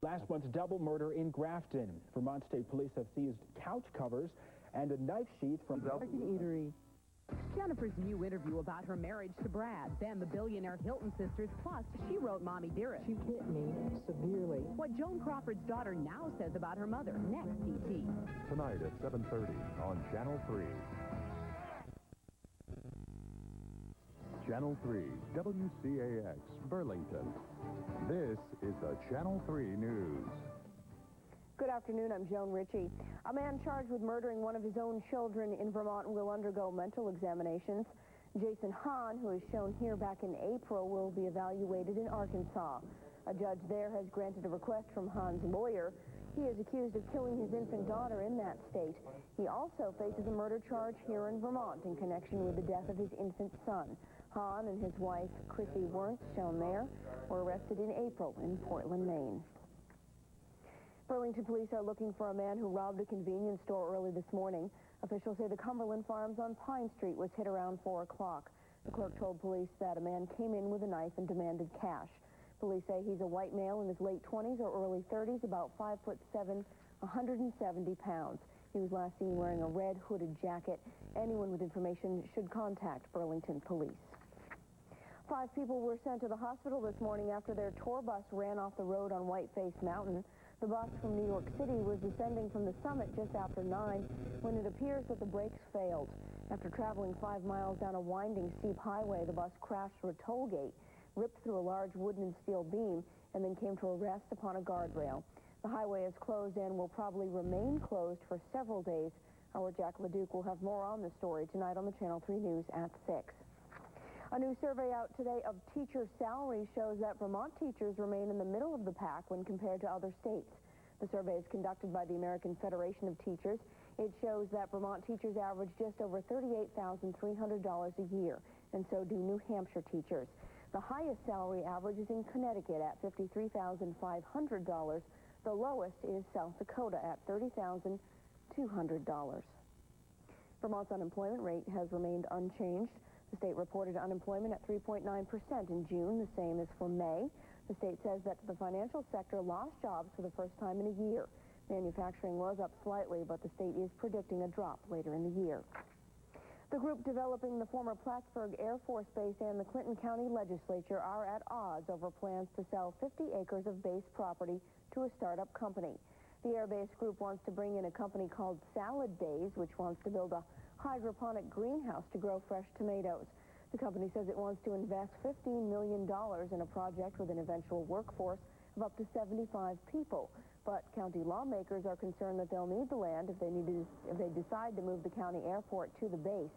Last month's double murder in Grafton. Vermont State Police have seized couch covers and a knife sheath from American Eatery. Jennifer's new interview about her marriage to Brad, then the billionaire Hilton sisters, plus she wrote Mommy Dearest. She hit me severely. What Joan Crawford's daughter now says about her mother, next ET. Tonight at 7:30 on Channel 3. Channel 3, WCAX, Burlington. This is the Channel 3 News. Good afternoon, I'm Joan Ritchie. A man charged with murdering one of his own children in Vermont will undergo mental examinations. Jason Hahn, who is shown here back in April, will be evaluated in Arkansas. A judge there has granted a request from Hahn's lawyer. He is accused of killing his infant daughter in that state. He also faces a murder charge here in Vermont in connection with the death of his infant son. Hahn and his wife, Chrissy Wernth, shown there, were arrested in April in Portland, Maine. Burlington police are looking for a man who robbed a convenience store early this morning. Officials say the Cumberland Farms on Pine Street was hit around 4 o'clock. The clerk told police that a man came in with a knife and demanded cash. Police say he's a white male in his late 20s or early 30s, about 5'7", 170 pounds. He was last seen wearing a red hooded jacket. Anyone with information should contact Burlington police. 5 people were sent to the hospital this morning after their tour bus ran off the road on Whiteface Mountain. The bus from New York City was descending from the summit just after 9 when it appears that the brakes failed. After traveling 5 miles down a winding, steep highway, the bus crashed through a toll gate, ripped through a large wooden and steel beam, and then came to a rest upon a guardrail. The highway is closed and will probably remain closed for several days. Our Jack LeDuc will have more on the story tonight on the Channel 3 News at 6. A new survey out today of teacher salaries shows that Vermont teachers remain in the middle of the pack when compared to other states. The survey is conducted by the American Federation of Teachers. It shows that Vermont teachers average just over $38,300 a year, and so do New Hampshire teachers. The highest salary average is in Connecticut at $53,500. The lowest is South Dakota at $30,200. Vermont's unemployment rate has remained unchanged. The state reported unemployment at 3.9% in June, the same as for May. The state says that the financial sector lost jobs for the first time in a year. Manufacturing was up slightly, but the state is predicting a drop later in the year. The group developing the former Plattsburgh Air Force Base and the Clinton County Legislature are at odds over plans to sell 50 acres of base property to a startup company. The Air Base group wants to bring in a company called Salad Days, which wants to build a hydroponic greenhouse to grow fresh tomatoes. The company says it wants to invest $15 million in a project with an eventual workforce of up to 75 people. But county lawmakers are concerned that they'll need the land if they decide to move the county airport to the base.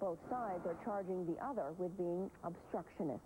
Both sides are charging the other with being obstructionist.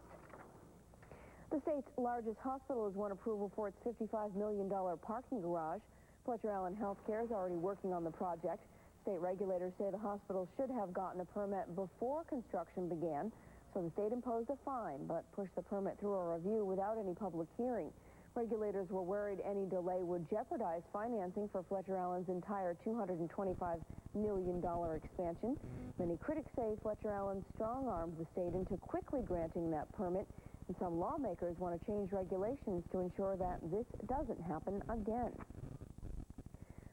The state's largest hospital has won approval for its $55 million parking garage. Fletcher Allen Healthcare is already working on the project. State regulators say the hospital should have gotten a permit before construction began, so the state imposed a fine, but pushed the permit through a review without any public hearing. Regulators were worried any delay would jeopardize financing for Fletcher Allen's entire $225 million expansion. Many critics say Fletcher Allen strong-armed the state into quickly granting that permit, and some lawmakers want to change regulations to ensure that this doesn't happen again.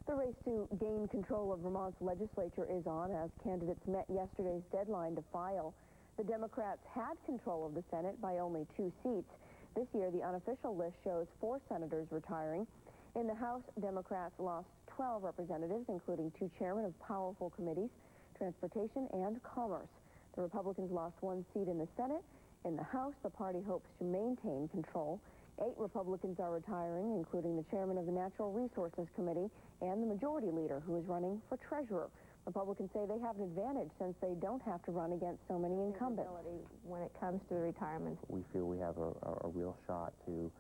The race to gain control of Vermont's legislature is on as candidates met yesterday's deadline to file. The Democrats had control of the Senate by only 2 seats. This year, the unofficial list shows 4 senators retiring. In the House, Democrats lost 12 representatives, including 2 chairmen of powerful committees, Transportation and Commerce. The Republicans lost 1 seat in the Senate. In the House, the party hopes to maintain control. 8 Republicans are retiring, including the chairman of the Natural Resources Committee and the majority leader, who is running for treasurer. Republicans say they have an advantage since they don't have to run against so many incumbents. When it comes to the retirement, we feel we have a real shot to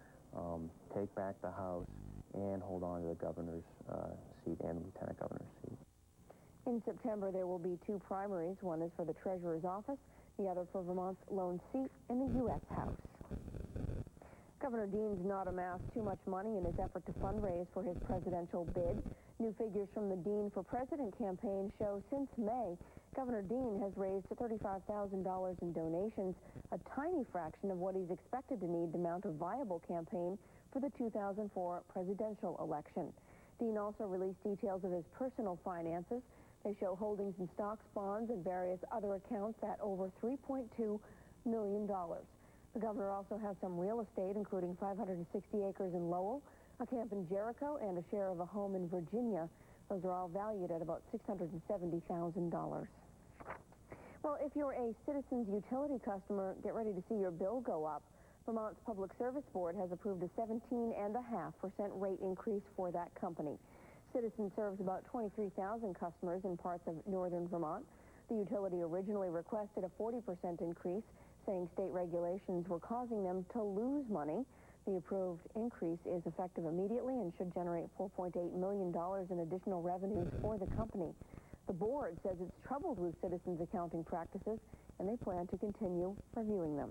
take back the House and hold on to the governor's seat and lieutenant governor's seat. In September, there will be 2 primaries. One is for the treasurer's office, the other for Vermont's lone seat in the U.S. House. Governor Dean's not amassed too much money in his effort to fundraise for his presidential bid. New figures from the Dean for President campaign show since May, Governor Dean has raised $35,000 in donations, a tiny fraction of what he's expected to need to mount a viable campaign for the 2004 presidential election. Dean also released details of his personal finances. They show holdings in stocks, bonds, and various other accounts at over $3.2 million. The governor also has some real estate, including 560 acres in Lowell, a camp in Jericho, and a share of a home in Virginia. Those are all valued at about $670,000. Well, if you're a Citizens utility customer, get ready to see your bill go up. Vermont's Public Service Board has approved a 17.5% rate increase for that company. Citizens serves about 23,000 customers in parts of northern Vermont. The utility originally requested a 40% increase, saying state regulations were causing them to lose money. The approved increase is effective immediately and should generate $4.8 million in additional revenues for the company. The board says it's troubled with Citizens' accounting practices, and they plan to continue reviewing them.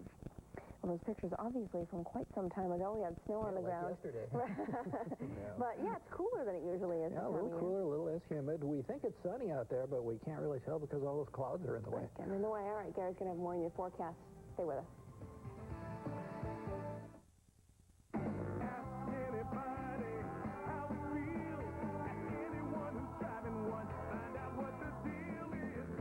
Well, those pictures obviously from quite some time ago. We had snow on the ground. Yesterday. But yeah, it's cooler than it usually is. Yeah, a little cooler, a little less humid. We think it's sunny out there, but we can't really tell because all those clouds are in the way. Getting in the way. All right, Gary's going to have more in your forecast. Stay with us.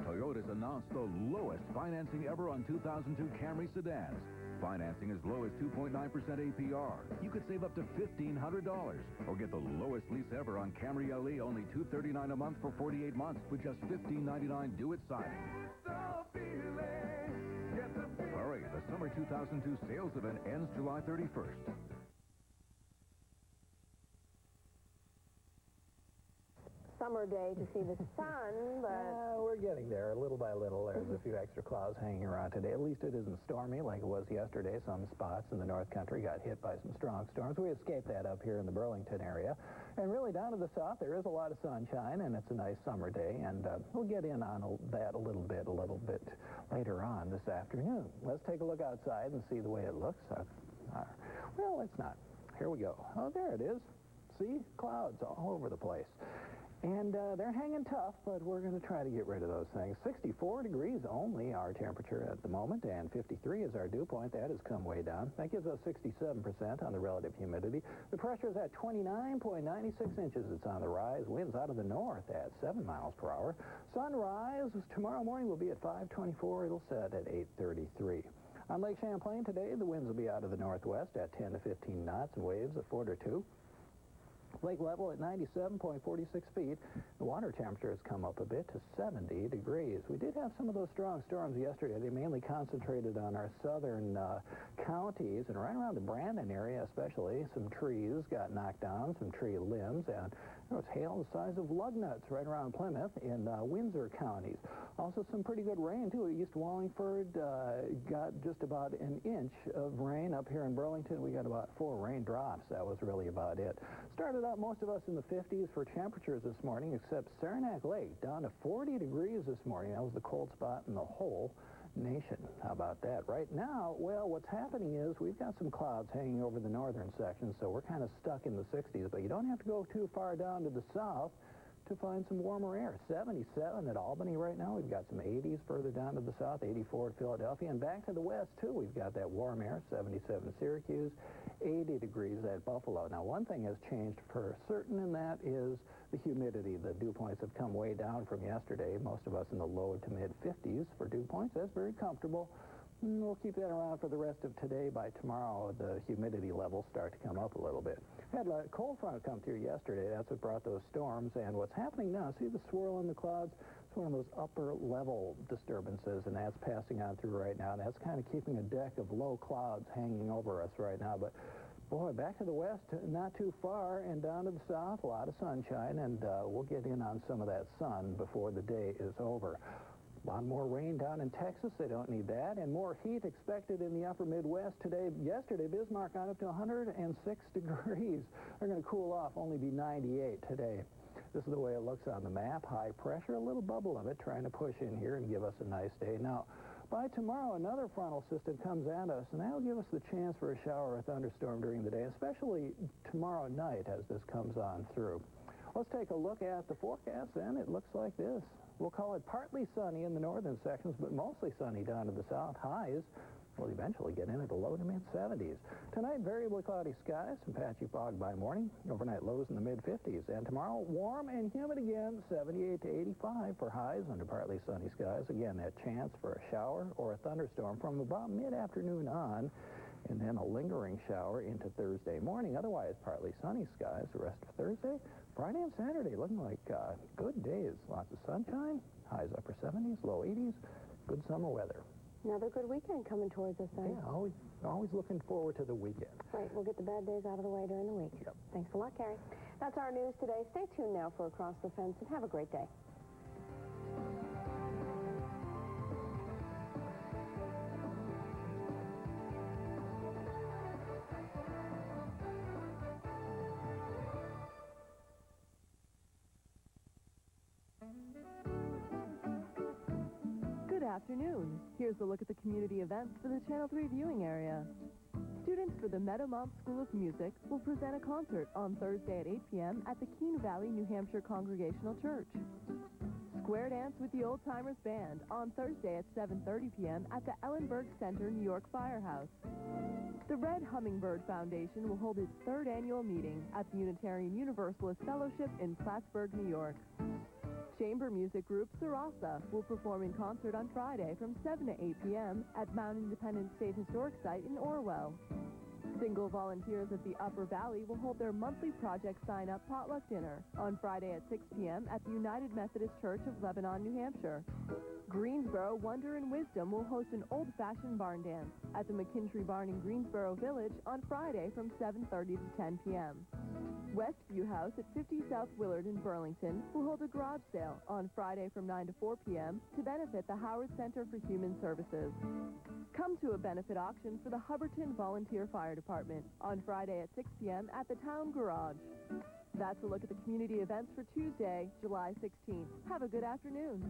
Toyota's announced the lowest financing ever on 2002 Camry sedans. Financing as low as 2.9% APR. You could save up to $1,500 or get the lowest lease ever on Camry LE, only $239 a month for 48 months with just $15.99 due at signing. Hurry, the summer 2002 sales event ends July 31st. Summer day to see the sun, but... we're getting there little by little. There's a few extra clouds hanging around today. At least it isn't stormy like it was yesterday. Some spots in the North Country got hit by some strong storms. We escaped that up here in the Burlington area. And really down to the south, there is a lot of sunshine, and it's a nice summer day. And we'll get in on that a little bit later on this afternoon. Let's take a look outside and see the way it looks. Well, it's not. Here we go. Oh, there it is. See? Clouds all over the place. And they're hanging tough, but we're going to try to get rid of those things. 64 degrees only our temperature at the moment, and 53 is our dew point. That has come way down. That gives us 67% on the relative humidity. The pressure is at 29.96 inches. It's on the rise. Winds out of the north at 7 miles per hour. Sunrise tomorrow morning will be at 5:24. It'll set at 8:33. On Lake Champlain today, the winds will be out of the northwest at 10 to 15 knots and waves at 4 to 2. Lake level at 97.46 feet. The water temperature has come up a bit to 70 degrees. We did have some of those strong storms yesterday. They mainly concentrated on our southern counties and right around the Brandon area especially. Some trees got knocked down, some tree limbs, and there was hail the size of lug nuts right around Plymouth in Windsor counties. Also some pretty good rain, too. East Wallingford got just about an inch of rain. Up here in Burlington, we got about 4 raindrops. That was really about it. Started out most of us in the 50s for temperatures this morning, except Saranac Lake, down to 40 degrees this morning. That was the cold spot in the whole nation. How about that? Right now, well, what's happening is we've got some clouds hanging over the northern section, so we're kind of stuck in the 60s, but you don't have to go too far down to the south to find some warmer air. 77 at Albany right now. We've got some 80s further down to the south, 84 at Philadelphia, and back to the west, too. We've got that warm air, 77 Syracuse, 80 degrees at Buffalo. Now, one thing has changed for certain, and that is the humidity. The dew points have come way down from yesterday. Most of us in the low to mid-50s for dew points. That's very comfortable. We'll keep that around for the rest of today. By tomorrow, the humidity levels start to come up a little bit. Had a cold front come through yesterday. That's what brought those storms. And what's happening now, see the swirl in the clouds? It's one of those upper-level disturbances, and that's passing on through right now. And that's kind of keeping a deck of low clouds hanging over us right now. But, boy, back to the west, not too far, and down to the south, a lot of sunshine. And we'll get in on some of that sun before the day is over. A lot more rain down in Texas. They don't need that. And more heat expected in the upper Midwest today. Yesterday, Bismarck got up to 106 degrees. They're going to cool off, only be 98 today. This is the way it looks on the map. High pressure, a little bubble of it trying to push in here and give us a nice day. Now, by tomorrow, another frontal system comes at us, and that'll give us the chance for a shower or thunderstorm during the day, especially tomorrow night as this comes on through. Let's take a look at the forecast, and it looks like this. We'll call it partly sunny in the northern sections, but mostly sunny down to the south. Highs We'll eventually get into the low to mid-70s. Tonight, variably cloudy skies, some patchy fog by morning. Overnight lows in the mid-50s. And tomorrow, warm and humid again, 78 to 85 for highs under partly sunny skies. Again, that chance for a shower or a thunderstorm from about mid-afternoon on, and then a lingering shower into Thursday morning. Otherwise, partly sunny skies the rest of Thursday. Friday and Saturday looking like good days. Lots of sunshine, highs upper 70s, low 80s, good summer weather. Another good weekend coming towards us then. Yeah, always looking forward to the weekend. Right, we'll get the bad days out of the way during the week. Yep. Thanks a lot, Gary. That's our news today. Stay tuned now for Across the Fence, and have a great day. Good afternoon. Here's a look at the community events for the Channel 3 viewing area. Students for the Meadowmont School of Music will present a concert on Thursday at 8 p.m. at the Keene Valley, New Hampshire Congregational Church. Square Dance with the Old Timers Band on Thursday at 7:30 p.m. at the Ellenberg Center, New York Firehouse. The Red Hummingbird Foundation will hold its third annual meeting at the Unitarian Universalist Fellowship in Plattsburgh, New York. Chamber music group Sarasa will perform in concert on Friday from 7 to 8 p.m. at Mount Independence State Historic Site in Orwell. Single volunteers of the Upper Valley will hold their monthly project sign-up potluck dinner on Friday at 6 p.m. at the United Methodist Church of Lebanon, New Hampshire. Greensboro Wonder and Wisdom will host an old-fashioned barn dance at the McKintry Barn in Greensboro Village on Friday from 7:30 to 10 p.m. Westview House at 50 South Willard in Burlington will hold a garage sale on Friday from 9 to 4 p.m. to benefit the Howard Center for Human Services. Come to a benefit auction for the Hubbardton Volunteer Fire Department on Friday at 6 p.m. at the Town Garage. That's a look at the community events for Tuesday, July 16th. Have a good afternoon.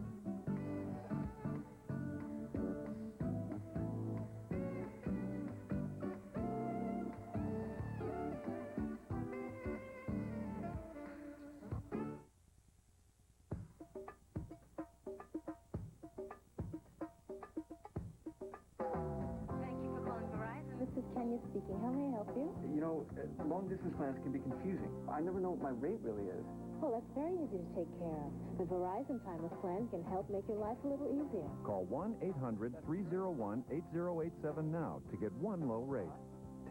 This is Kenya speaking. How may I help you? You know, long-distance plans can be confusing. I never know what my rate really is. Well, that's very easy to take care of. The Verizon Timeless Plan can help make your life a little easier. Call 1-800-301-8087 now to get one low rate.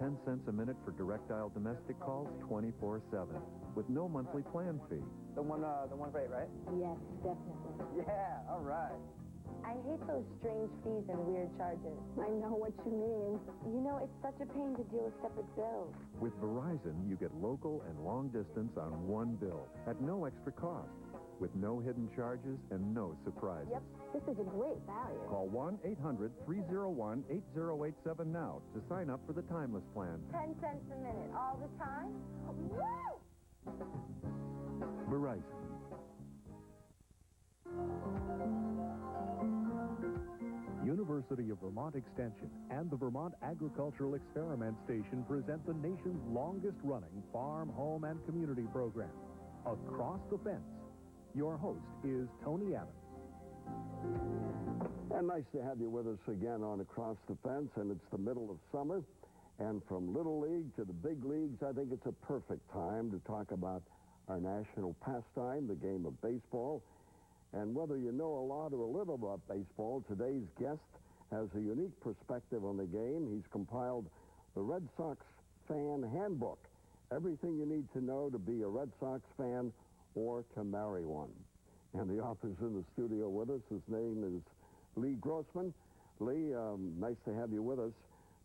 10 cents a minute for direct dial domestic calls 24/7 with no monthly plan fee. The one rate, right? Yes, definitely. Yeah, all right. I hate those strange fees and weird charges. I know what you mean. You know, it's such a pain to deal with separate bills. With Verizon, you get local and long distance on one bill at no extra cost, with no hidden charges and no surprises. Yep, this is a great value. Call 1-800-301-8087 now to sign up for the Timeless Plan. 10 cents a minute all the time? Woo! Verizon. University of Vermont Extension and the Vermont Agricultural Experiment Station present the nation's longest-running farm, home, and community program, Across the Fence. Your host is Tony Evans. And nice to have you with us again on Across the Fence, and it's the middle of summer. And from Little League to the big leagues, I think it's a perfect time to talk about our national pastime, the game of baseball. And whether you know a lot or a little about baseball, today's guest has a unique perspective on the game. He's compiled the Red Sox Fan Handbook, everything you need to know to be a Red Sox fan or to marry one. And the author's in the studio with us. His name is Lee Grossman. Lee, nice to have you with us.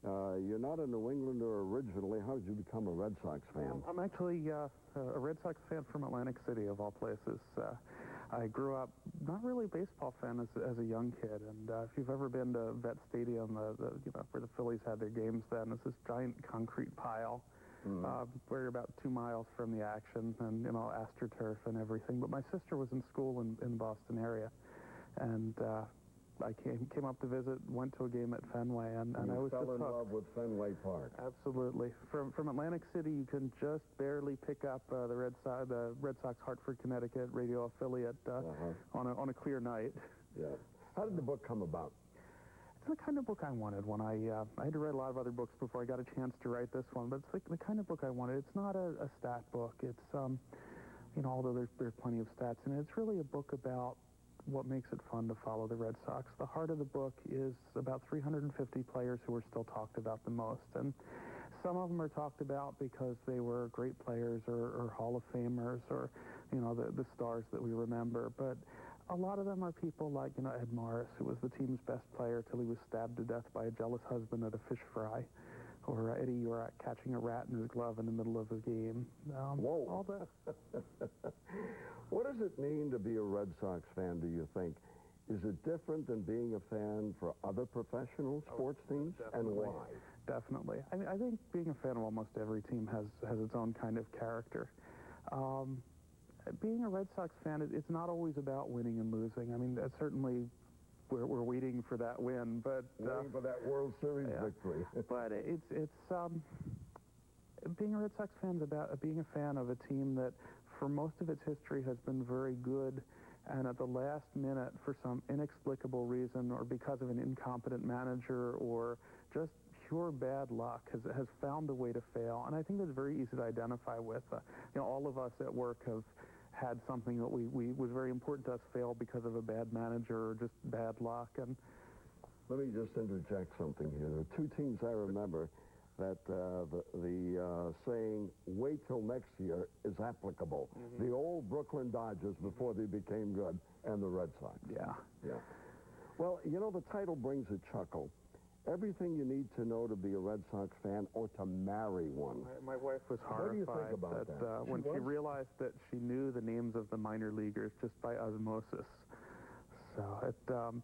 You're not a New Englander originally. How did you become a Red Sox fan? I'm actually a Red Sox fan from Atlantic City, of all places. I grew up not really a baseball fan as a young kid, and if you've ever been to Vet Stadium, where the Phillies had their games then, it's this giant concrete pile where you're about 2 miles from the action, and AstroTurf and everything. But my sister was in school in the Boston area, and I came up to visit, went to a game at Fenway, and I was fell in love with Fenway Park. Absolutely. From Atlantic City, you can just barely pick up the Red Sox Hartford, Connecticut radio affiliate on a clear night. Yeah. How did the book come about? it's the kind of book I wanted when I had to write a lot of other books before I got a chance to write this one, but it's the kind of book I wanted. It's not a stat book. It's, although there's plenty of stats in it, it's really a book about what makes it fun to follow the Red Sox. The heart of the book is about 350 players who are still talked about the most, and some of them are talked about because they were great players or Hall of Famers or, the stars that we remember, but a lot of them are people like, Ed Morris, who was the team's best player till he was stabbed to death by a jealous husband at a fish fry, or Eddie Urak catching a rat in his glove in the middle of a game. Whoa. All that. What does it mean to be a Red Sox fan, do you think? Is it different than being a fan for other professional sports teams, and why? Definitely. I think being a fan of almost every team has its own kind of character. Being a Red Sox fan, it's not always about winning and losing. I mean, certainly we're waiting for that win, but waiting for that World Series victory. But it's being a Red Sox fan is about being a fan of a team that, for most of its history, has been very good, and at the last minute, for some inexplicable reason, or because of an incompetent manager, or just pure bad luck, has found a way to fail. And I think that's very easy to identify with. All of us at work have had something that was very important to us fail because of a bad manager or just bad luck. And let me just interject something here. There are two teams I remember that the saying, wait till next year, is applicable. Mm-hmm. The old Brooklyn Dodgers before they became good, and the Red Sox. Yeah. Well, the title brings a chuckle. Everything you need to know to be a Red Sox fan or to marry one. My wife was horrified. What do you think about that? When she realized that she knew the names of the minor leaguers just by osmosis. So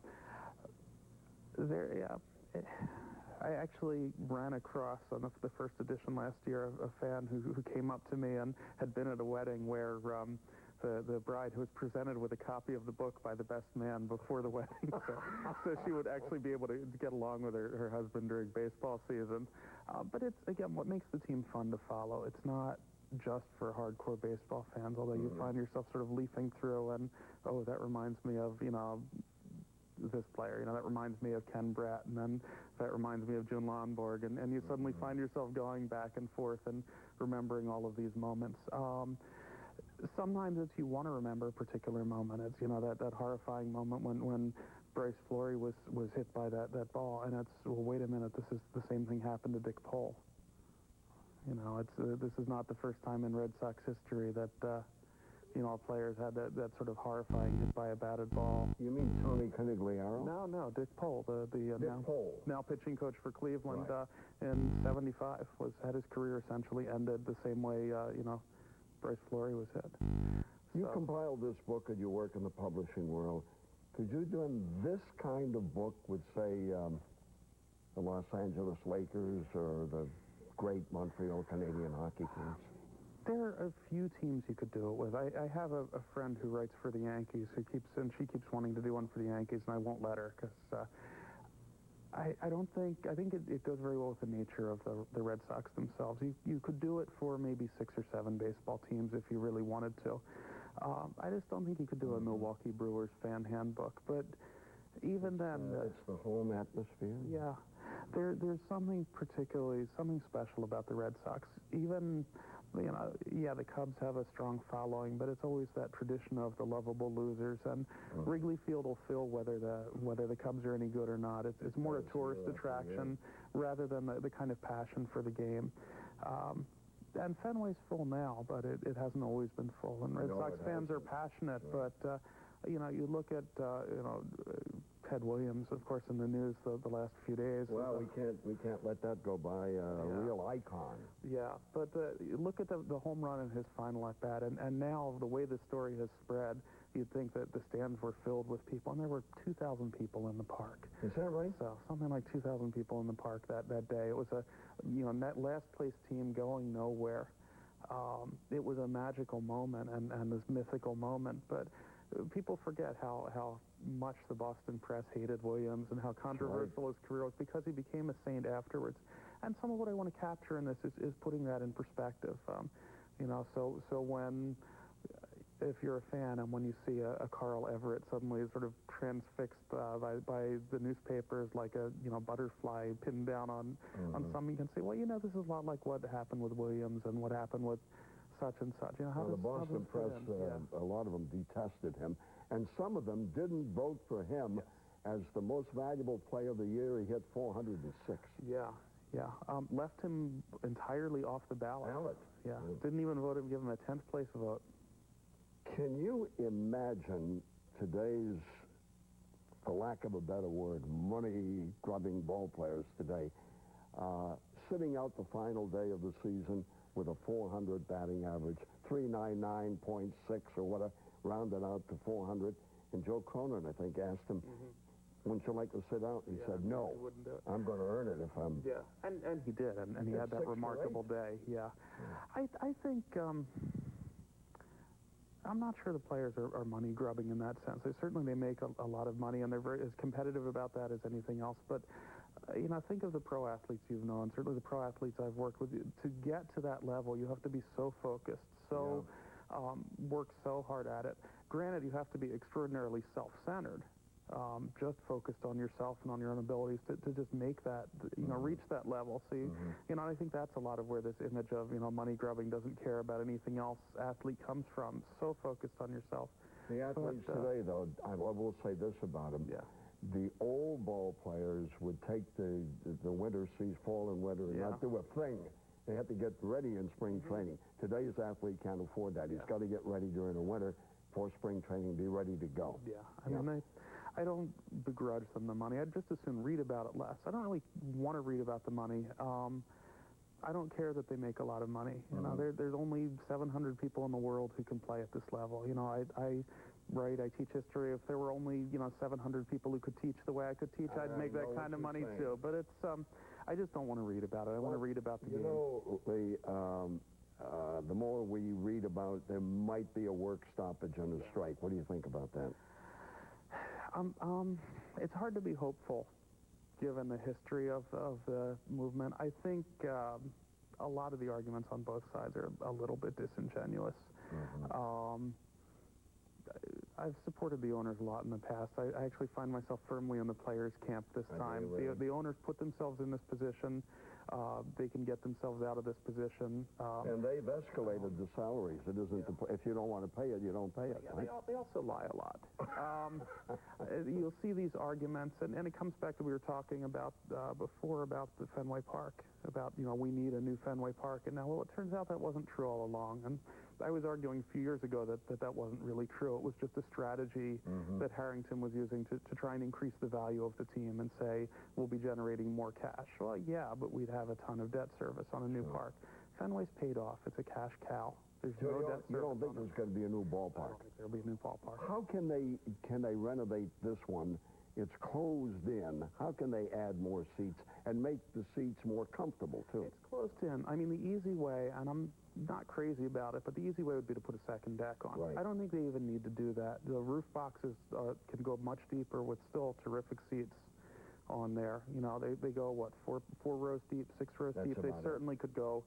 I actually ran across on the first edition last year a fan who came up to me and had been at a wedding where the bride was presented with a copy of the book by the best man before the wedding, so she would actually be able to get along with her husband during baseball season. But it's, again, what makes the team fun to follow. It's not just for hardcore baseball fans, although you find yourself sort of leafing through and, that reminds me of, this player, that reminds me of Ken Bratt, and then that reminds me of June Lonborg, and you suddenly find yourself going back and forth and remembering all of these moments. Sometimes it's you want to remember a particular moment. It's, that horrifying moment when Bryce Flory was hit by that ball, and it's, well, wait a minute, this is the same thing happened to Dick Pole. This is not the first time in Red Sox history that players had that sort of horrifying hit by a batted ball. You mean Tony Conigliaro? No, Dick Pole, now pitching coach for Cleveland, right. In '75 had his career essentially ended the same way Bryce Flory was hit. You compiled this book and you work in the publishing world. Could you do this kind of book with, say, the Los Angeles Lakers or the great Montreal Canadian hockey teams? There are a few teams you could do it with. I have a friend who writes for the Yankees she keeps wanting to do one for the Yankees, and I won't let her because I think it goes very well with the nature of the Red Sox themselves. You could do it for maybe 6 or 7 baseball teams if you really wanted to. I just don't think you could do a Milwaukee Brewers fan handbook. But even then, it's the home atmosphere. Yeah, there's something special about the Red Sox. Even, the Cubs have a strong following, but it's always that tradition of the lovable losers, and Wrigley Field will fill whether the Cubs are any good or not. It's more a tourist attraction rather than the kind of passion for the game. And Fenway's full now, but it hasn't always been full. And Red Sox fans are passionate, but you look at Ted Williams, of course, in the news the last few days. Well, we can't let that go by. A real icon. Yeah, but look at the home run in his final at bat, and now the way the story has spread, you'd think that the stands were filled with people, and there were 2,000 people in the park. Is that right? So something like 2,000 people in the park that day. It was a net last place team going nowhere. It was a magical moment and this mythical moment, but people forget how much the Boston press hated Williams and how controversial his career was because he became a saint afterwards. And some of what I want to capture in this is putting that in perspective. So when if you're a fan, and when you see a Carl Everett suddenly sort of transfixed by the newspapers like a butterfly pinned down on something, you can say, well, this is a lot like what happened with Williams and what happened with such and such. The Boston press, a lot of them detested him, and some of them didn't vote for him as the most valuable player of the year. He hit 406. Yeah. Left him entirely off the ballot. Yeah. Didn't even vote him, give him a 10th place vote. Can you imagine today's, for lack of a better word, money-grubbing ball players today, sitting out the final day of the season with a 400 batting average, 399.6 or whatever, rounded out to 400. And Joe Cronin, I think, asked him, wouldn't you like to sit out? He said, no, I'm going to earn it if I'm... Yeah, and he did, and he had that remarkable day, I think... I'm not sure the players are money grubbing in that sense. Certainly they make a lot of money, and they're very as competitive about that as anything else. But think of the pro athletes you've known. Certainly the pro athletes I've worked with. To get to that level, you have to be so focused, work so hard at it. Granted, you have to be extraordinarily self-centered, just focused on yourself and on your own abilities to just make that, reach that level. So, I think that's a lot of where this image of, money grubbing, doesn't care about anything else athlete comes from. So focused on yourself. The athletes today, though, I will say this about them. The old ball players would take the winter season, fall and winter, and not do a thing. They have to get ready in spring training. Today's athlete can't afford that. He's got to get ready during the winter for spring training, be ready to go. I don't begrudge them the money. I'd just as soon read about it less. I don't really want to read about the money. I don't care that they make a lot of money. There's only 700 people in the world who can play at this level. I teach history. If there were only 700 people who could teach the way I could teach, I'd make that kind of money too. But it's I just don't want to read about it. I want to read about the game. The more we read about, there might be a work stoppage and a strike. What do you think about that? It's hard to be hopeful, given the history of the movement. I think a lot of the arguments on both sides are a little bit disingenuous. I've supported the owners a lot in the past. I actually find myself firmly in the players' camp this time. The owners put themselves in this position. They can get themselves out of this position. And they've escalated the salaries. It isn't if you don't want to pay it, you don't pay it. Right? They also lie a lot. You'll see these arguments, and it comes back to we were talking about before about the Fenway Park, about, we need a new Fenway Park. And now, well, it turns out that wasn't true all along. And I was arguing a few years ago that wasn't really true. It was just a strategy that Harrington was using to try and increase the value of the team and say, we'll be generating more cash. Well, yeah, but we'd have a ton of debt service on a new park. Fenway's paid off. It's a cash cow. There's no debt service. You don't think there's going to be a new ballpark? I don't think there'll be a new ballpark. How can they renovate this one? It's closed in. How can they add more seats and make the seats more comfortable, too? It's closed in. I mean, the easy way, and I'm not crazy about it, but the easy way would be to put a second deck on. Right. I don't think they even need to do that. The roof boxes can go much deeper with still terrific seats on there. They go, what, four rows deep, 6 rows deep? They certainly could go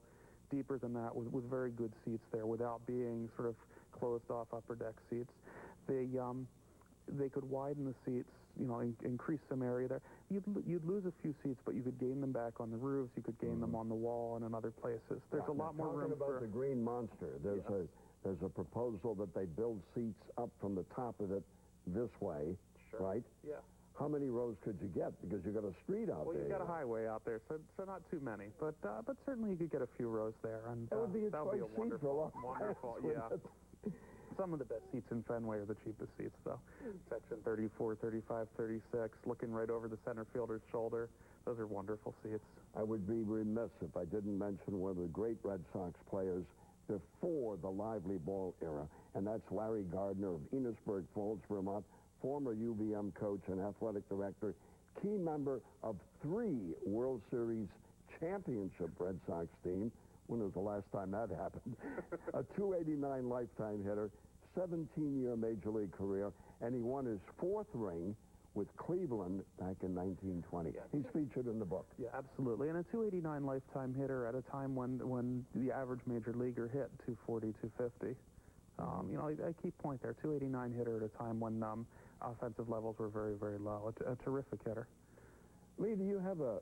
deeper than that with very good seats there without being sort of closed-off upper deck seats. They could widen the seats, increase some area there. You'd lose a few seats, but you could gain them back on the roofs. You could gain them on the wall and in other places. There's a lot more room about the Green Monster. There's a proposal that they build seats up from the top of it this way, right? Yeah. How many rows could you get? Because you've got a street out there. Well, you've got a highway out there, so not too many. But certainly you could get a few rows there, and that would be a wonderful. Some of the best seats in Fenway are the cheapest seats, though. Section 34, 35, 36, looking right over the center fielder's shoulder. Those are wonderful seats. I would be remiss if I didn't mention one of the great Red Sox players before the lively ball era, and that's Larry Gardner of Enosburg Falls, Vermont, former UVM coach and athletic director, key member of 3 World Series championship Red Sox team. When was the last time that happened? A .289 lifetime hitter, 17-year Major League career, and he won his 4th ring with Cleveland back in 1920. He's featured in the book. Yeah, absolutely. And a .289 lifetime hitter at a time when the average major leaguer hit .240, .250. You know, I keep point there, 289 hitter at a time when offensive levels were very, very low. A terrific hitter. Lee, do you have a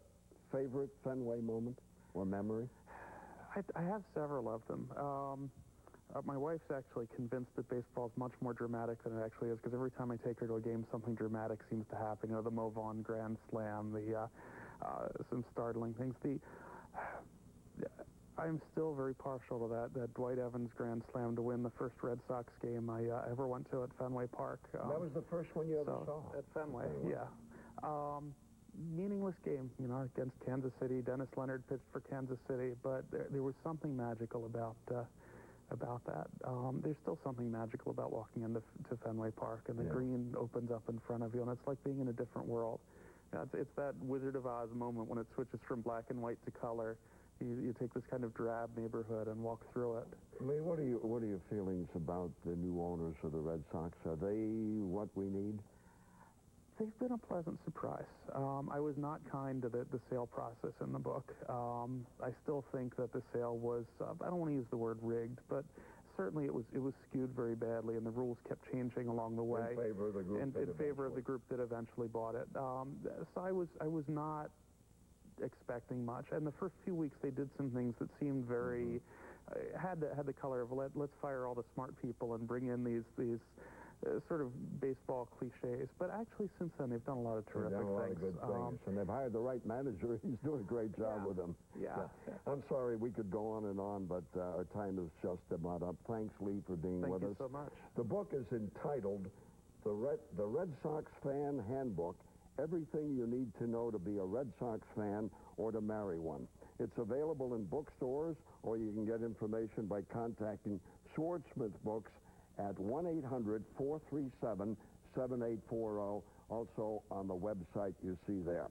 favorite Fenway moment or memory? I have several of them. My wife's actually convinced that baseball is much more dramatic than it actually is, because every time I take her to a game, something dramatic seems to happen. You know, the Mo Vaughn Grand Slam, some startling things. I'm still very partial to that Dwight Evans Grand Slam to win the first Red Sox game I ever went to at Fenway Park. That was the first one you ever saw? At Fenway, yeah. Meaningless game, you know, against Kansas City. Dennis Leonard pitched for Kansas City, but there was something magical about that. There's still something magical about walking into Fenway Park, and the green opens up in front of you, and it's like being in a different world. You know, it's that Wizard of Oz moment when it switches from black and white to color. You take this kind of drab neighborhood and walk through it. Lee, what are your feelings about the new owners of the Red Sox? Are they what we need? They've been a pleasant surprise. I was not kind to the sale process in the book. I still think that the sale was, I don't want to use the word rigged, but certainly it was skewed very badly, and the rules kept changing along the way. In favor of the group that eventually bought it. So I was not expecting much, and the first few weeks they did some things that seemed very had the color of let's fire all the smart people and bring in these sort of baseball cliches. But actually, since then, they've done a lot of terrific things. They've done a lot of good things, and they've hired the right manager. He's doing a great job with them. Yeah. I'm sorry we could go on and on, but our time is just about up. Thanks, Lee, for being with us. Thank you so much. The book is entitled The Red Sox Fan Handbook, Everything You Need to Know to Be a Red Sox Fan or to Marry One. It's available in bookstores, or you can get information by contacting Schwartzmith Books at 1-800-437-7840, also on the website you see there.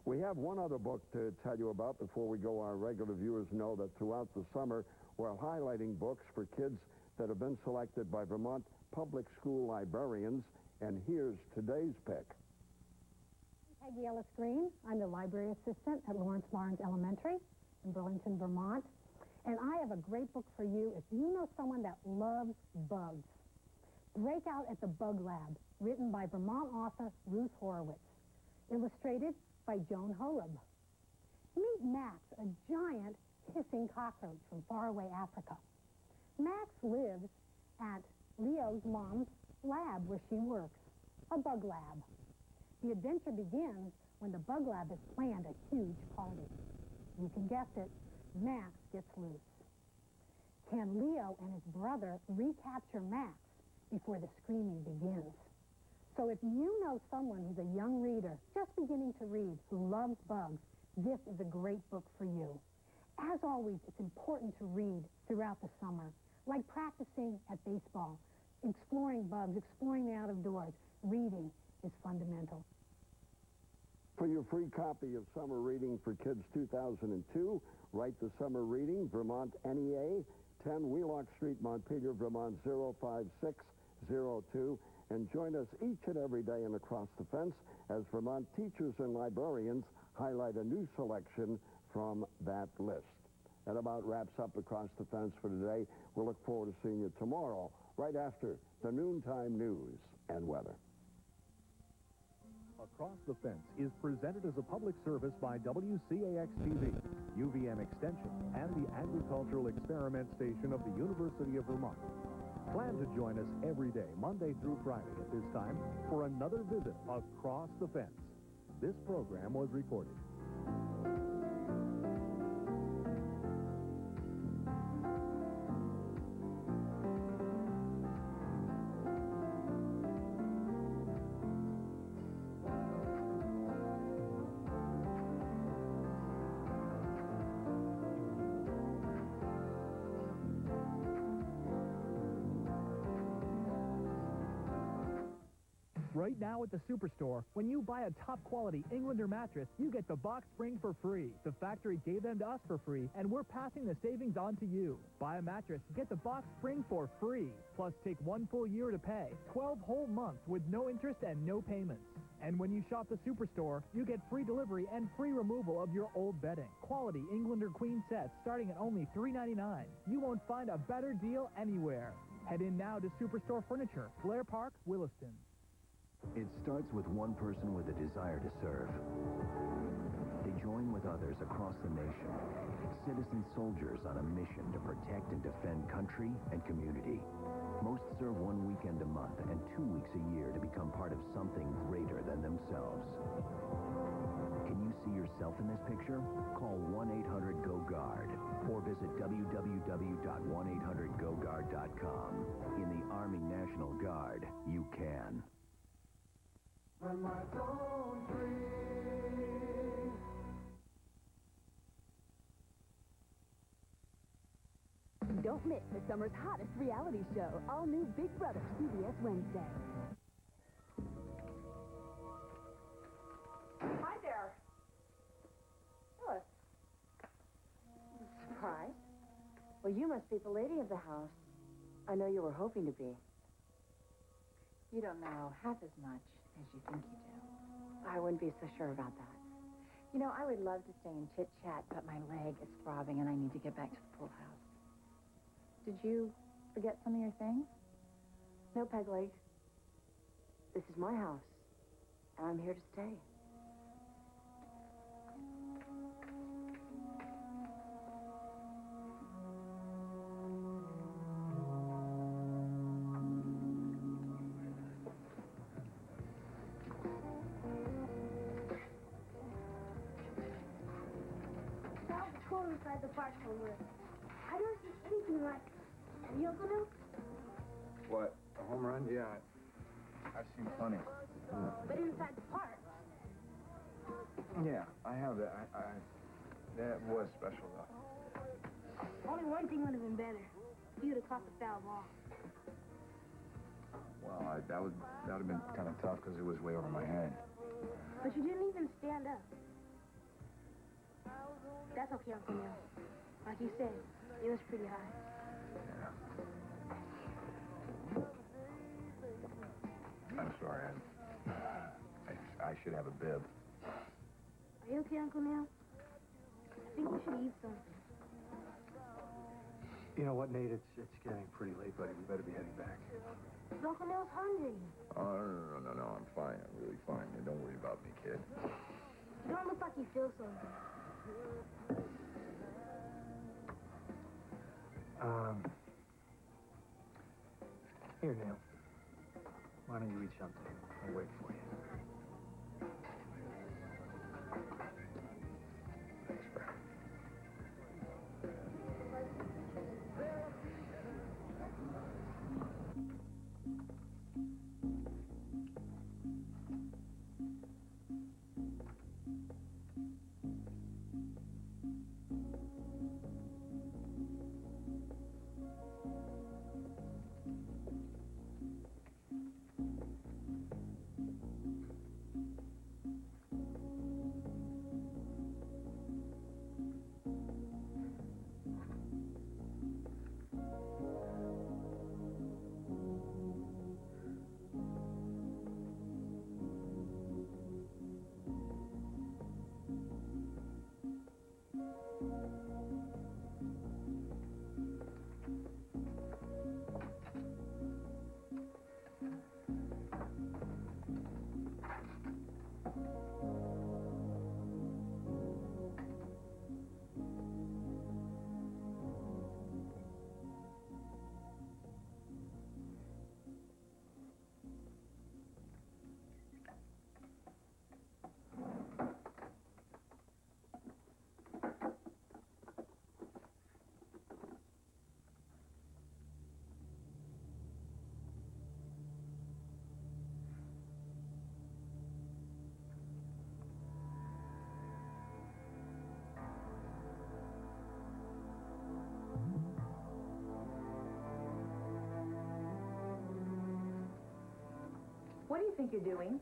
We have one other book to tell you about before we go. Our regular viewers know that throughout the summer, we're highlighting books for kids that have been selected by Vermont public school librarians, and here's today's pick. Peggy Ellis Green. I'm the library assistant at Lawrence Barnes Elementary in Burlington, Vermont. And I have a great book for you if you know someone that loves bugs. Breakout at the Bug Lab, written by Vermont author Ruth Horowitz. Illustrated by Joan Holub. Meet Max, a giant hissing cockroach from faraway Africa. Max lives at Leo's mom's lab where she works, a bug lab. The adventure begins when the bug lab has planned a huge party. You can guess it, Max gets loose. Can Leo and his brother recapture Max before the screaming begins? So if you know someone who's a young reader, just beginning to read, who loves bugs, this is a great book for you. As always, it's important to read throughout the summer, like practicing at baseball, exploring bugs, exploring the out of doors. Reading is fundamental. For your free copy of Summer Reading for Kids 2002, write the Summer Reading, Vermont NEA, 10 Wheelock Street, Montpelier, Vermont 05602, and join us each and every day in Across the Fence as Vermont teachers and librarians highlight a new selection from that list. That about wraps up Across the Fence for today. We'll look forward to seeing you tomorrow, right after the noontime news and weather. Across the Fence is presented as a public service by WCAX TV, UVM Extension, and the Agricultural Experiment Station of the University of Vermont. Plan to join us every day, Monday through Friday at this time, for another visit Across the Fence. This program was recorded. Right now at the Superstore, when you buy a top-quality Englander mattress, you get the box spring for free. The factory gave them to us for free, and we're passing the savings on to you. Buy a mattress, get the box spring for free. Plus, take 1 full year to pay. 12 whole months with no interest and no payments. And when you shop the Superstore, you get free delivery and free removal of your old bedding. Quality Englander queen sets starting at only $3.99. You won't find a better deal anywhere. Head in now to Superstore Furniture, Blair Park, Williston. It starts with one person with a desire to serve. They join with others across the nation, citizen soldiers on a mission to protect and defend country and community. Most serve 1 weekend a month and 2 weeks a year to become part of something greater than themselves. Can you see yourself in this picture? Call 1-800-GO-GUARD or visit www.1800goguard.com. In the Army National Guard, you can. When my soul free. Don't miss the summer's hottest reality show, all new Big Brother, CBS Wednesday. Hi there. Phyllis. Surprise. Well, you must be the lady of the house. I know you were hoping to be. You don't know half as much as you think you do. I wouldn't be so sure about that. You know, I would love to stay and chit-chat, but my leg is throbbing and I need to get back to the pool house. Did you forget some of your things? No, Peg Leg. This is my house, and I'm here to stay. That was cool inside the park somewhere. I don't see anything like it. Have you, Uncle Neil? What? A home run? Yeah, I've seen plenty. But inside the park. Yeah, I have that. That was special, though. Only one thing would have been better. If you would have caught the foul ball. Well, that would have been kind of tough because it was way over my head. But you didn't even stand up. That's okay, Uncle Neil. Like you said, it was pretty high. Yeah. I'm sorry. I should have a bib. Are you okay, Uncle Neil? I think you should eat something. You know what, Nate? It's getting pretty late, buddy. We better be heading back. But Uncle Neil's hungry. Oh, no. I'm fine. I'm really fine. Don't worry about me, kid. You don't look like you feel so good. Here, Neil. Why don't you eat something? I'll wait for you. Thanks, Brad. What do you think you're doing?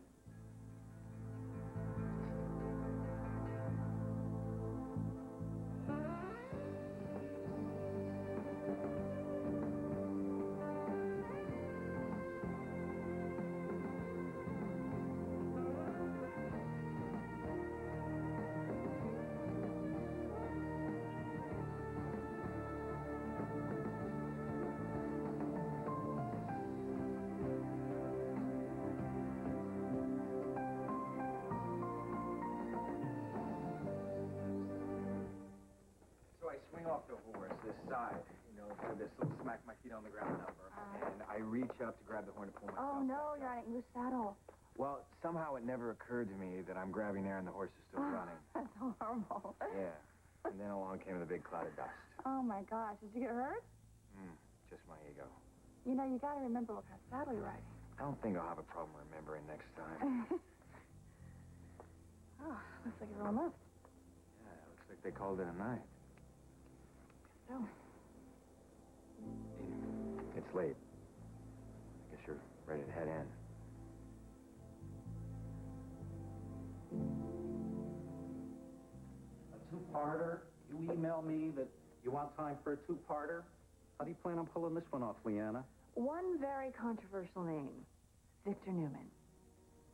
the horse, this side, you know, for this little smack my feet on the ground number. And I reach up to grab the horn to pull myself. Oh, no, you're on a loose saddle. Well, somehow it never occurred to me that I'm grabbing air and the horse is still running. That's horrible. Yeah. And then along came the big cloud of dust. Oh, my gosh. Did you get hurt? Just my ego. You know, you got to remember what kind of saddle you're riding. I don't think I'll have a problem remembering next time. Oh, looks like you're almost. Yeah, it looks like they called it a night. So. It's late. I guess you're ready to head in. A two-parter? You email me that you want time for a two-parter? How do you plan on pulling this one off, Leanna? One very controversial name. Victor Newman.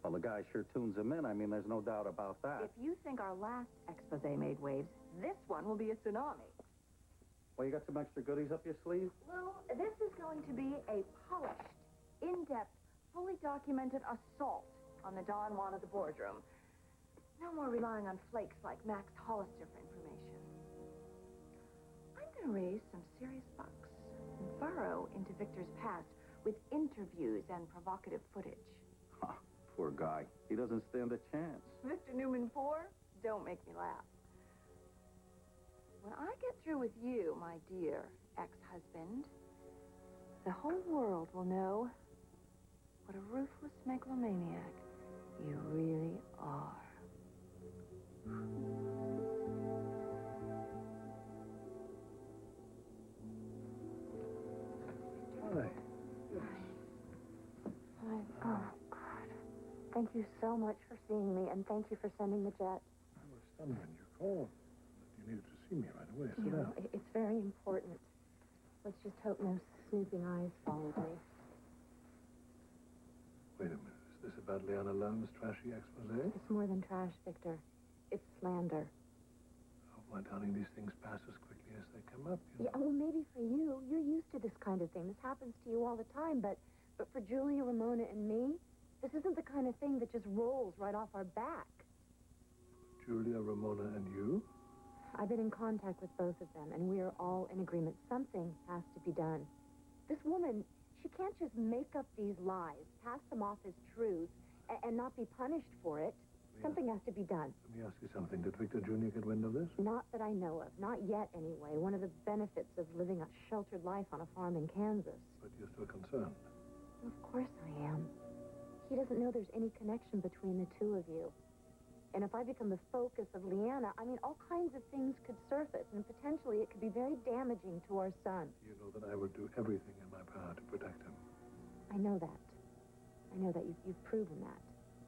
Well, the guy sure tunes him in. I mean, there's no doubt about that. If you think our last expose made waves, this one will be a tsunami. Well, you got some extra goodies up your sleeve? Lou, this is going to be a polished, in-depth, fully documented assault on the Don Juan of the boardroom. No more relying on flakes like Max Hollister for information. I'm going to raise some serious bucks and burrow into Victor's past with interviews and provocative footage. Poor guy. He doesn't stand a chance. Victor Newman 4? Don't make me laugh. When I get through with you, my dear ex-husband, the whole world will know what a ruthless megalomaniac you really are. Hi. Hi. Oh, God. Thank you so much for seeing me, and thank you for sending the jet. I was stunned when you called. You needed to see me right away. Sit down. It's very important. Let's just hope no snooping eyes followed me. Wait a minute. Is this about Leanna Love's trashy expose? It's more than trash, Victor. It's slander. Oh, my darling, these things pass as quickly as they come up. Yeah, well, maybe for you. You're used to this kind of thing. This happens to you all the time. But for Julia, Ramona, and me, this isn't the kind of thing that just rolls right off our back. Julia, Ramona, and you? I've been in contact with both of them, and we are all in agreement. Something has to be done. This woman, she can't just make up these lies, pass them off as truths, and not be punished for it. Something has to be done. Let me ask you something. Did Victor Jr. get wind of this? Not that I know of. Not yet, anyway. One of the benefits of living a sheltered life on a farm in Kansas. But you're still concerned. Of course I am. He doesn't know there's any connection between the two of you. And if I become the focus of Leanna, I mean, all kinds of things could surface, and potentially it could be very damaging to our son. You know that I will do everything in my power to protect him. I know that. I know that. You've proven that.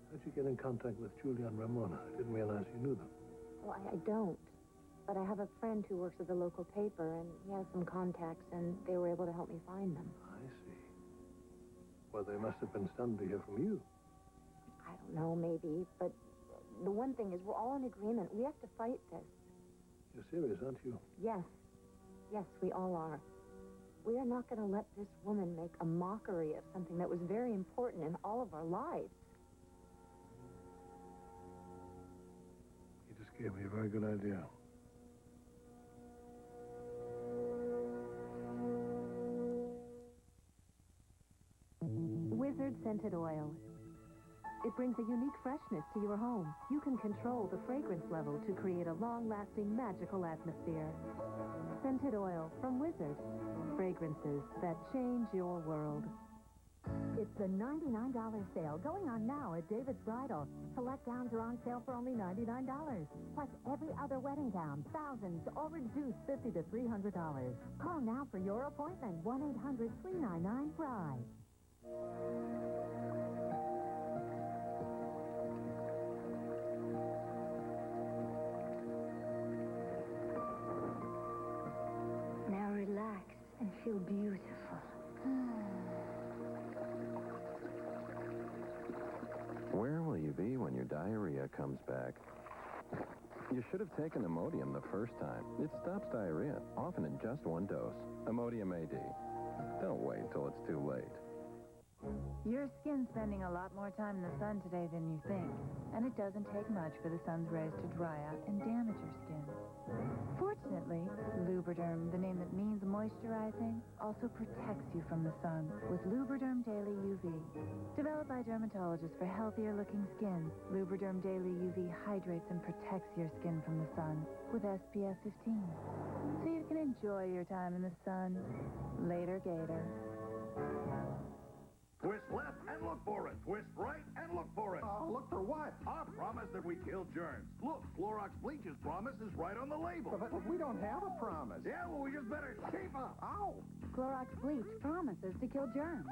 How'd you get in contact with Julia and Ramona? I didn't realize you knew them. Well, I don't. But I have a friend who works at the local paper, and he has some contacts, and they were able to help me find them. I see. Well, they must have been stunned to hear from you. I don't know, maybe, but the one thing is we're all in agreement. We have to fight this. You're serious, aren't you? Yes. Yes, we all are. We are not going to let this woman make a mockery of something that was very important in all of our lives. You just gave me a very good idea. Wizard Scented Oil. It brings a unique freshness to your home. You can control the fragrance level to create a long-lasting, magical atmosphere. Scented Oil from Wizard. Fragrances that change your world. It's the $99 sale going on now at David's Bridal. Select gowns are on sale for only $99. Plus every other wedding gown, thousands, all reduced $50 to $300. Call now for your appointment, 1-800-399-BRIDE. Now relax and feel beautiful. Where will you be when your diarrhea comes back? You should have taken Imodium the first time. It stops diarrhea, often in just one dose. Imodium AD. Don't wait till it's too late. Your skin's spending a lot more time in the sun today than you think, and it doesn't take much for the sun's rays to dry out and damage your skin. Fortunately, Lubriderm, the name that means moisturizing, also protects you from the sun with Lubriderm Daily UV. Developed by dermatologists for healthier-looking skin, Lubriderm Daily UV hydrates and protects your skin from the sun with SPF 15. So you can enjoy your time in the sun. Later, Gator. Twist left and look for it. Twist right and look for it. Look for what? Our promise that we kill germs. Look, Clorox Bleach's promise is right on the label. But we don't have a promise. Yeah, well, we just better shape up. Ow! Clorox Bleach promises to kill germs.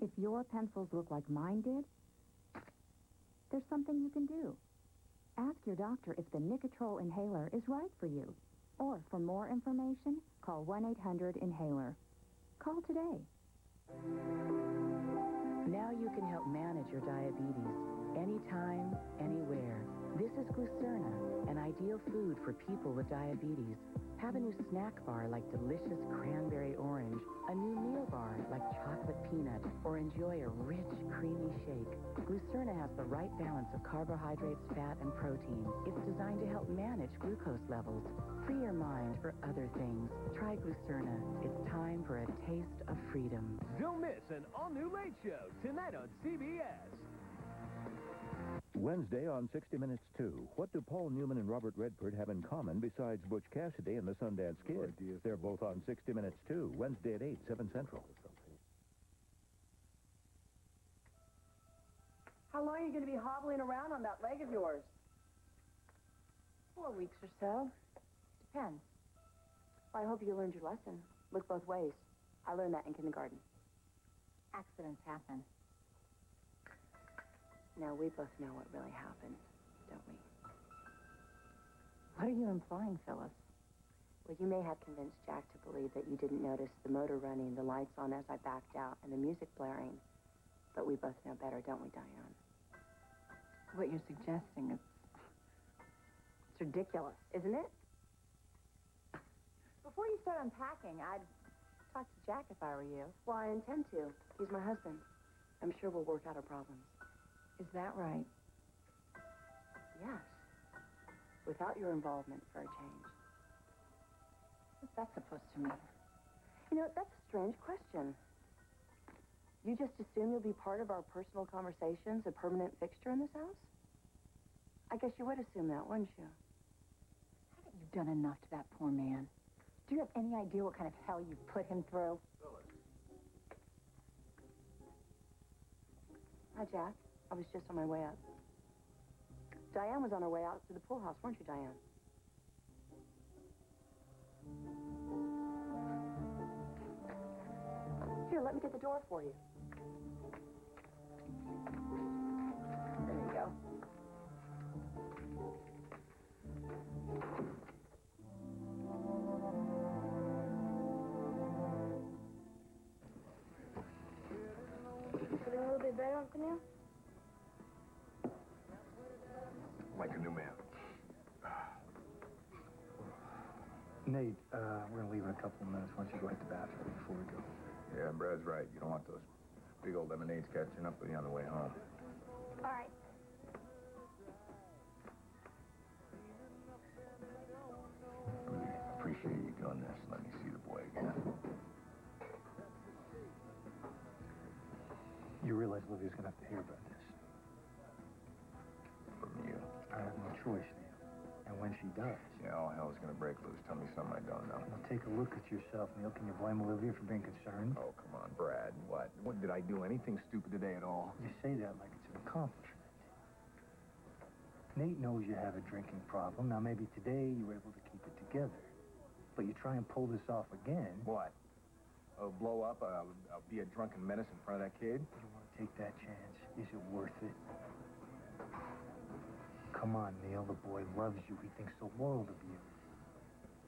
If your pencils look like mine did, there's something you can do. Ask your doctor if the Nicotrol inhaler is right for you. Or for more information, call 1-800-INHALER. Call today. Now you can help manage your diabetes anytime, anywhere. This is Glucerna, an ideal food for people with diabetes. Have a new snack bar like delicious cranberry orange, a new meal bar like chocolate peanut, or enjoy a rich, creamy shake. Glucerna has the right balance of carbohydrates, fat, and protein. It's designed to help manage glucose levels. Free your mind for other things. Try Glucerna. It's time for a taste of freedom. Don't miss an all-new Late Show tonight on CBS. Wednesday on 60 Minutes 2. What do Paul Newman and Robert Redford have in common besides Butch Cassidy and the Sundance Kid? They're both on 60 Minutes 2, Wednesday at 8, 7 Central. How long are you going to be hobbling around on that leg of yours? 4 weeks or so. Depends. Well, I hope you learned your lesson. Look both ways. I learned that in kindergarten. Accidents happen. Now, we both know what really happened, don't we? What are you implying, Phyllis? Well, you may have convinced Jack to believe that you didn't notice the motor running, the lights on as I backed out, and the music blaring. But we both know better, don't we, Diane? What you're suggesting is... It's ridiculous, isn't it? Before you start unpacking, I'd talk to Jack if I were you. Well, I intend to. He's my husband. I'm sure we'll work out our problems. Is that right? Yes. Without your involvement for a change. What's that supposed to mean? You know, that's a strange question. You just assume you'll be part of our personal conversations, a permanent fixture in this house? I guess you would assume that, wouldn't you? Haven't you done enough to that poor man? Do you have any idea what kind of hell you've put him through? Hi, Jack. I was just on my way up. Diane was on her way out to the pool house, weren't you, Diane? Here, let me get the door for you. There you go. Feeling a little bit better, Uncle Neil? Like a new man. Nate, we're going to leave in a couple of minutes. Why don't you go hit the bathroom before we go? Yeah, Brad's right. You don't want those big old lemonades catching up with you on the way home. All right. Really appreciate you doing this. Let me see the boy again. You realize Olivia's going to have to hear about this. From you. I have no choice, Neil. And when she does... Yeah, all hell's gonna break loose. Tell me something I don't know. Well, take a look at yourself, Neil. Can you blame Olivia for being concerned? Oh, come on, Brad. What? What, did I do anything stupid today at all? You say that like it's an accomplishment. Nate knows you have a drinking problem. Now, maybe today you were able to keep it together. But you try and pull this off again... What? Blow up? Be a drunken menace in front of that kid? You want to take that chance? Is it worth it? Come on, Neil. The boy loves you. He thinks so world of you.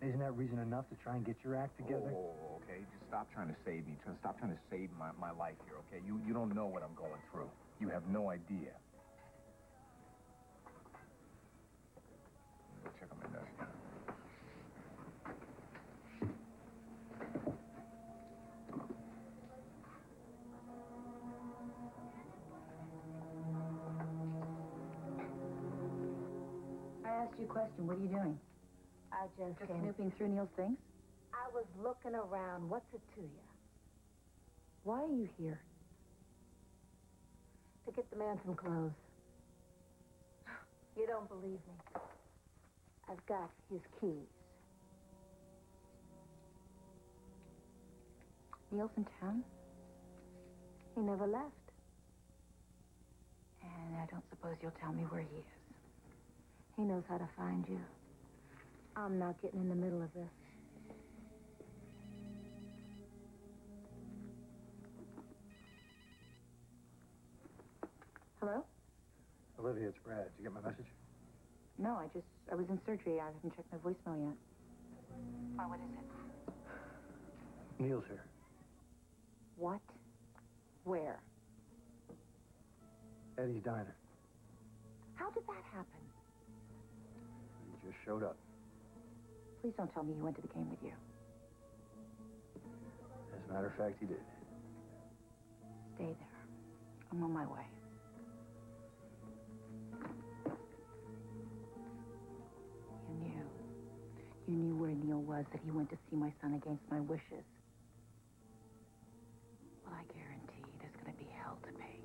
Isn't that reason enough to try and get your act together? Oh, okay. Just stop trying to save me. Stop trying to save my life here, okay? You don't know what I'm going through. You have no idea. Go check on my desk. asked you a question. What are you doing? I just came... snooping through Neil's things? I was looking around. What's it to you? Why are you here? To get the man some clothes. You don't believe me. I've got his keys. Neil's in town? He never left. And I don't suppose you'll tell me where he is. He knows how to find you. I'm not getting in the middle of this. Hello? Olivia, it's Brad. Did you get my message? No, I was in surgery. I haven't checked my voicemail yet. Why, what is it? Neil's here. What? Where? Eddie's diner. How did that happen? He just showed up. Please don't tell me he went to the game with you. As a matter of fact, he did. Stay there. I'm on my way. You knew where Neil was, that he went to see my son against my wishes. Well, I guarantee there's going to be hell to pay.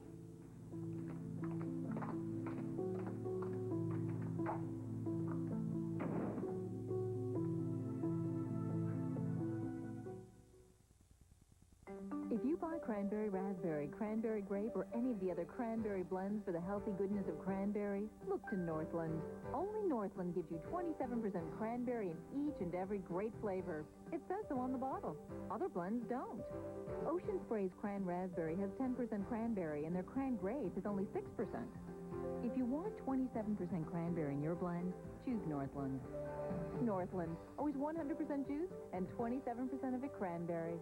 If you buy cranberry raspberry, cranberry grape, or any of the other cranberry blends for the healthy goodness of cranberry, look to Northland. Only Northland gives you 27% cranberry in each and every great flavor. It says so on the bottle. Other blends don't. Ocean Spray's Cran Raspberry has 10% cranberry, and their Cran Grape is only 6%. If you want 27% cranberry in your blend, choose Northland. Northland, always 100% juice and 27% of it cranberry.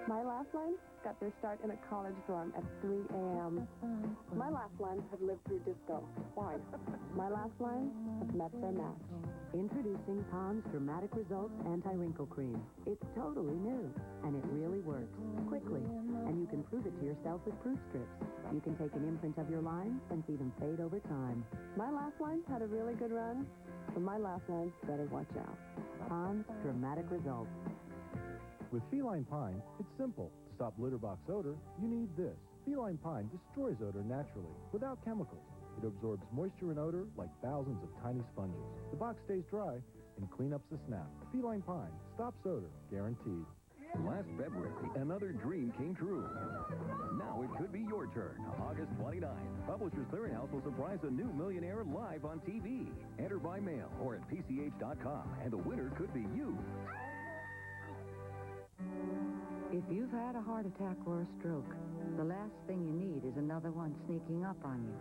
My last lines got their start in a college dorm at 3 a.m. My last lines have lived through disco. Why? My last lines have met their match. Introducing Pond's Dramatic Results Anti-Wrinkle Cream. It's totally new, and it really works quickly, and you can prove it to yourself with proof strips. You can take an imprint of your lines and see them fade over time. My last lines had a really good run, but my last lines better watch out. Pond's Dramatic Results. With Feline Pine, it's simple. To stop litter box odor, you need this. Feline Pine destroys odor naturally, without chemicals. It absorbs moisture and odor like thousands of tiny sponges. The box stays dry and cleanups the snap. Feline Pine stops odor, guaranteed. Last February, another dream came true. Now it could be your turn. August 29th, Publishers Clearinghouse will surprise a new millionaire live on TV. Enter by mail or at PCH.com, and the winner could be you. If you've had a heart attack or a stroke, the last thing you need is another one sneaking up on you.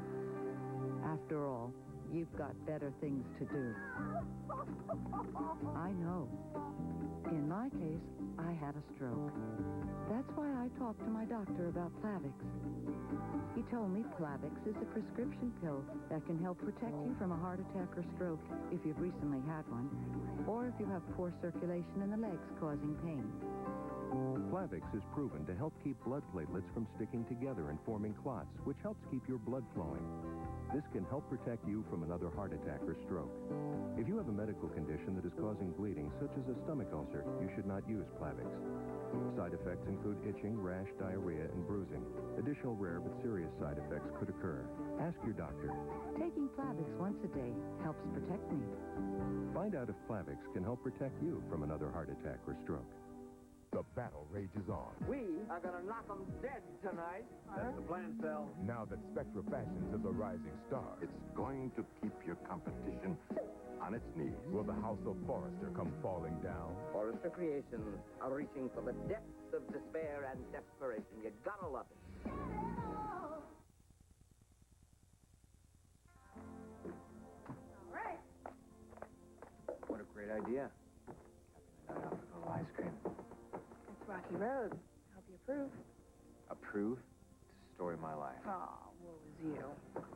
After all, you've got better things to do. I know. In my case, I had a stroke. That's why I talked to my doctor about Plavix. He told me Plavix is a prescription pill that can help protect you from a heart attack or stroke if you've recently had one, or if you have poor circulation in the legs causing pain. Plavix is proven to help keep blood platelets from sticking together and forming clots, which helps keep your blood flowing. This can help protect you from another heart attack or stroke. If you have a medical condition that is causing bleeding, such as a stomach ulcer, you should not use Plavix. Side effects include itching, rash, diarrhea, and bruising. Additional rare but serious side effects could occur. Ask your doctor. Taking Plavix once a day helps protect me. Find out if Plavix can help protect you from another heart attack or stroke. The battle rages on. We are gonna knock them dead tonight. That's the plan, Sal. Now that Spectra Fashions is a rising star, It's going to keep your competition on its knees. will the House of Forrester come falling down? Forrester Creations are reaching for the depths of despair and desperation. You gotta love it. All right. What a great idea. Capping the night off with a little ice cream. It's Rocky Road. Hope you approve. Approve? It's the story of my life. Oh, what was you?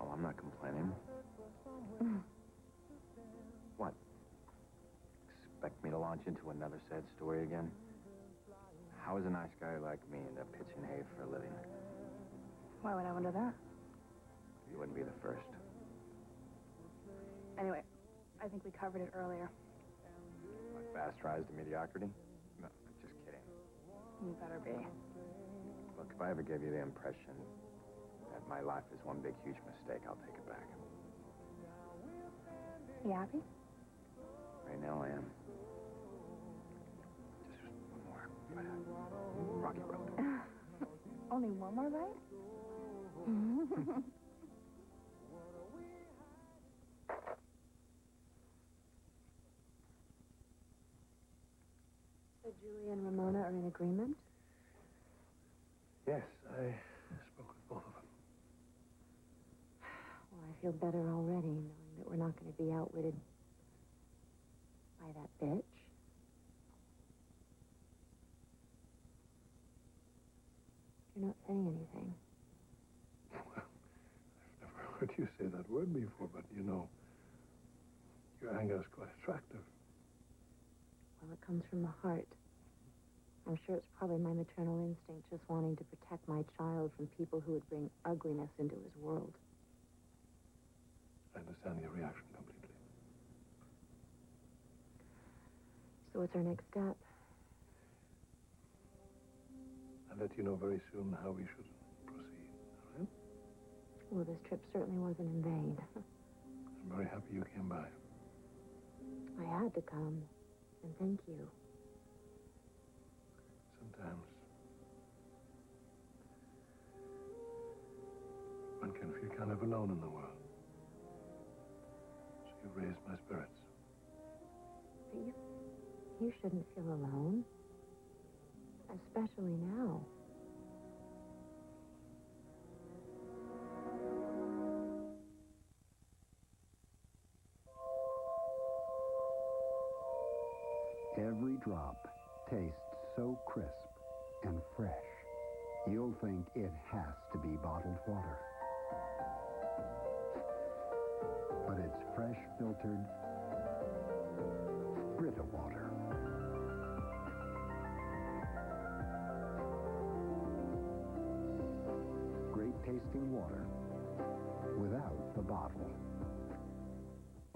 Oh, I'm not complaining. What? Expect me to launch into another sad story again? How is a nice guy like me end up pitching hay for a living? Why would I wonder that? You wouldn't be the first. Anyway, I think we covered it earlier. What, fast rise to mediocrity? No, just kidding. You better be. Look, if I ever gave you the impression that my life is one big, huge mistake, I'll take it back. You happy? Right now I am. Just one more rocky road. Only one more ride? So Julie and Ramona are in agreement? Yes, I spoke with both of them. Well, I feel better already, knowing that we're not going to be outwitted by that bitch. You're not saying anything. Well, I've never heard you say that word before, but you know, your anger is quite attractive. Well, it comes from the heart. I'm sure it's probably my maternal instinct just wanting to protect my child from people who would bring ugliness into his world. I understand your reaction completely. So what's our next step? I'll let you know very soon how we should proceed, all right? Well, this trip certainly wasn't in vain. I'm very happy you came by. I had to come, and thank you. Sometimes one can feel kind of alone in the world. So you raised my spirits. But you shouldn't feel alone. Especially now. Every drop tastes so crisp and fresh, you'll think it has to be bottled water. But it's fresh filtered Brita water. Great tasting water without the bottle.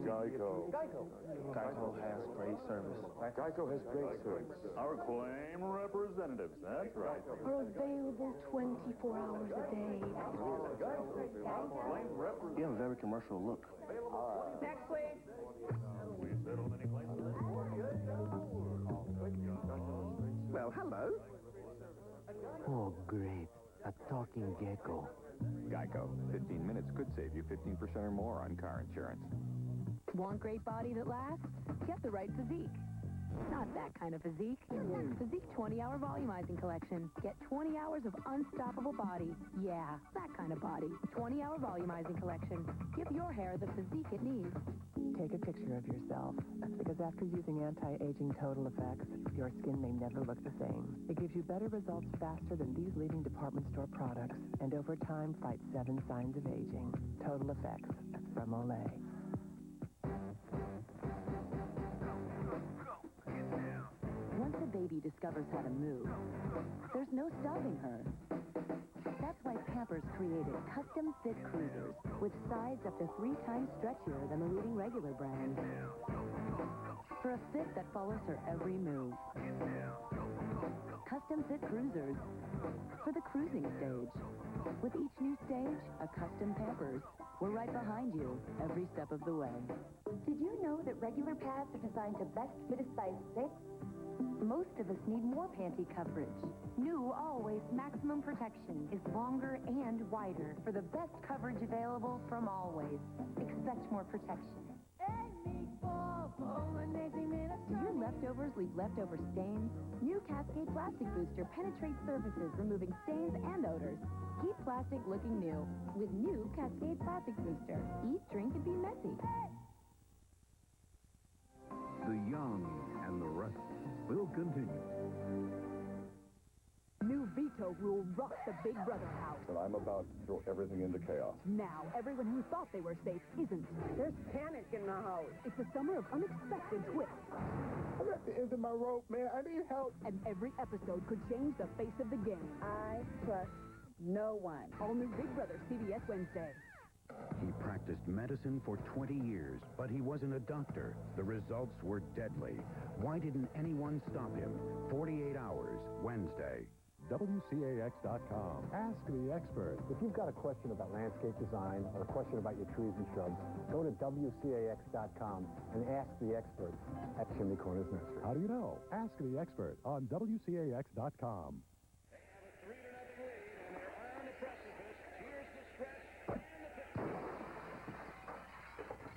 Geico. Geico has great service. Geico has great service. Our claim representatives, that's right. Are available 24 hours a day. You have a very commercial look. Next, please. Well, hello. Oh, great. A talking gecko. Geico. 15 minutes could save you 15% or more on car insurance. Want great body that lasts? Get the right physique. Not that kind of physique. Physique 20-hour volumizing collection. Get 20 hours of unstoppable body. Yeah, that kind of body. 20-hour volumizing collection. Give your hair the physique it needs. Take a picture of yourself, because after using anti-aging Total Effects, your skin may never look the same. It gives you better results faster than these leading department store products, and over time fights 7 signs of aging. Total Effects from Olay. Once a baby discovers how to move, there's no stopping her. That's why Pampers created custom fit cruisers with sides up to 3 times stretchier than the leading regular brand. For a fit that follows her every move. Custom fit cruisers for the cruising stage. With each new stage, a custom Pampers. We're right behind you every step of the way. Did you know that regular pads are designed to best fit a size 6? Most of us need more panty coverage. New Always Maximum Protection is longer and wider for the best coverage available from Always. Expect more protection. Do your leftovers leave leftover stains? New Cascade Plastic Booster penetrates surfaces, removing stains and odors. Keep plastic looking new with new Cascade Plastic Booster. Eat, drink, and be messy. The young and the restless will continue. New veto rule rocks the Big Brother house. But I'm about to throw everything into chaos. Now, everyone who thought they were safe isn't. There's panic in the house. It's a summer of unexpected twists. I'm at the end of my rope, man. I need help. And every episode could change the face of the game. I trust no one. All new Big Brother, CBS Wednesday. He practiced medicine for 20 years, but he wasn't a doctor. The results were deadly. Why didn't anyone stop him? 48 Hours, Wednesday. WCAX.com. Ask the expert. If you've got a question about landscape design or a question about your trees and shrubs, go to WCAX.com and ask the expert at Chimney Corners Nursery. How do you know? Ask the expert on WCAX.com.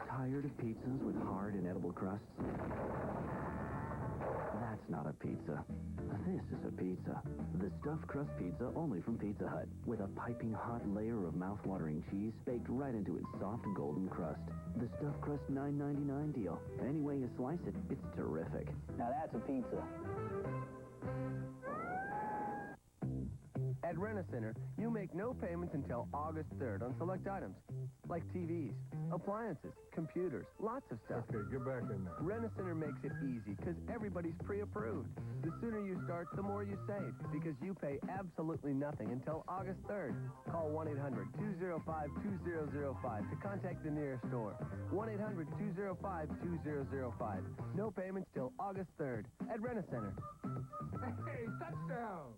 Tired of pizzas with hard, inedible crusts? That's not a pizza. This is a pizza. The stuffed crust pizza only from Pizza Hut, with a piping hot layer of mouth-watering cheese baked right into its soft golden crust. The stuffed crust $9.99 deal. Any way you slice it, it's terrific. Now that's a pizza. At Rent-A-Center, you make no payments until August 3rd on select items, like TVs, appliances, computers, lots of stuff. Okay, get back in there. Rent-A-Center makes it easy because everybody's pre-approved. The sooner you start, the more you save because you pay absolutely nothing until August 3rd. Call 1-800-205-2005 to contact the nearest store. 1-800-205-2005. No payments till August 3rd at Rent-A-Center. Hey, touchdown!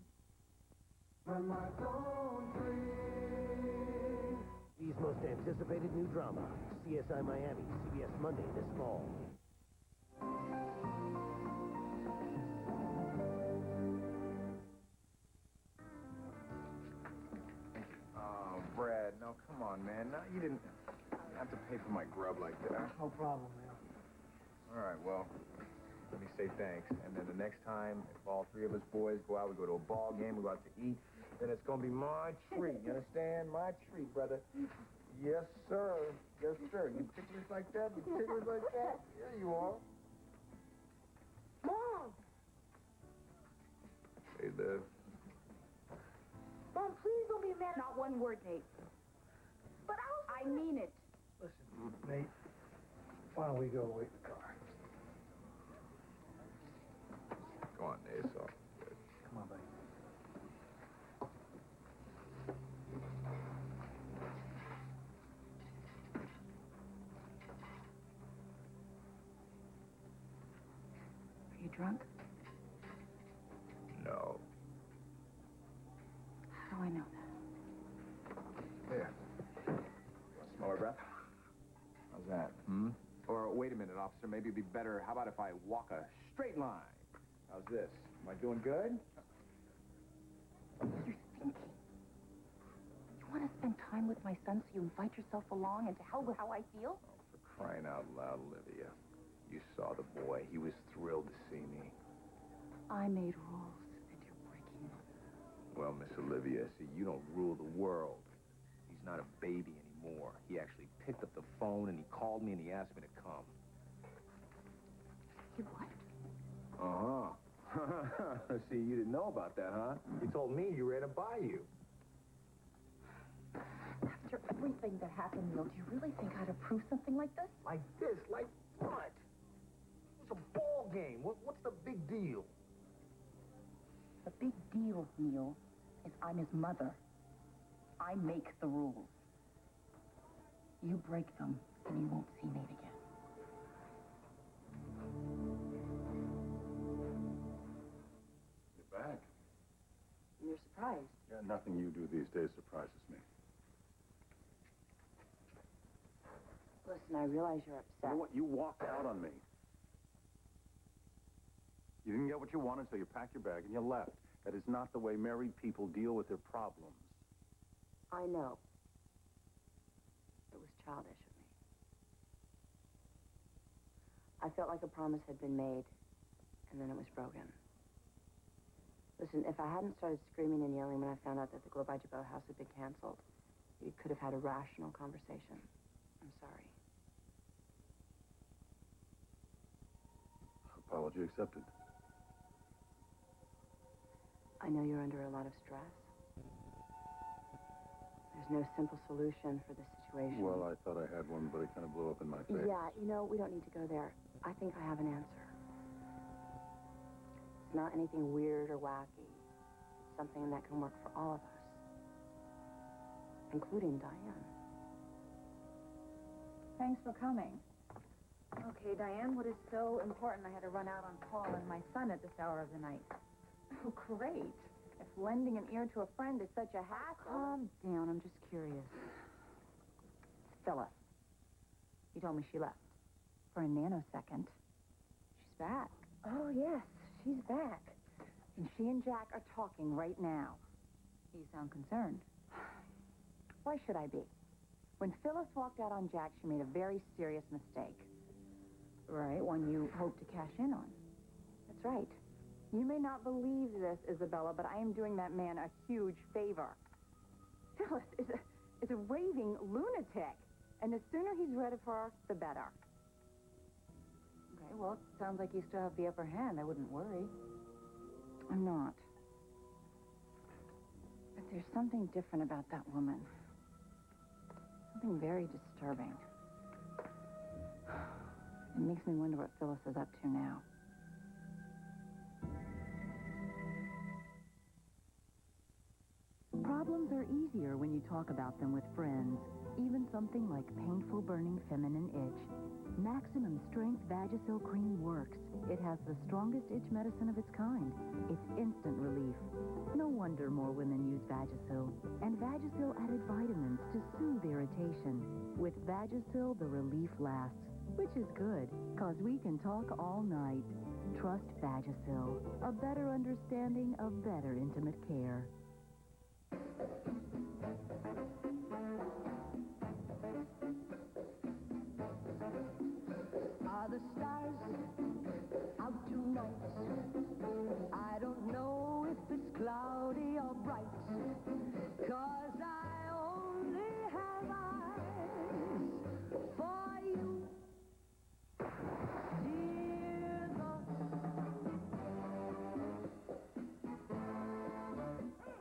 TV's most anticipated new drama, CSI Miami, CBS Monday this fall. Oh, Brad, no, come on, man. No, you didn't have to pay for my grub like that. No problem, man. All right, well, let me say thanks. And then the next time, if all three of us boys go out, we go to a ball game, we go out to eat, then it's going to be my treat. You understand? My treat, brother. Yes, sir. Yes, sir. You ticklers like that? You ticklers like that? Yeah, you are. Mom! Hey, Liv. Mom, please don't be mad. Not one word, Nate. But I mean it. Listen, Nate, why don't we go wait in the car? Go on, Nate. It's all good. Come on, buddy. Are you drunk? No. How do I know that? There. Smell my breath? How's that? Or wait a minute, officer. Maybe it'd be better. How about if I walk a straight line? How's this? Am I doing good? You're stinky. You want to spend time with my son, so you invite yourself along, and to hell with how I feel? Oh, for crying out loud, Olivia. You saw the boy. He was thrilled to see me. I made rules, and you're breaking them. Well, Miss Olivia, see, you don't rule the world. He's not a baby anymore. He actually picked up the phone, and he called me, and he asked me to come. You what? Uh-huh. See, you didn't know about that, huh? You told me you ran it by you. After everything that happened, Neil, do you really think I'd approve something like this? Like this? Like what? It's a ball game. What's the big deal? The big deal, Neil, is I'm his mother. I make the rules. You break them, and you won't see Nate again. You're back. You're surprised. Yeah, nothing you do these days surprises me. Listen, I realize you're upset. You know what? You walked out on me. You didn't get what you wanted, so you packed your bag and you left. That is not the way married people deal with their problems. I know. It was childish of me. I felt like a promise had been made, and then it was broken. Listen, if I hadn't started screaming and yelling when I found out that the Globaja Boathouse had been canceled, we could have had a rational conversation. I'm sorry. Apology accepted. I know you're under a lot of stress. There's no simple solution for this situation. Well, I thought I had one, but it kind of blew up in my face. Yeah, you know, we don't need to go there. I think I have an answer. It's not anything weird or wacky. It's something that can work for all of us, including Diane. Thanks for coming. Okay, Diane, what is so important? I had to run out on Paul and my son at this hour of the night. Oh, great. If lending an ear to a friend is such a hassle... Calm down. I'm just curious. Phyllis. You told me she left. For a nanosecond. She's back. Oh, yes, she's back. And she and Jack are talking right now. You sound concerned. Why should I be? When Phyllis walked out on Jack, she made a very serious mistake. Right, one you hope to cash in on. That's right. You may not believe this, Isabella, but I am doing that man a huge favor. Phyllis is a raving lunatic. And the sooner he's rid of her, the better. Okay, well, it sounds like you still have the upper hand. I wouldn't worry. I'm not. But there's something different about that woman. Something very disturbing. It makes me wonder what Phyllis is up to now. Problems are easier when you talk about them with friends. Even something like painful burning feminine itch. Maximum Strength Vagisil Cream works. It has the strongest itch medicine of its kind. It's instant relief. No wonder more women use Vagisil. And Vagisil added vitamins to soothe irritation. With Vagisil, the relief lasts. Which is good, because we can talk all night. Trust Vagisil. A better understanding of better intimate care. Are the stars out tonight? I don't know if it's cloudy or bright, 'cause I only have eyes for you, dear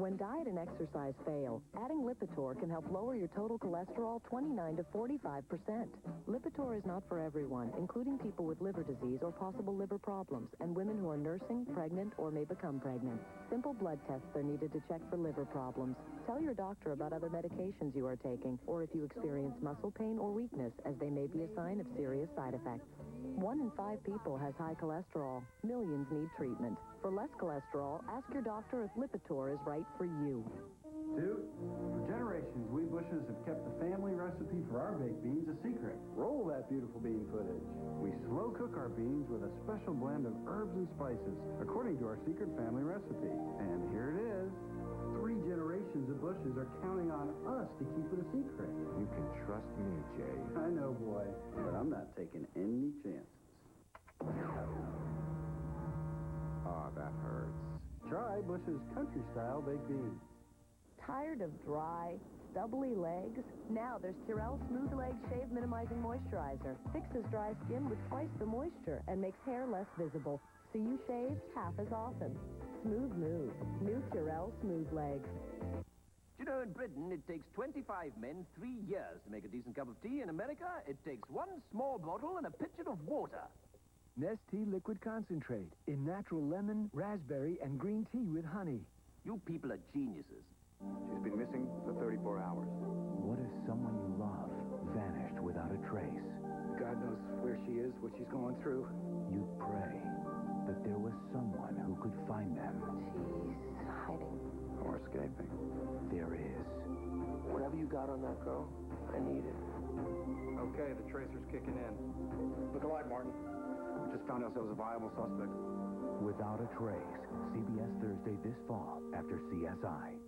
When diet and exercise fail, adding Lipitor can help lower your total cholesterol 29 to 45%. Lipitor is not for everyone, including people with liver disease or possible liver problems, and women who are nursing, pregnant, or may become pregnant. Simple blood tests are needed to check for liver problems. Tell your doctor about other medications you are taking, or if you experience muscle pain or weakness, as they may be a sign of serious side effects. 1 in 5 people has high cholesterol. Millions need treatment. For less cholesterol, ask your doctor if Lipitor is right for you. Dude, for generations, we Bushes have kept the family recipe for our baked beans a secret. Roll that beautiful bean footage. We slow cook our beans with a special blend of herbs and spices, according to our secret family recipe. And here it is. 3 generations of Bushes are counting on us to keep it a secret. You can trust me, Jay. I know, boy, but I'm not taking any chances. Oh, that hurts. Try Bush's country-style baked beans. Tired of dry, stubbly legs? Now there's Purell Smooth Leg Shave Minimizing Moisturizer. Fixes dry skin with twice the moisture and makes hair less visible, so you shave half as often. Smooth move. New Purell Smooth Legs. You know, in Britain, it takes 25 men 3 years to make a decent cup of tea. In America, it takes 1 small bottle and a pitcher of water. Nestea Liquid Concentrate in natural lemon, raspberry, and green tea with honey. You people are geniuses. She's been missing for 34 hours. What if someone you love vanished without a trace? God knows where she is, what she's going through. You'd pray that there was someone who could find them. She's hiding. Or escaping. There is. Whatever you got on that girl, I need it. Okay, the tracer's kicking in. Look alive, Martin. We just found ourselves a viable suspect. Without a Trace. CBS Thursday this fall after CSI.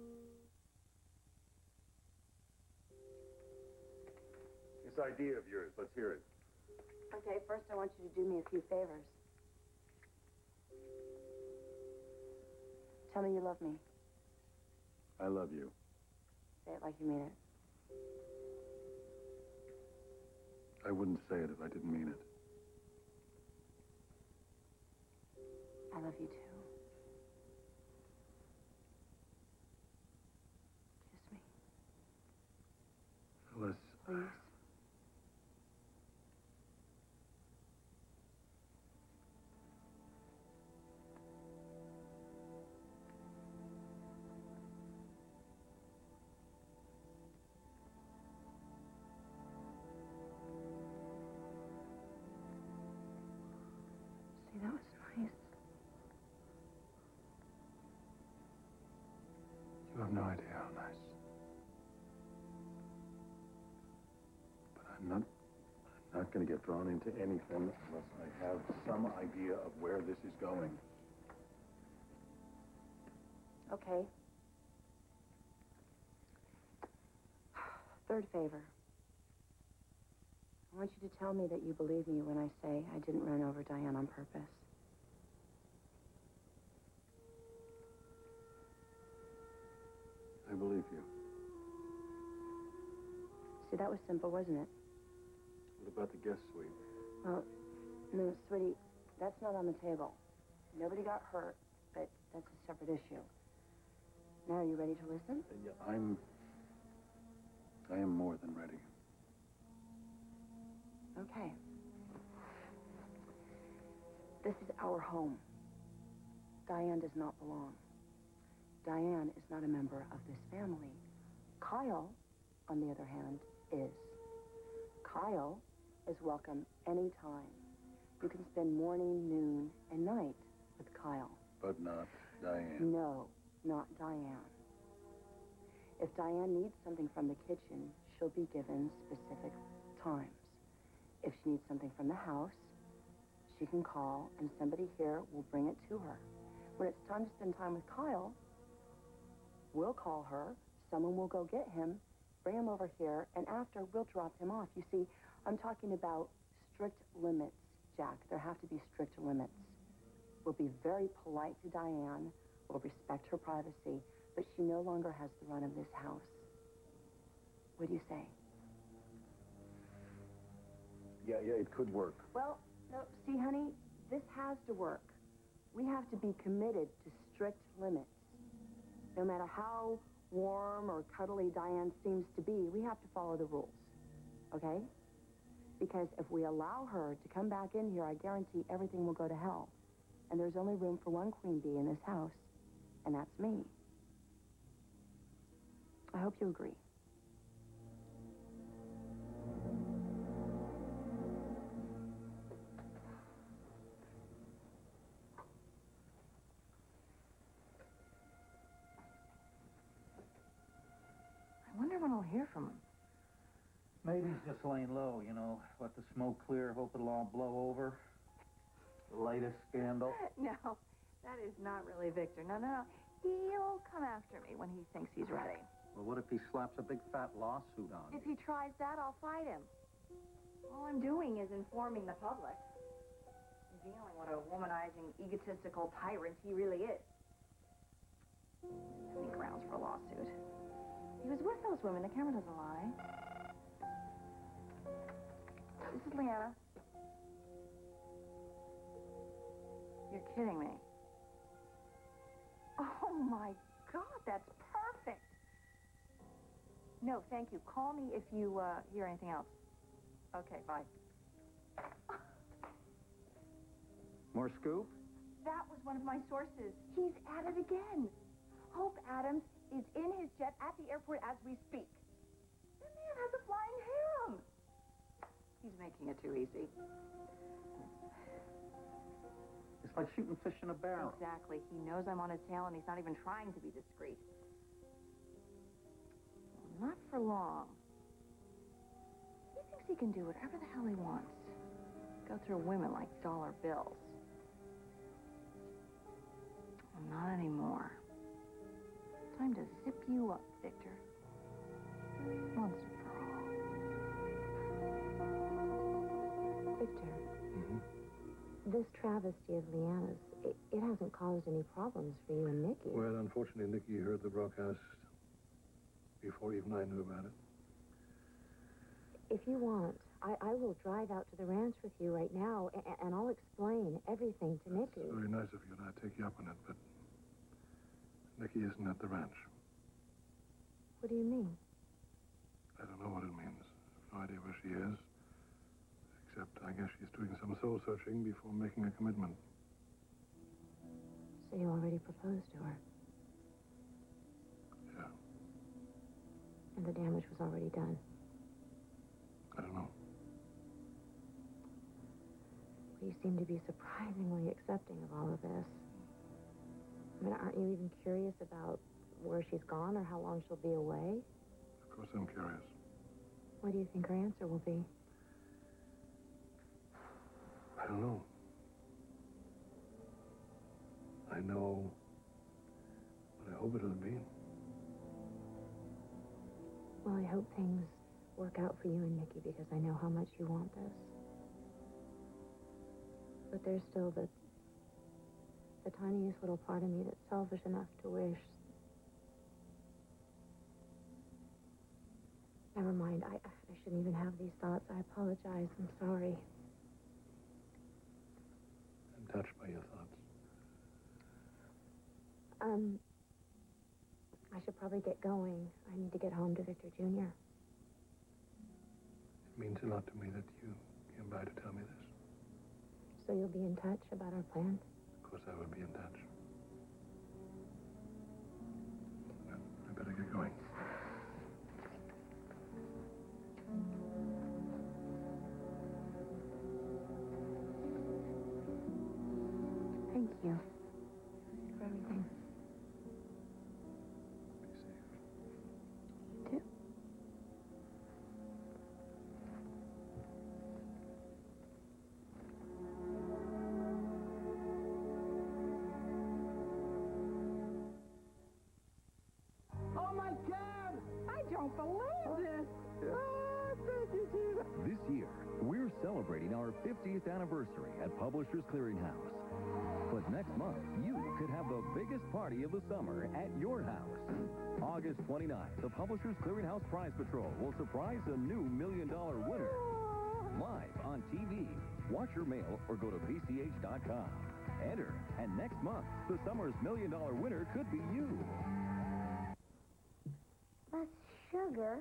This idea of yours, let's hear it. Okay, first I want you to do me a few favors. Tell me you love me. I love you. Say it like you mean it. I wouldn't say it if I didn't mean it. I love you too. Kiss me. Phyllis. Please. no idea how nice. But I'm not going to get drawn into anything unless I have some idea of where this is going. Okay. Third favor. I want you to tell me that you believe me when I say I didn't run over Diane on purpose. I believe you. See, that was simple, wasn't it? What about the guest suite? Well, no, sweetie, that's not on the table. Nobody got hurt, but that's a separate issue. Now, are you ready to listen? Yeah, I am more than ready. Okay. This is our home. Diane does not belong. Diane is not a member of this family. Kyle, on the other hand, is. Kyle is welcome anytime. You can spend morning, noon, and night with Kyle. But not Diane. No, not Diane. If Diane needs something from the kitchen, she'll be given specific times. If she needs something from the house, she can call, and somebody here will bring it to her. When it's time to spend time with Kyle, we'll call her, someone will go get him, bring him over here, and after, we'll drop him off. You see, I'm talking about strict limits, Jack. There have to be strict limits. We'll be very polite to Diane. We'll respect her privacy, but she no longer has the run of this house. What do you say? Yeah, it could work. Well, no, see, honey, this has to work. We have to be committed to strict limits. No matter how warm or cuddly Diane seems to be, we have to follow the rules, okay? Because if we allow her to come back in here, I guarantee everything will go to hell. And there's only room for one queen bee in this house, and that's me. I hope you agree. I wonder when I'll hear from him. Maybe he's just laying low, you know. Let the smoke clear, hope it'll all blow over. The latest scandal. No, that is not really Victor. No. He'll come after me when he thinks he's ready. Well, what if he slaps a big fat lawsuit on you? If he tries that, I'll fight him. All I'm doing is informing the public. Revealing what a womanizing, egotistical tyrant he really is. Any grounds for a lawsuit. He was with those women. The camera doesn't lie. This is Leanna. You're kidding me. Oh, my God, that's perfect. No, thank you. Call me if you hear anything else. Okay, bye. More scoop? That was one of my sources. He's at it again. Hope Adams is in his jet at the airport as we speak. The man has a flying harem. He's making it too easy. It's like shooting fish in a barrel. Exactly. He knows I'm on his tail, and he's not even trying to be discreet. Well, not for long. He thinks he can do whatever the hell he wants. Go through women like dollar bills. Well, not anymore. Time to zip you up, Victor. Once and for all. Victor, this travesty of Leanna's, it hasn't caused any problems for you and Nikki. Well, unfortunately, Nikki heard the broadcast before even I knew about it. If you want, I will drive out to the ranch with you right now, and I'll explain everything to Nikki. It's very nice of you, and I take you up on it, but Nikki isn't at the ranch. What do you mean? I don't know what it means. I have no idea where she is. Except I guess she's doing some soul searching before making a commitment. So you already proposed to her? Yeah. And the damage was already done? I don't know. Well, you seem to be surprisingly accepting of all of this. I mean, aren't you even curious about where she's gone or how long she'll be away? Of course I'm curious. What do you think her answer will be? I don't know. I know what I hope it'll be. Well, I hope things work out for you and Nikki because I know how much you want this. But there's still the tiniest little part of me that's selfish enough to wish. Never mind. I shouldn't even have these thoughts. I apologize. I'm sorry. I'm touched by your thoughts. I should probably get going. I need to get home to Victor Jr. It means a lot to me that you came by to tell me this. So you'll be in touch about our plans? Of course I will be in touch. Well, I better get going. Thank you for everything. You too. Oh, my God! I don't believe this! This year, we're celebrating our 50th anniversary at Publishers Clearinghouse. But next month, you could have the biggest party of the summer at your house. August 29th, the Publishers Clearinghouse Prize Patrol will surprise a new $1 million winner. Live on TV. Watch your mail or go to PCH.com. Enter, and next month, the summer's $1 million winner could be you. Less sugar?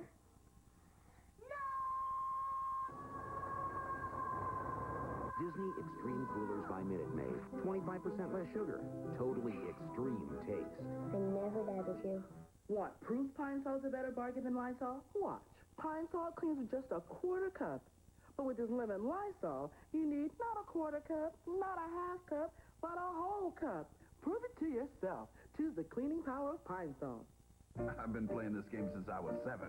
Disney Extreme Coolers by Minute Maid. 25% less sugar. Totally extreme taste. I never doubted you. What, proof Pine Sol's a better bargain than Lysol? Watch. Pine Sol cleans with just a quarter cup. But with this lemon Lysol, you need not a quarter cup, not a half cup, but a whole cup. Prove it to yourself. Choose the cleaning power of Pine Sol. I've been playing this game since I was 7.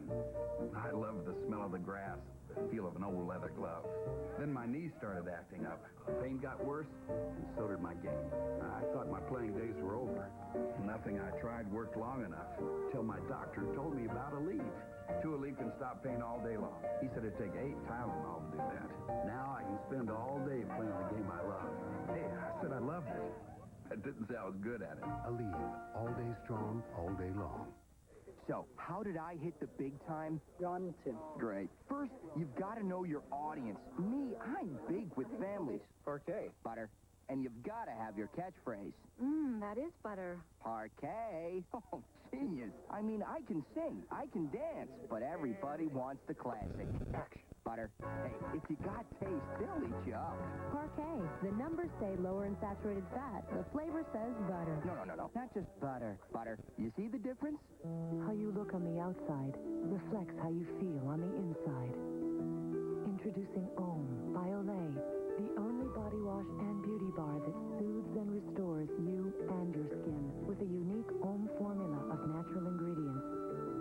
I love the smell of the grass, the feel of an old leather glove. Then my knees started acting up. Pain got worse, and so did my game. I thought my playing days were over. Nothing I tried worked long enough, till my doctor told me about Aleve. 2 Aleve can stop pain all day long. He said it'd take 8 Tylenol to do that. Now I can spend all day playing the game I love. Hey, I said I loved it. I didn't say I was good at it. Aleve, all day strong, all day long. So, how did I hit the big time? Burlington. Great. First, you've got to know your audience. Me, I'm big with families. Parquet. Butter. And you've got to have your catchphrase. That is butter. Parquet. Oh, genius. I mean, I can sing, I can dance, but everybody wants the classic. Action. Butter. Hey, if you got taste, they'll eat you up. Parquet. The numbers say lower in saturated fat. The flavor says butter. No. Not just butter. Butter. You see the difference? How you look on the outside reflects how you feel on the inside. Introducing Om by Olay, the only body wash and beauty bar that soothes and restores you and your skin with a unique Om formula of natural ingredients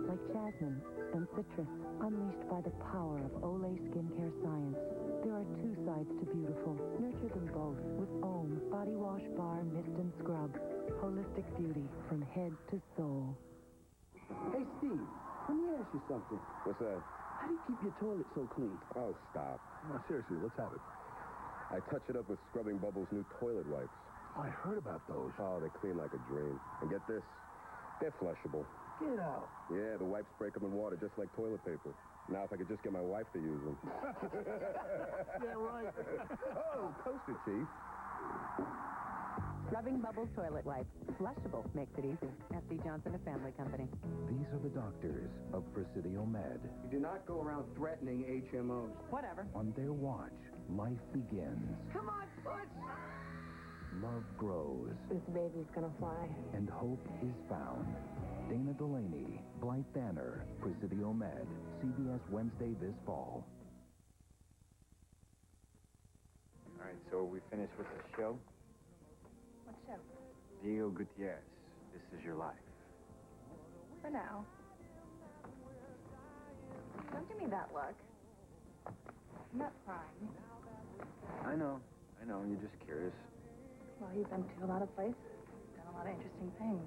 like jasmine and citrus, unleashed by the power of Olay skincare science. There are 2 sides to beautiful. Nurture them both with Om body wash bar mist and scrub. Holistic beauty from head to soul. Hey, Steve, let me ask you something. What's that? How do you keep your toilet so clean? Oh, stop. No, seriously, let's have it. I touch it up with Scrubbing Bubbles' new toilet wipes. I heard about those. Oh, they clean like a dream. And get this, they're flushable. Get out. Yeah, the wipes break up in water just like toilet paper. Now if I could just get my wife to use them. Yeah, right. Oh, toasted, Chief. Scrubbing Bubbles toilet wipes. Flushable makes it easy. F.C. Johnson, a family company. These are the doctors of Presidio Med. You do not go around threatening HMOs. Whatever. On their watch, life begins. Come on, Butch! Love grows. This baby's gonna fly. And hope is found. Dana Delaney, Blythe Banner, Presidio Med. CBS Wednesday this fall. All right, so we finished with the show. What show? Diego Gutierrez, This Is Your Life. for now. Don't give me that look. I'm not crying. I know. You're just curious. Well, you've been to a lot of places, done a lot of interesting things.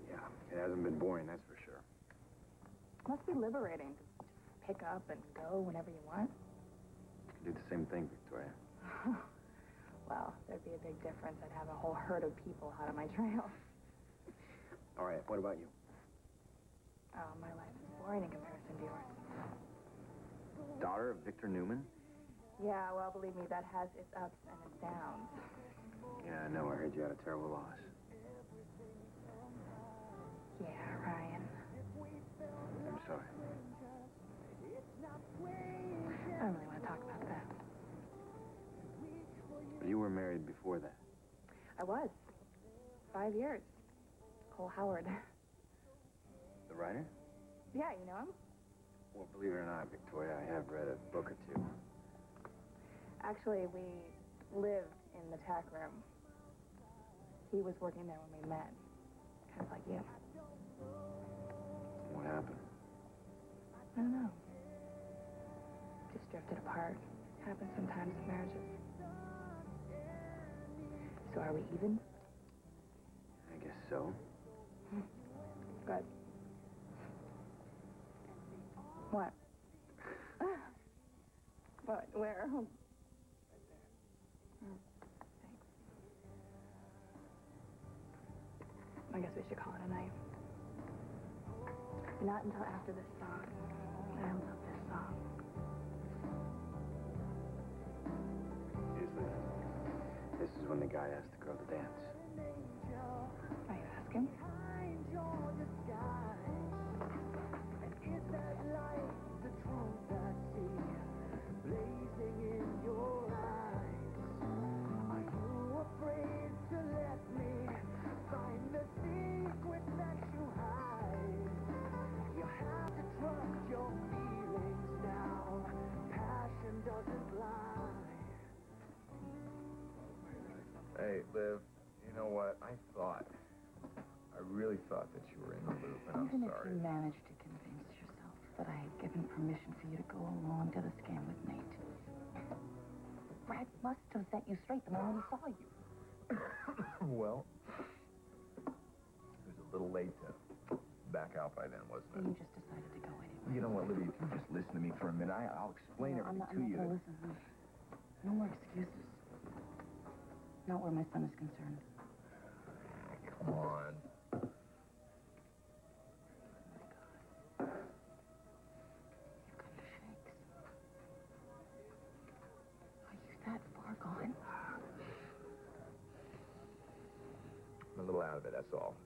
Yeah, it hasn't been boring, that's for sure. Must be liberating to just pick up and go whenever you want. You do the same thing, Victoria. Well, there'd be a big difference. I'd have a whole herd of people hot on my trail. All right, what about you? Oh, my life is boring in comparison to yours. Daughter of Victor Newman? Yeah, well, believe me, that has its ups and its downs. Yeah, I know. I heard you had a terrible loss. Yeah, Ryan. I'm sorry. I don't really want to talk about that. But you were married before that. I was. 5 years. Cole Howard. The writer? Yeah, you know him? Well, believe it or not, Victoria, I have read a book or two. Actually, we lived in the tack room. He was working there when we met. Kind of like you. What happened? I don't know. Just drifted apart. Happens sometimes in marriages. So are we even? I guess so. Good. What? What? Where? Thanks. I guess we should call it a night. Not until after this song. I love this song. Usually, this is when the guy asks the girl to dance. Are you asking? Hey, Liv, you know what? I really thought that you were in the loop, and I'm Even sorry. if you managed to convince yourself that I had given permission for you to go along to the scam with Nate, Brad must have set you straight the moment he saw you. Well, it was a little late to back out by then, wasn't So it? you just decided to go anyway. You know what, Libby, if you just listen to me for a minute, I'll explain I'm everything not to you. gonna listen. No more excuses. Not where my son is concerned. Come on. That far gone? I'm a little out of it, that's all. I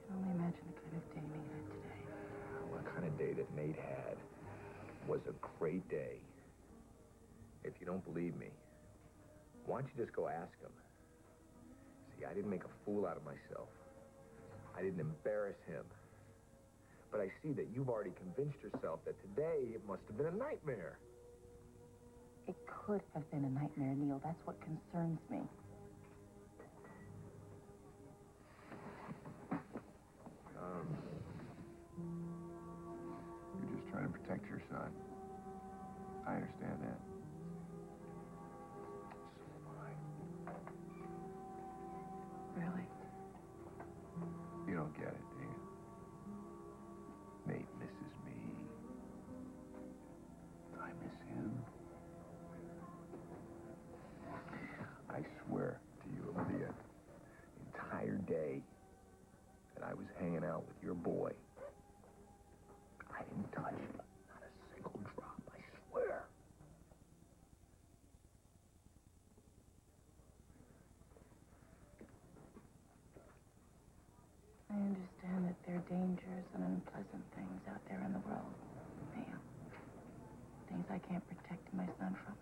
can only imagine the kind of day Nate had today. What kind of day that Nate had was a great day. If you don't believe me, why don't you just go ask him? See, I didn't make a fool out of myself. I didn't embarrass him. But I see that you've already convinced yourself that today it must have been a nightmare. It could have been a nightmare, Neil. That's what concerns me. You're just trying to protect your son. I understand that. Really? You don't get it, do you? Nate misses me. I miss him. I swear to you, Olivia, the entire day that I was hanging out with your boy, I didn't touch him. Not a single drop, I swear. I understand that there are dangers and unpleasant things out there in the world, Neil. Things I can't protect my son from.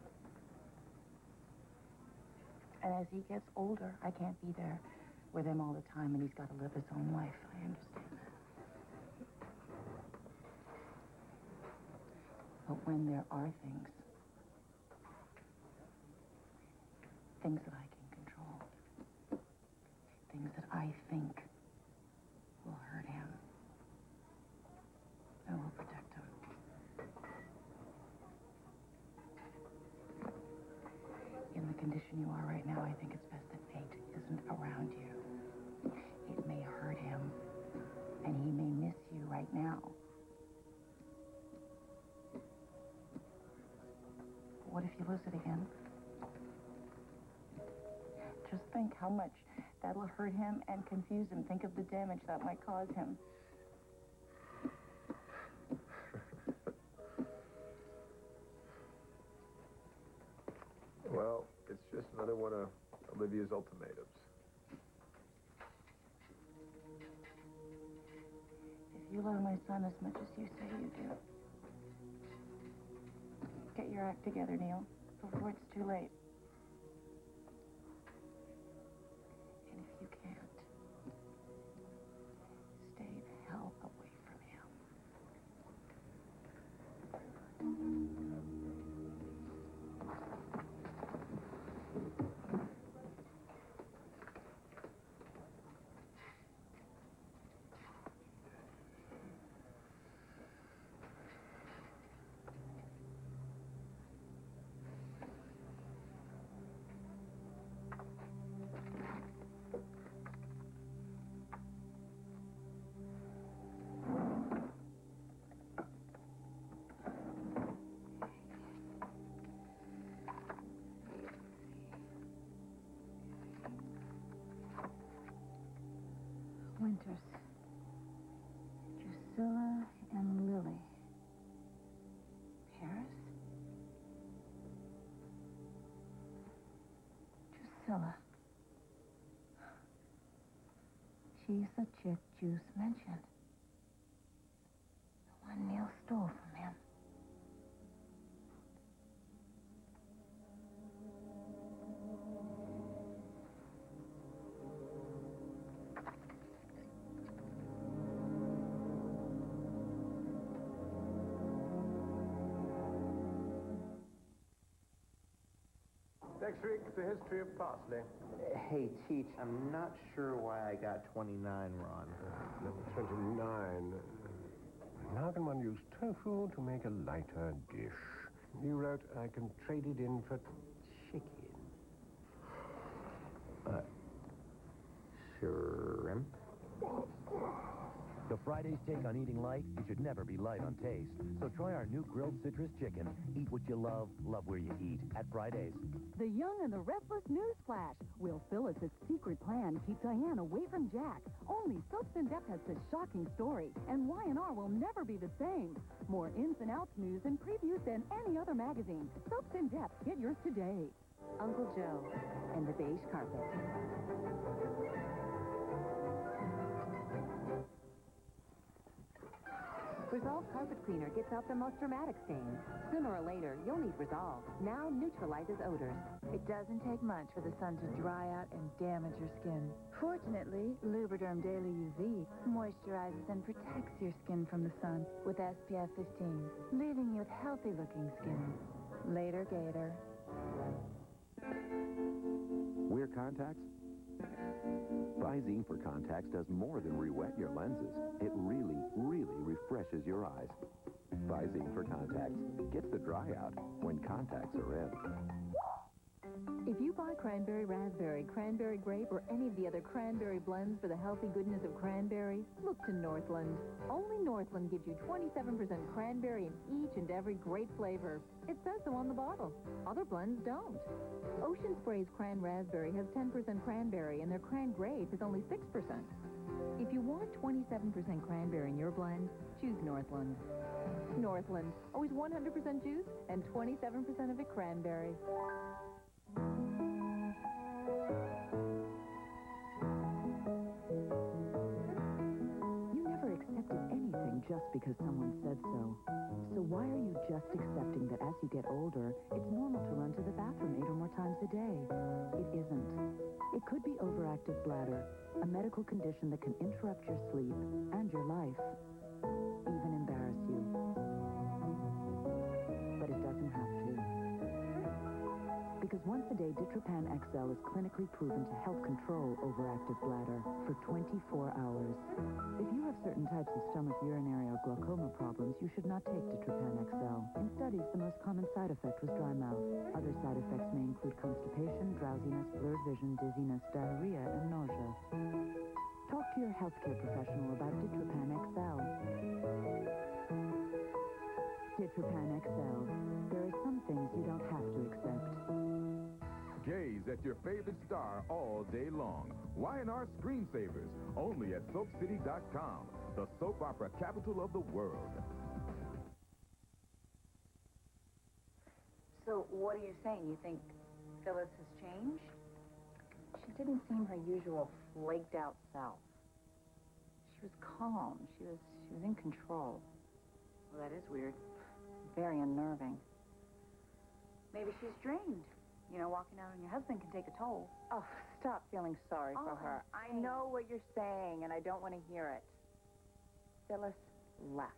And as he gets older, I can't be there with him all the time, and he's got to live his own life. I understand that. But when there are things that I can control, things that I think will hurt him, to lose it again. Just think how much that'll hurt him and confuse him. Think of the damage that might cause him. Well, it's just another one of Olivia's ultimatums. If you love my son as much as you say you do, get your act together, Neil, before it's too late. And if you can't, stay the hell away from him. Winters, Drusilla and Lily. Paris? Drusilla. She's the chick Juice mentioned. The one Neil stole from him. Next week, the history of parsley. Hey, Teach, I'm not sure why I got 29 wrong. Number 29. How can one use tofu to make a lighter dish? You wrote, I can trade it in for chicken. Shrimp? The Friday's take on eating light, you should never be light on taste. So try our new grilled citrus chicken. Eat what you love where you eat at Fridays. The Young and the Restless newsflash. Will Phyllis's secret plan keep Diane away from Jack? Only Soaps in Depth has this shocking story, and Y&R will never be the same. More ins and outs news and previews than any other magazine. Soaps in Depth. Get yours today. Uncle Joe and the beige carpet. Resolve Carpet Cleaner gets out the most dramatic stains. Sooner or later, you'll need Resolve. Now neutralizes odors. It doesn't take much for the sun to dry out and damage your skin. Fortunately, Lubriderm Daily UV moisturizes and protects your skin from the sun with SPF 15, leaving you with healthy-looking skin. Later, Gator. Wear contacts? Visine for contacts does more than re-wet your lenses. It really, really refreshes your eyes. Visine for contacts gets the dry out when contacts are in. If you buy cranberry raspberry, cranberry grape, or any of the other cranberry blends for the healthy goodness of cranberry, look to Northland. Only Northland gives you 27% cranberry in each and every great flavor. It says so on the bottle. Other blends don't. Ocean Spray's Cran Raspberry has 10% cranberry, and their Cran Grape is only 6%. If you want 27% cranberry in your blend, choose Northland. Northland, always 100% juice and 27% of it cranberry. You never accepted anything just because someone said so. So why are you just accepting that as you get older, it's normal to run to the bathroom 8 or more times a day? It isn't. It could be overactive bladder, a medical condition that can interrupt your sleep and your life, even embarrass you. But it doesn't have to. Because once a day, Ditropan XL is clinically proven to help control overactive bladder for 24 hours. If you have certain types of stomach, urinary, or glaucoma problems, you should not take Ditropan XL. In studies, the most common side effect was dry mouth. Other side effects may include constipation, drowsiness, blurred vision, dizziness, diarrhea, and nausea. Talk to your healthcare professional about Ditropan XL. Ditropan XL. There are some things you don't have to accept. your favorite star all day long. Y&R Screensavers, only at SoapCity.com, the soap opera capital of the world. So, what are you saying? You think Phyllis has changed? She didn't seem her usual flaked-out self. She was calm. She was in control. Well, that is weird. Very unnerving. Maybe she's drained. You know, walking out on your husband can take a toll. Oh, stop feeling sorry for her. I know what you're saying, and I don't want to hear it. Phyllis left.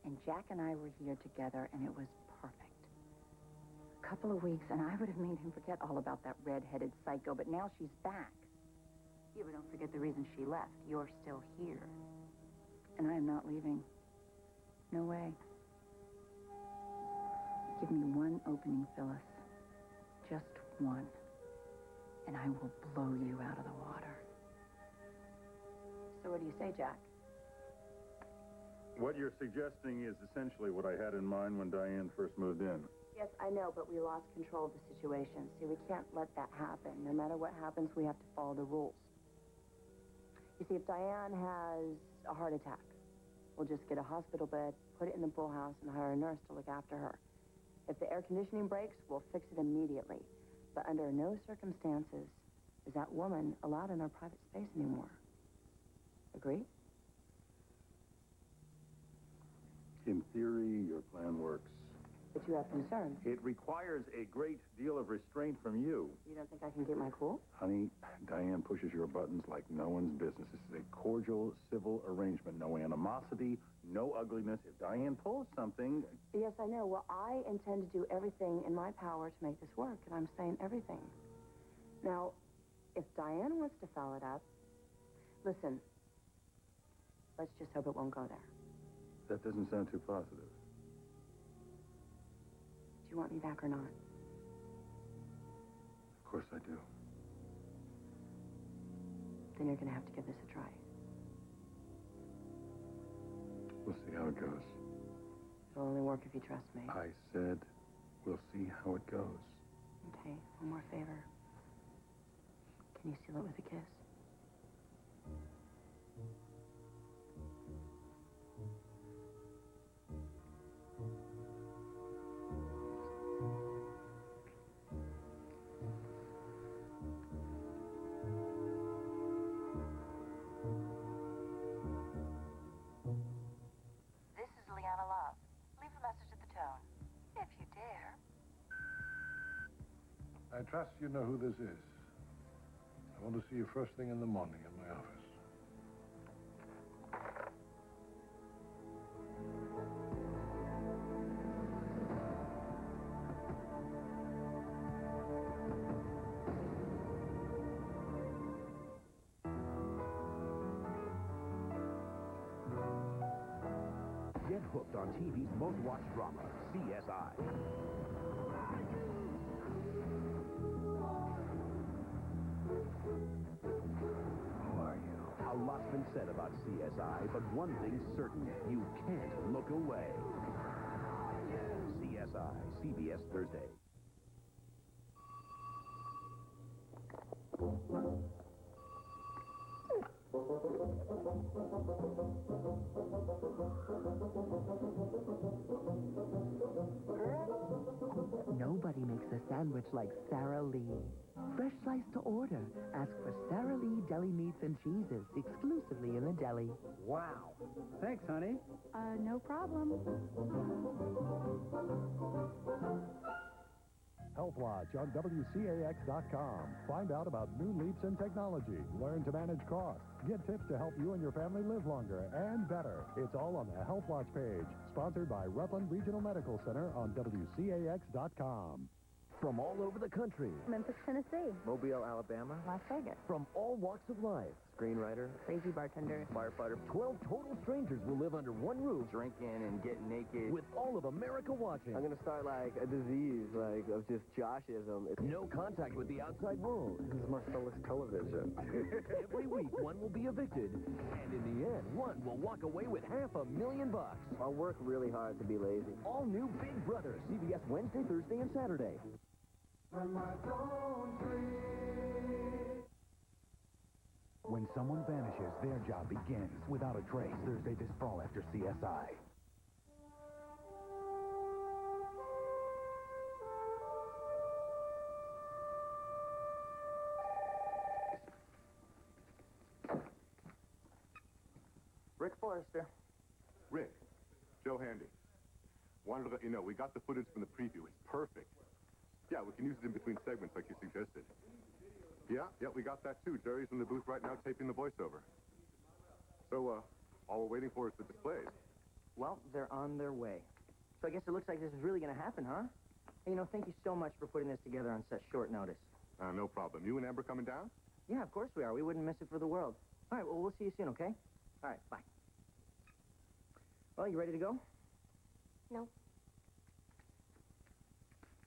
And Jack and I were here together, and it was perfect. A couple of weeks, and I would have made him forget all about that red-headed psycho, but now she's back. Yeah, but don't forget the reason she left. You're still here. And I am not leaving. No way. Give me one opening, Phyllis. Just one. And I will blow you out of the water. So what do you say, Jack? What you're suggesting is essentially what I had in mind when Diane first moved in. Yes, I know, but we lost control of the situation. See, we can't let that happen. No matter what happens, we have to follow the rules. You see, if Diane has a heart attack, we'll just get a hospital bed, put it in the pool house, and hire a nurse to look after her. If the air conditioning breaks, we'll fix it immediately. But under no circumstances is that woman allowed in our private space anymore. Agree? In theory, your plan works. But you have concerns. It requires a great deal of restraint from you. You don't think I can get my cool? Honey, Diane pushes your buttons like no one's business. This is a cordial, civil arrangement. No animosity, no ugliness. If Diane pulls something... Yes, I know. Well, I intend to do everything in my power to make this work, and I'm saying everything. Now, if Diane wants to foul it up, listen, let's just hope it won't go there. That doesn't sound too positive. Do you want me back or not? Of course I do. Then you're going to have to give this a try. We'll see how it goes. It'll only work if you trust me. I said we'll see how it goes. Okay, one more favor. Can you seal it with a kiss? I trust you know who this is. I want to see you first thing in the morning in my office. Get hooked on TV's most watched drama, CSI. Who are you? A lot's been said about CSI, but one thing's certain. You can't look away. CSI, CBS Thursday. Nobody makes a sandwich like Sara Lee. Fresh slice to order. Ask for Sara Lee deli meats and cheeses exclusively in the deli. Wow. Thanks, honey. No problem. Health Watch on WCAX.com. Find out about new leaps in technology. Learn to manage costs. Get tips to help you and your family live longer and better. It's all on the Health Watch page. Sponsored by Rutland Regional Medical Center on WCAX.com. From all over the country. Memphis, Tennessee. Mobile, Alabama. Las Vegas. From all walks of life. Screenwriter. Crazy bartender. Firefighter. 12 total strangers will live under one roof. Drinking and getting naked. With all of America watching. I'm going to start like a disease, like of just Joshism. No contact with the outside world. This is Marcellus television. Every week, one will be evicted. And in the end, one will walk away with $500,000. I'll work really hard to be lazy. All new Big Brother, CBS Wednesday, Thursday, and Saturday. When someone vanishes, their job begins without a trace. Thursday this fall after CSI. Rick Forrester. Rick, Joe Handy. Wanted to let you know, we got the footage from the preview. It's perfect. Yeah, we can use it in between segments like you suggested. Yeah, we got that too. Jerry's in the booth right now taping the voiceover. So, all we're waiting for is the displays. Well, they're on their way. So I guess it looks like this is really going to happen, huh? Hey, thank you so much for putting this together on such short notice. No problem. You and Amber coming down? Yeah, of course we are. We wouldn't miss it for the world. All right, well, we'll see you soon, okay? All right, bye. Well, you ready to go? No.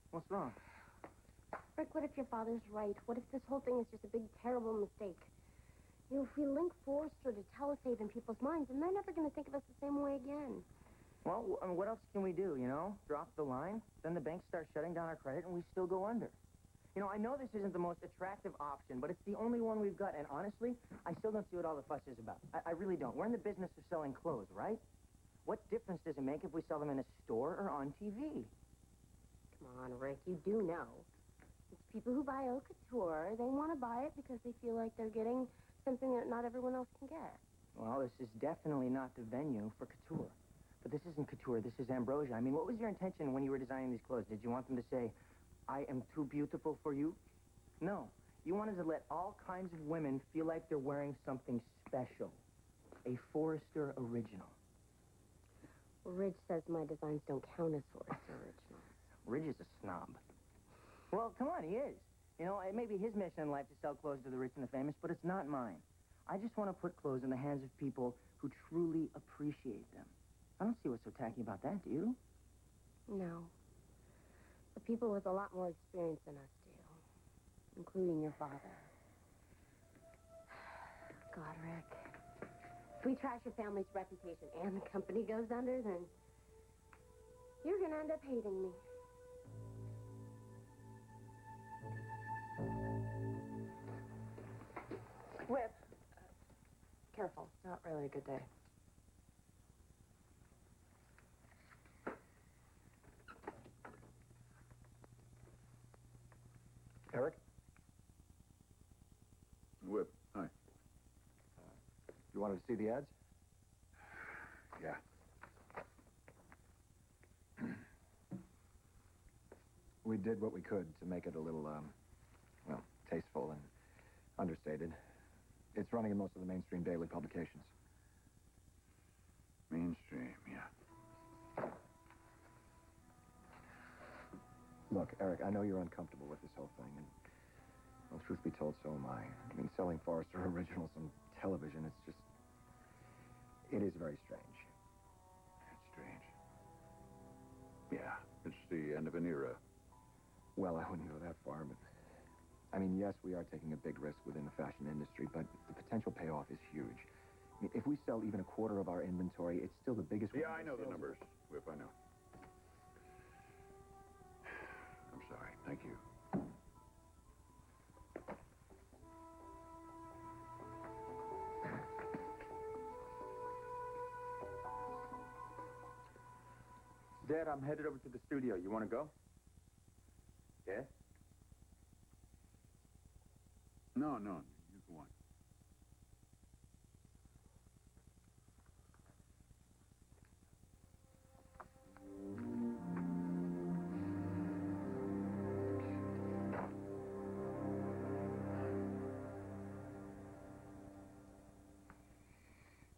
What's wrong? Rick, what if your father's right? What if this whole thing is just a big, terrible mistake? If we link Forrester to Telesave in people's minds, then they're never going to think of us the same way again. Well, what else can we do, Drop the line? Then the banks start shutting down our credit and we still go under. I know this isn't the most attractive option, but it's the only one we've got. And honestly, I still don't see what all the fuss is about. I really don't. We're in the business of selling clothes, right? What difference does it make if we sell them in a store or on TV? Come on, Rick, you do know. It's people who buy haute couture. They want to buy it because they feel like they're getting something that not everyone else can get. Well, this is definitely not the venue for couture. But this isn't couture. This is ambrosia. I mean, what was your intention when you were designing these clothes? Did you want them to say, I am too beautiful for you? No. You wanted to let all kinds of women feel like they're wearing something special. A Forrester original. Well, Ridge says my designs don't count as Forrester originals. Ridge is a snob. Well, come on, he is. It may be his mission in life to sell clothes to the rich and the famous, but it's not mine. I just want to put clothes in the hands of people who truly appreciate them. I don't see what's so tacky about that, do you? No. The people with a lot more experience than us do, including your father. God, Rick. If we trash your family's reputation and the company goes under, then you're going to end up hating me. Whip. Careful. It's not really a good day. Eric? Whip, hi. You wanted to see the ads? Yeah. We did what we could to make it a little, tasteful and understated. It's running in most of the mainstream daily publications. Mainstream, yeah. Look, Eric, I know you're uncomfortable with this whole thing, and, well, truth be told, so am I. I mean, selling Forrester originals on television, it is very strange. It's strange. Yeah, it's the end of an era. Well, I wouldn't go that far, but... I mean, yes, we are taking a big risk within the fashion industry, but the potential payoff is huge. I mean, if we sell even a quarter of our inventory, it's still the biggest... Yeah, I know the numbers, Whip, I know. I'm sorry. Thank you. Dad, I'm headed over to the studio. You want to go? Yes? No, you go on.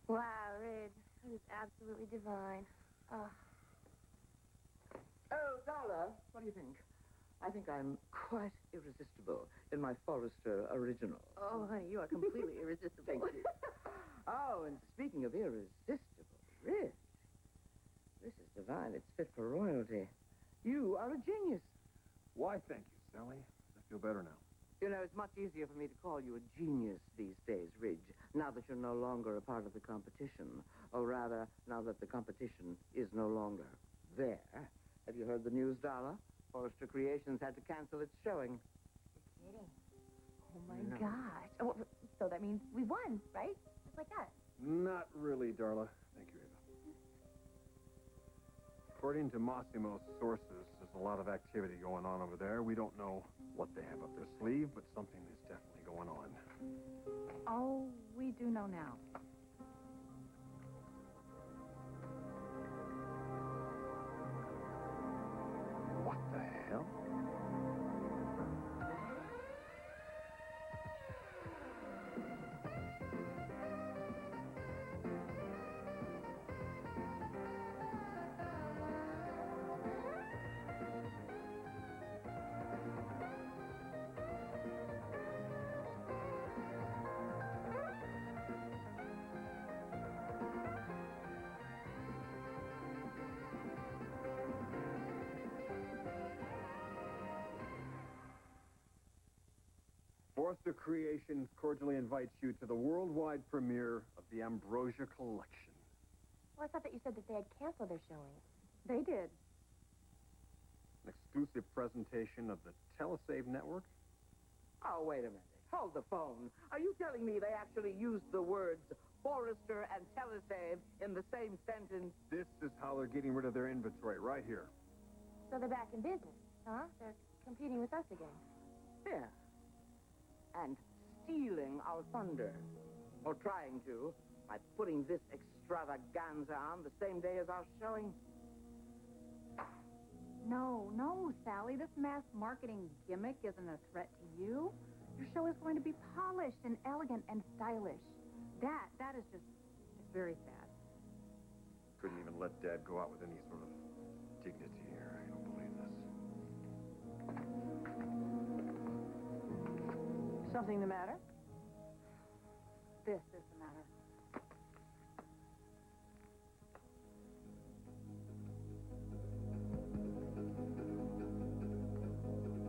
Wow, Ridge. That is absolutely divine. Oh, Darla, what do you think? I think I'm quite irresistible in my Forrester original. Oh, honey, you are completely irresistible. Thank you. Oh, and speaking of irresistible, Rich, this is divine. It's fit for royalty. You are a genius. Why, thank you, Sally. I feel better now. It's much easier for me to call you a genius these days, Ridge, now that you're no longer a part of the competition. Or rather, now that the competition is no longer there. Have you heard the news, Darla? Forrester Creations had to cancel its showing. You're kidding. Oh, my No. gosh. Oh, so that means we won, right? Just like that. Not really, Darla. Thank you, Ava. According to Massimo's sources, there's a lot of activity going on over there. We don't know what they have up their sleeve, but something is definitely going on. Oh, we do know now. What the hell? Forrester Creations cordially invites you to the worldwide premiere of the Ambrosia Collection. Well, I thought that you said that they had canceled their showing. They did. An exclusive presentation of the Telesave Network. Oh, wait a minute. Hold the phone. Are you telling me they actually used the words Forrester and Telesave in the same sentence? This is how they're getting rid of their inventory, right here. So they're back in business, huh? They're competing with us again. Yeah. And stealing our thunder. Or trying to, by putting this extravaganza on the same day as our showing. No, Sally. This mass marketing gimmick isn't a threat to you. Your show is going to be polished and elegant and stylish. That is just very sad. Couldn't even let Dad go out with any sort of dignity here. I don't believe this. Something the matter? This is the matter.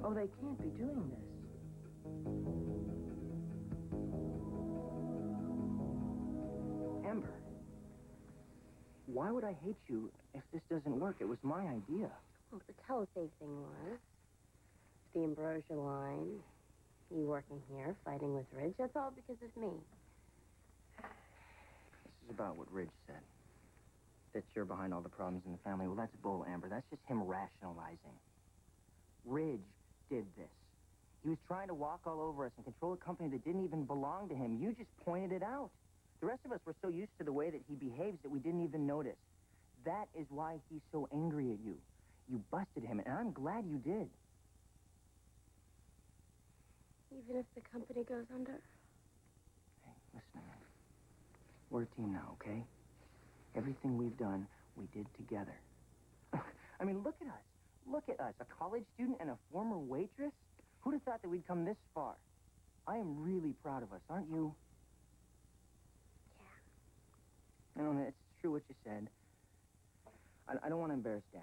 Oh, they can't be doing this. Amber, why would I hate you if this doesn't work? It was my idea. Well, the Telesave thing was the Ambrosia line, you working here, fighting with Ridge, that's all because of me. This is about what Ridge said. That you're behind all the problems in the family. Well, that's bull, Amber. That's just him rationalizing. Ridge did this. He was trying to walk all over us and control a company that didn't even belong to him. You just pointed it out. The rest of us were so used to the way that he behaves that we didn't even notice. That is why he's so angry at you. You busted him, and I'm glad you did. Even if the company goes under? Hey, listen, man. We're a team now, okay? Everything we've done, we did together. I mean, look at us. Look at us. A college student and a former waitress? Who'd have thought that we'd come this far? I am really proud of us, aren't you? Yeah. You know, it's true what you said. I don't want to embarrass Dad.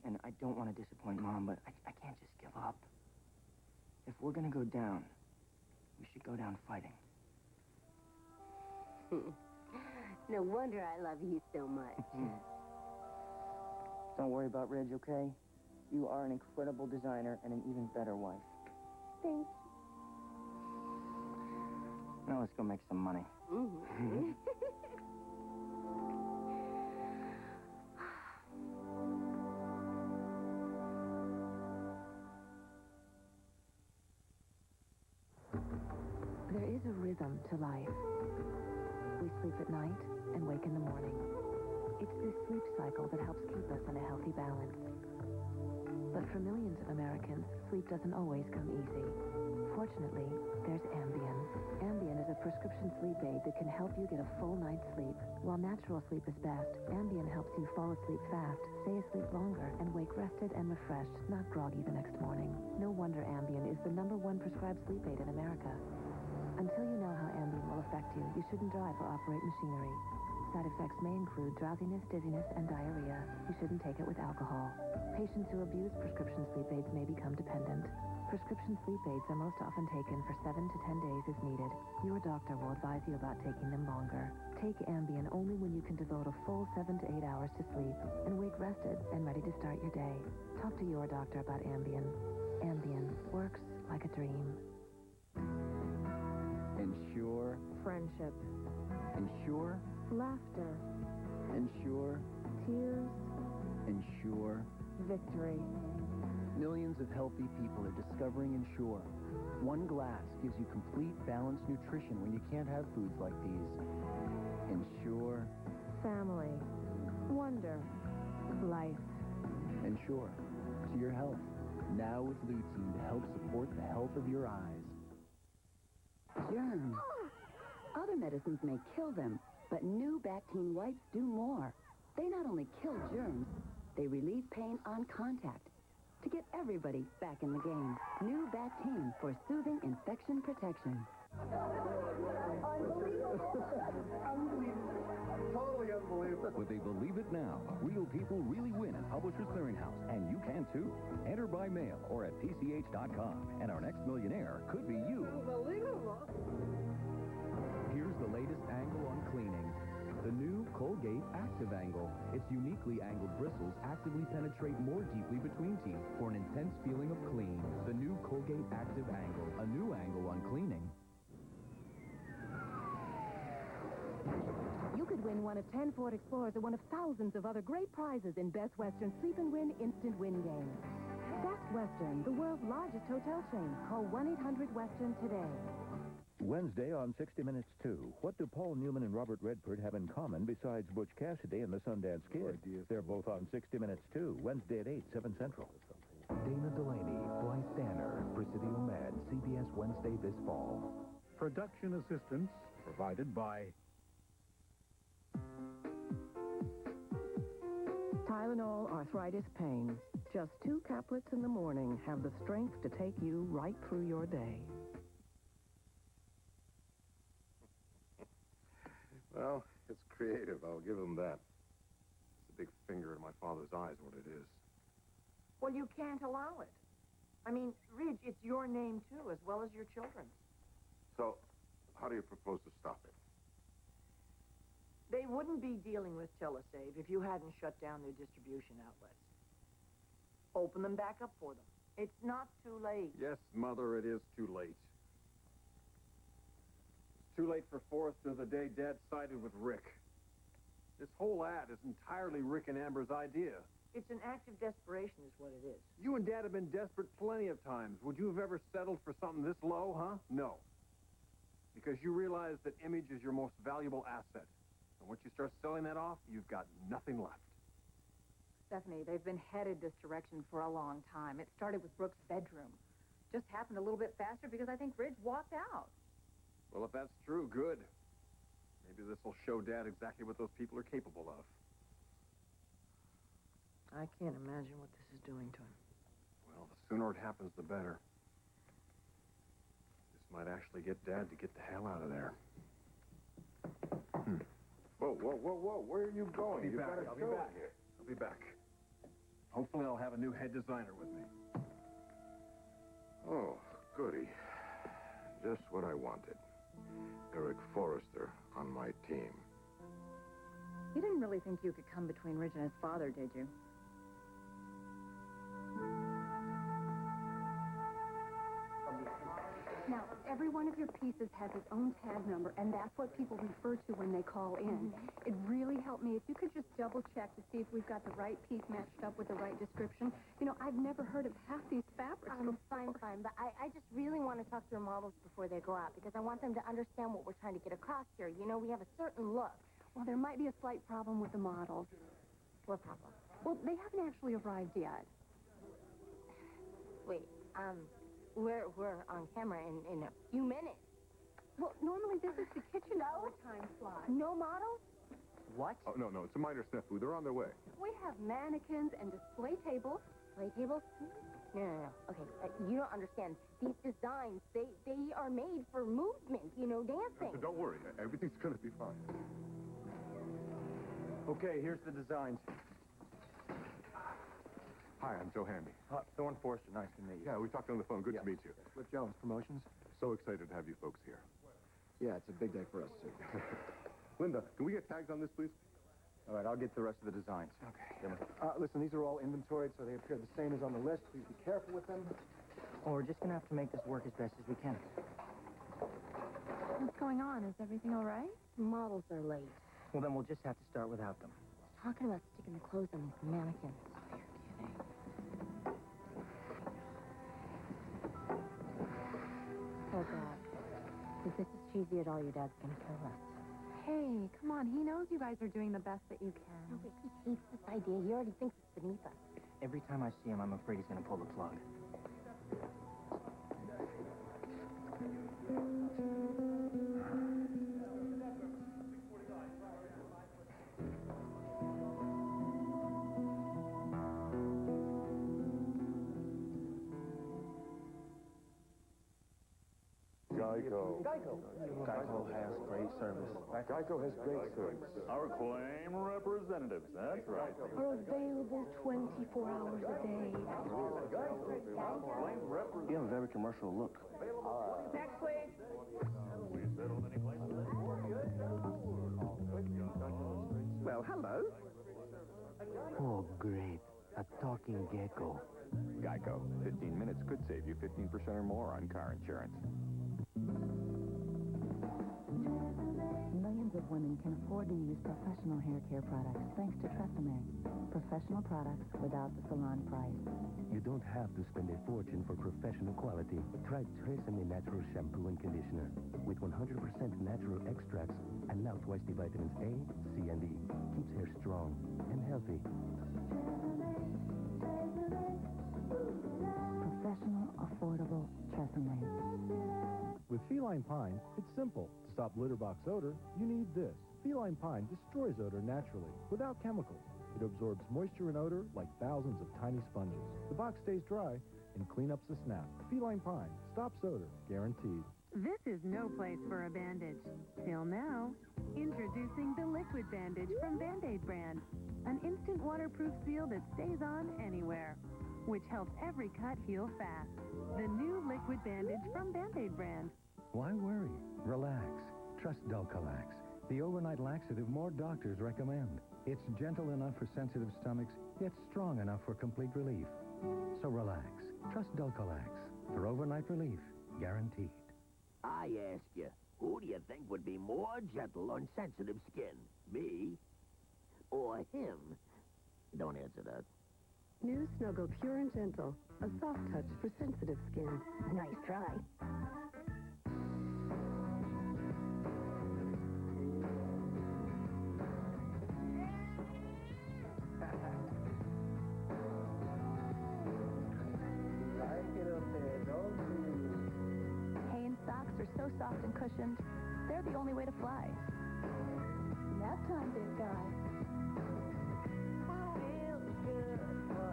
And I don't want to disappoint Mom, but I can't just give up. If we're going to go down, we should go down fighting. No wonder I love you so much. Don't worry about Ridge, okay? You are an incredible designer and an even better wife. Thanks. Now let's go make some money. Mm-hmm. There is a rhythm to life. We sleep at night and wake in the morning. It's this sleep cycle that helps keep us in a healthy balance. But for millions of Americans, sleep doesn't always come easy. Fortunately, there's Ambien. Ambien is a prescription sleep aid that can help you get a full night's sleep. While natural sleep is best, Ambien helps you fall asleep fast, stay asleep longer, and wake rested and refreshed, not groggy the next morning. No wonder Ambien is the #1 prescribed sleep aid in America. Until you know how Ambien will affect you, you shouldn't drive or operate machinery. Side effects may include drowsiness, dizziness, and diarrhea. You shouldn't take it with alcohol. Patients who abuse prescription sleep aids may become dependent. Prescription sleep aids are most often taken for 7 to 10 days as needed. Your doctor will advise you about taking them longer. Take Ambien only when you can devote a full 7 to 8 hours to sleep and wake rested and ready to start your day. Talk to your doctor about Ambien. Ambien works like a dream. Ensure. Friendship. Ensure. Laughter. Ensure. Tears. Ensure. Victory. Millions of healthy people are discovering Ensure. One glass gives you complete, balanced nutrition when you can't have foods like these. Ensure. Family. Wonder. Life. Ensure. To your health. Now with lutein to help support the health of your eyes. Germs. Other medicines may kill them, but new Bactine wipes do more. They not only kill germs, they relieve pain on contact to get everybody back in the game. New Bactine for soothing infection protection. Totally unbelievable. Would they believe it now? Real people really win at Publishers Clearinghouse, and you can too. Enter by mail or at PCH.com, and our next millionaire could be you. Unbelievable. Here's the latest angle on cleaning. The new Colgate Active Angle. Its uniquely angled bristles actively penetrate more deeply between teeth for an intense feeling of clean. The new Colgate Active Angle. A new angle on cleaning. You could win one of 10 Ford Explorers or one of thousands of other great prizes in Best Western Sleep and Win Instant Win Game. Best Western, the world's largest hotel chain. Call 1-800-WESTERN today. Wednesday on 60 Minutes 2. What do Paul Newman and Robert Redford have in common besides Butch Cassidy and the Sundance Kid? They're both on 60 Minutes 2, Wednesday at 8, 7 Central. Dana Delaney, Blythe Danner, Presidio Med, CBS Wednesday this fall. Production assistance provided by Tylenol arthritis pain. Just 2 caplets in the morning have the strength to take you right through your day. Well, it's creative. I'll give them that. It's a big finger in my father's eyes, what it is. Well, you can't allow it. I mean, Ridge, it's your name, too, as well as your children's. So, how do you propose to stop it? They wouldn't be dealing with Telesave if you hadn't shut down their distribution outlets. Open them back up for them. It's not too late. Yes, Mother, it is too late. Too late for Forrester the day Dad sided with Rick. This whole ad is entirely Rick and Amber's idea. It's an act of desperation is what it is. You and Dad have been desperate plenty of times. Would you have ever settled for something this low, huh? No. Because you realize that image is your most valuable asset. And once you start selling that off, you've got nothing left. Stephanie, they've been headed this direction for a long time. It started with Brooke's bedroom. Just happened a little bit faster because I think Ridge walked out. Well, if that's true, good. Maybe this will show Dad exactly what those people are capable of. I can't imagine what this is doing to him. Well, the sooner it happens, the better. This might actually get Dad to get the hell out of there. Whoa, whoa, whoa, whoa. Where are you going? I'll be back. I'll be back. Hopefully I'll have a new head designer with me. Oh, goody. Just what I wanted. Eric Forrester on my team. You didn't really think you could come between Ridge and his father, did you? Now, every one of your pieces has its own tag number, and that's what people refer to when they call in. It really helped me if you could just double-check to see if we've got the right piece matched up with the right description. You know, I've never heard of half these fabrics. Fine, but I just really want to talk to your models before they go out, because I want them to understand what we're trying to get across here. You know, we have a certain look. Well, there might be a slight problem with the models. What problem? Well, they haven't actually arrived yet. Wait, we're on camera in a few minutes. Well, normally this is the kitchen overtime slot. No models? What? Oh, no, it's a minor snafu. They're on their way. We have mannequins and display tables. Display tables? No. Okay, you don't understand. These designs, they are made for movement, you know, dancing. So don't worry. Everything's going to be fine. Okay, here's the designs. Hi, I'm Joe Handy. Thorne Forster, nice to meet you. Yeah, we talked on the phone. Good to meet you. Flip Jones, promotions? So excited to have you folks here. Yeah, it's a big day for us, too. Linda, can we get tags on this, please? All right, I'll get the rest of the designs. Okay. Listen, these are all inventoried, so they appear the same as on the list. Please be careful with them. Well, we're just going to have to make this work as best as we can. What's going on? Is everything all right? Models are late. Well, then we'll just have to start without them. Talking about sticking the clothes on these mannequins. Oh, God. If this is cheesy at all, your dad's gonna kill us. Hey, come on. He knows you guys are doing the best that you can. No, but he hates this idea. He already thinks it's beneath us. Every time I see him, I'm afraid he's going to pull the plug. Geico has great service. Geico has great service. Our claim representatives, that's right. Are available 24 hours a day. You have a very commercial look. Next, please. Well, hello. Oh, great. A talking gecko. Geico. 15 minutes could save you 15% or more on car insurance. Millions of women can afford to use professional hair care products thanks to Tresemme. Professional products without the salon price. You don't have to spend a fortune for professional quality. Try Tresemme Natural Shampoo and Conditioner with 100% natural extracts and now twice the vitamins A, C, and E. Keeps hair strong and healthy. Professional, affordable Tresemme. With feline pine, it's simple. To stop litter box odor, you need this. Feline pine destroys odor naturally, without chemicals. It absorbs moisture and odor like thousands of tiny sponges. The box stays dry and cleanups the snap. Feline pine stops odor, guaranteed. This is no place for a bandage. Till now. Introducing the Liquid Bandage from Band-Aid brand. An instant waterproof seal that stays on anywhere, which helps every cut heal fast. The new Liquid Bandage from Band-Aid brand. Why worry? Relax. Trust Dulcolax, the overnight laxative more doctors recommend. It's gentle enough for sensitive stomachs, yet strong enough for complete relief. So relax. Trust Dulcolax for overnight relief, guaranteed. I ask you, who do you think would be more gentle on sensitive skin? Me or him? Don't answer that. New Snuggle Pure and Gentle. A soft touch for sensitive skin. Nice try. Hanes socks are so soft and cushioned, they're the only way to fly. Nap time, big guy. Feels good for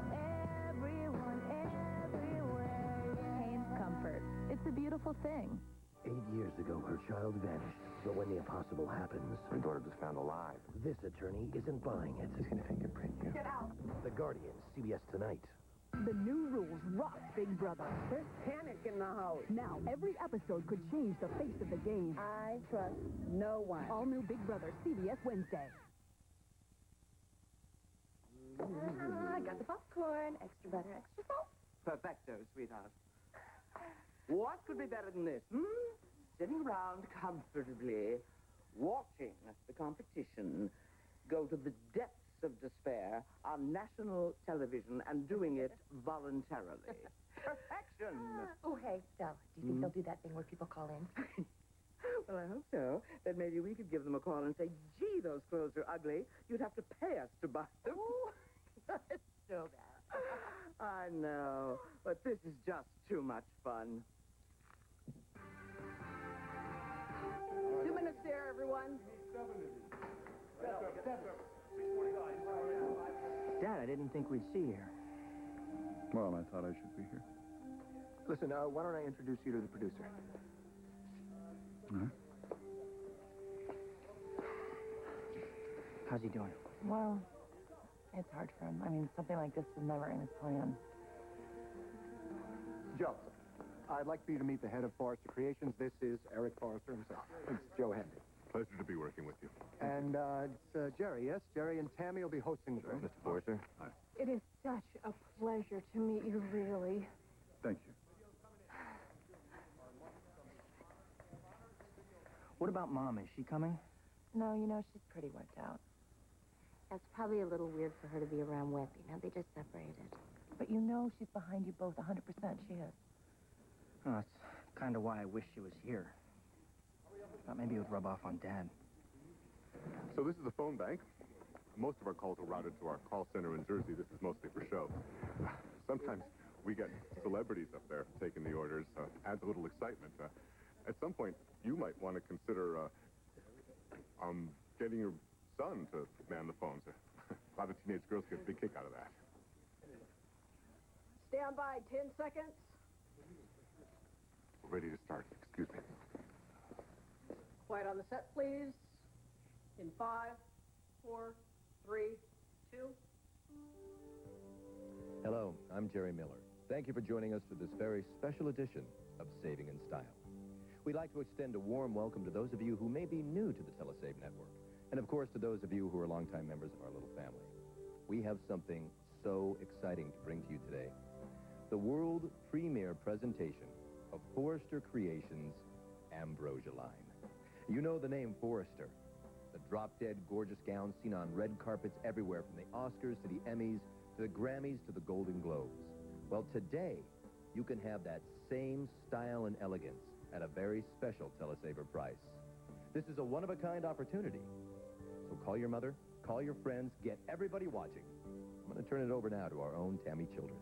everyone, everywhere. Hanes Comfort. It's a beautiful thing. 8 years ago, her child vanished. But when the impossible happens... Her daughter was found alive. This attorney isn't buying it. He's going to fingerprint you. Get out. The Guardian, CBS Tonight. The new rules rock Big Brother. There's panic in the house. Now, every episode could change the face of the game. I trust no one. All new Big Brother, CBS Wednesday. I got the popcorn. Extra butter, extra salt. Perfecto, sweetheart. What could be better than this, Sitting around comfortably, watching the competition go to the depths of despair on national television and doing it voluntarily. Perfection! Oh, hey, Stella, do you think they'll do that thing where people call in? Well, I hope so. Then maybe we could give them a call and say, gee, those clothes are ugly. You'd have to pay us to buy them. It's so bad. I know, but this is just too much fun. 2 minutes there, everyone. Dad, I didn't think we'd see you here. Well, I thought I should be here. Listen, why don't I introduce you to the producer? Huh? How's he doing? Well, It's hard for him. I mean, something like this was never in his plan. Joe, I'd like for you to meet the head of Forrester Creations. This is Eric Forrester himself. It's Joe Henry. Pleasure to be working with you. And it's Jerry, yes? Jerry and Tammy will be hosting the program. Mr. Forrester. Hi. It is such a pleasure to meet you, really. Thank you. What about Mom? Is she coming? No, she's pretty worked out. That's probably a little weird for her to be around Webb. They just separated. But she's behind you both 100%. She is. Oh, that's kind of why I wish she was here. Thought maybe it would rub off on Dad. So this is the phone bank. Most of our calls are routed to our call center in Jersey. This is mostly for show. Sometimes we get celebrities up there taking the orders. Adds a little excitement. At some point, you might want to consider getting your son to man the phones. A lot of teenage girls get a big kick out of that. Stand by, 10 seconds. We're ready to start. Excuse me. Quiet on the set, please. In 5, 4, 3, 2. Hello, I'm Jerry Miller. Thank you for joining us for this very special edition of Saving in Style. We'd like to extend a warm welcome to those of you who may be new to the Telesave Network, and of course to those of you who are longtime members of our little family. We have something so exciting to bring to you today. The world premiere presentation of Forrester Creations' Ambrosia line. You know the name Forrester, the drop-dead gorgeous gowns seen on red carpets everywhere from the Oscars to the Emmys to the Grammys to the Golden Globes. Well, today, you can have that same style and elegance at a very special Telesaver price. This is a one-of-a-kind opportunity. So call your mother, call your friends, get everybody watching. I'm going to turn it over now to our own Tammy Childress.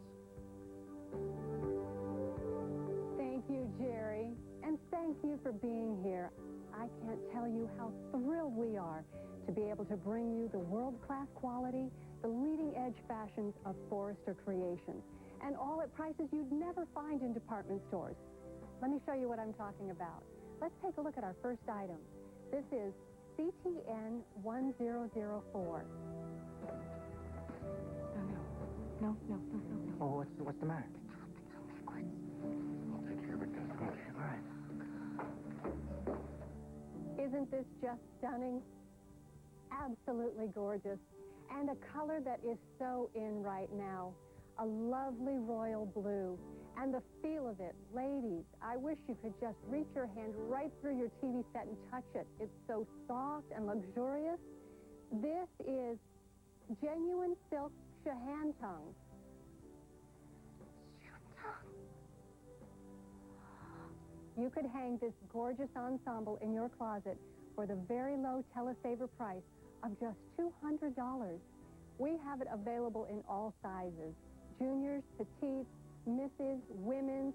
Thank you, Jerry, and thank you for being here. I can't tell you how thrilled we are to be able to bring you the world-class quality, the leading-edge fashions of Forrester Creations, and all at prices you'd never find in department stores. Let me show you what I'm talking about. Let's take a look at our first item. This is CTN 1004. No. Oh, what's the matter? I'll take care of it, guys. All right. Isn't this just stunning? Absolutely gorgeous. And a color that is so in right now. A lovely royal blue. And the feel of it. Ladies, I wish you could just reach your hand right through your TV set and touch it. It's so soft and luxurious. This is genuine silk Shahantung. You could hang this gorgeous ensemble in your closet for the very low Telesaver price of just $200. We have it available in all sizes. Juniors, petites, misses, women's.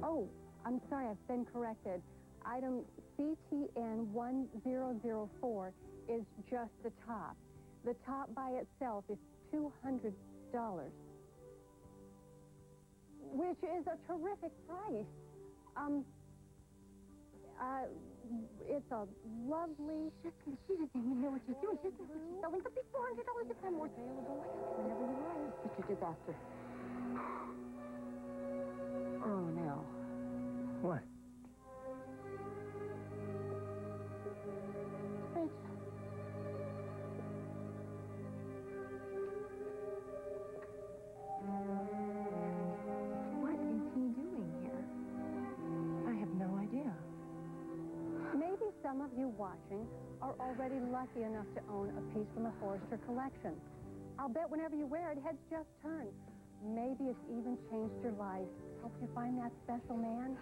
Oh, I'm sorry, I've been corrected. Item CTN 1004 is just the top. The top by itself is $200. Which is a terrific price. It's a lovely... She doesn't even know what she's doing. She doesn't know what she's selling, but it's $400 if I'm more available. Whenever you like. Such a disaster. Oh, no. What? Rich. What is he doing here? I have no idea. Maybe some of you watching are already lucky enough to own a piece from the Forrester collection. I'll bet whenever you wear it, heads just turn. Maybe it's even changed your life. Helped you find that special man?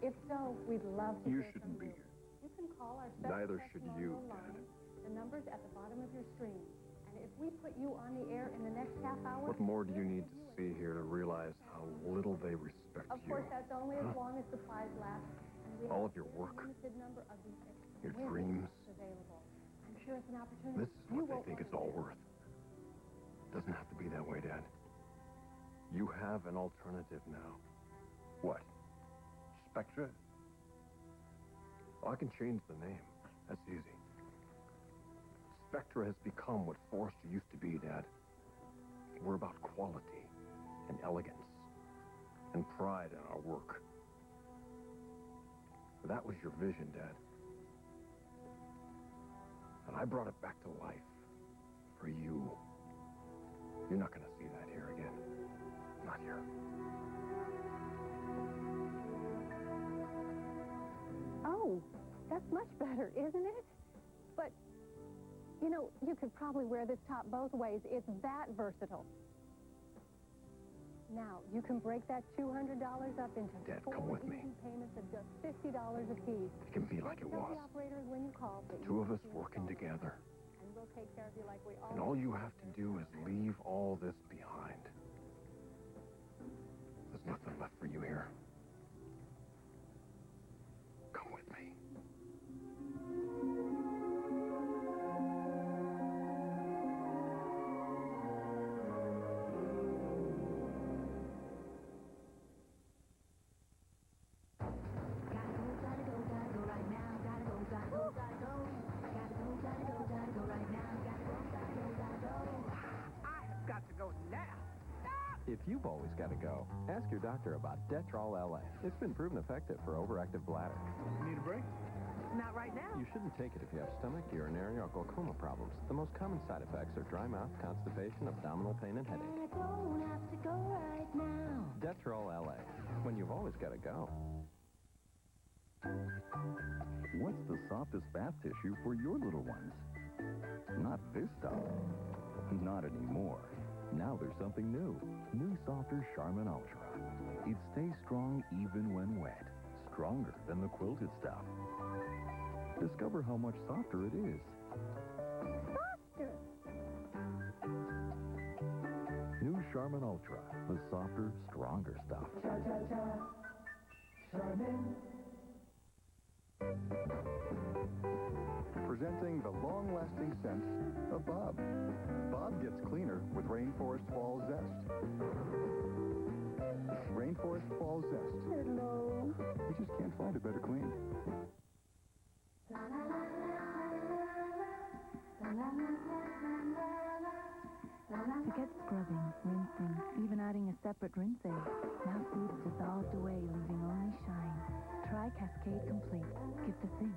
If so, we'd love to You hear shouldn't from be here. You can call our special Neither should you, testimonial Dad. line. The number's at the bottom of your screen. And if we put you on the air in the next half hour... What more do you need to see here to realize how little they respect Of you? course, that's only as long as supplies last. And we All have of your a work, limited number of these your exquisite dreams. available. I'm sure it's an opportunity. This is what they think it's all worth. Doesn't have to be that way, Dad. You have an alternative now. What? Spectra? Well, I can change the name. That's easy. Spectra Spectra has become what Forrester used to be, Dad. We're about quality and elegance and pride in our work. That was your vision, Dad. And I brought it back to life for you. You're not going to see that here again. Not here. Oh, that's much better, isn't it? But, you know, you could probably wear this top both ways. It's that versatile. Now, you can break that $200 up into Dad, four come with me. easy payments of just $50 apiece. It can be like it Tell was. the operators when you call that The you two of want us to working install. together. And we'll take care of you like we And all you have to do is leave all this behind. There's nothing left for you here. Come with me. I've got to go now. If you've always got to go, ask your doctor about Detrol LA. It's been proven effective for overactive bladder. Need a break? Not right now. You shouldn't take it if you have stomach, urinary, or glaucoma problems. The most common side effects are dry mouth, constipation, abdominal pain, and headache. I don't have to go right now. Detrol LA, when you've always got to go. What's the softest bath tissue for your little ones? Not this stuff. Not anymore. Now there's something new. New softer Charmin Ultra. It stays strong even when wet. Stronger than the quilted stuff. Discover how much softer it is. Softer. New Charmin Ultra. The softer, stronger stuff. Charmin. Presenting the long-lasting scent of Bob. Bob gets cleaner with Rainforest Fall Zest. Rainforest Fall Zest. Hello. You just can't find a better clean. Forget scrubbing, rinsing, even adding a separate rinse aid. Now food's dissolved away, leaving only shine. Try Cascade Complete. Get the thing.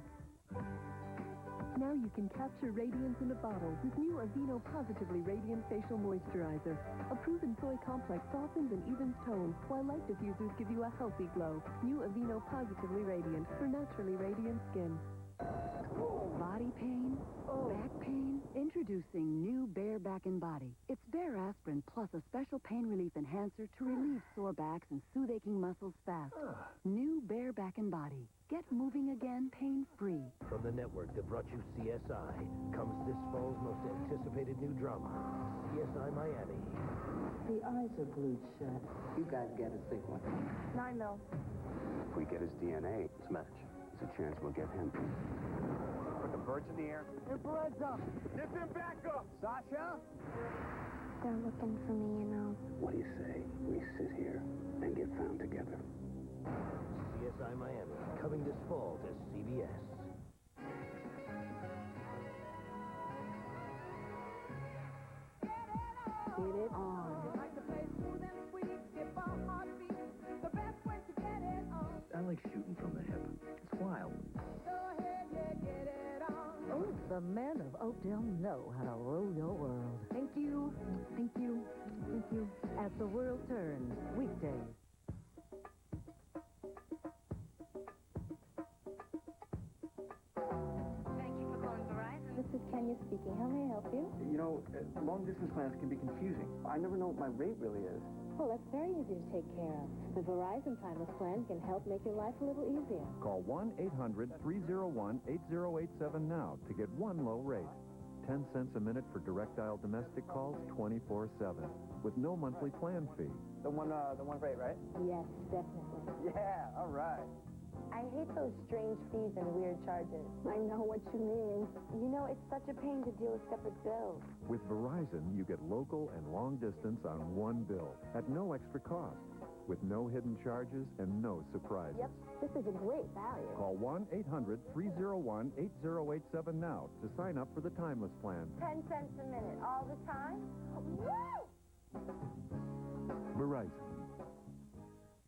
Now you can capture radiance in a bottle with new Aveeno Positively Radiant Facial Moisturizer. A proven soy complex softens and evens tone, while light diffusers give you a healthy glow. New Aveeno Positively Radiant for naturally radiant skin. Body pain? Back pain? Introducing new Bare Back and Body. It's Bare Aspirin plus a special pain relief enhancer to relieve sore backs and soothe aching muscles fast. New Bare Back and Body. Get moving again pain-free. From the network that brought you CSI comes this fall's most anticipated new drama, CSI Miami. The eyes are glued shut. You guys get a sick one. 9 mil. If we get his DNA match, there's a chance we'll get him. Put the birds in the air. Your blood's up. Lift him back up. Sasha? They're looking for me, you know. What do you say we sit here and get found together? CSI Miami, coming this fall to CBS. Get it on. I like shooting from the hip. It's wild. Oh, the men of Oakdale know how to rule your world. Thank you. Thank you. Thank you. As the world turns, weekdays. Thank you for calling Verizon. This is Kenya speaking. How may I help you? You know, long-distance plans can be confusing. I never know what my rate really is. Well, that's very easy to take care of. The Verizon Timeless Plan can help make your life a little easier. Call 1-800-301-8087 now to get one low rate. 10 cents a minute for direct dial domestic calls 24/7 with no monthly plan fee. The one rate, right? Yes, definitely. Yeah, all right. I hate those strange fees and weird charges. I know what you mean. You know, it's such a pain to deal with separate bills. With Verizon, you get local and long distance on one bill at no extra cost. with no hidden charges and no surprises. Yep, this is a great value. Call 1-800-301-8087 now to sign up for the Timeless Plan. 10 cents a minute all the time? Woo! Verizon.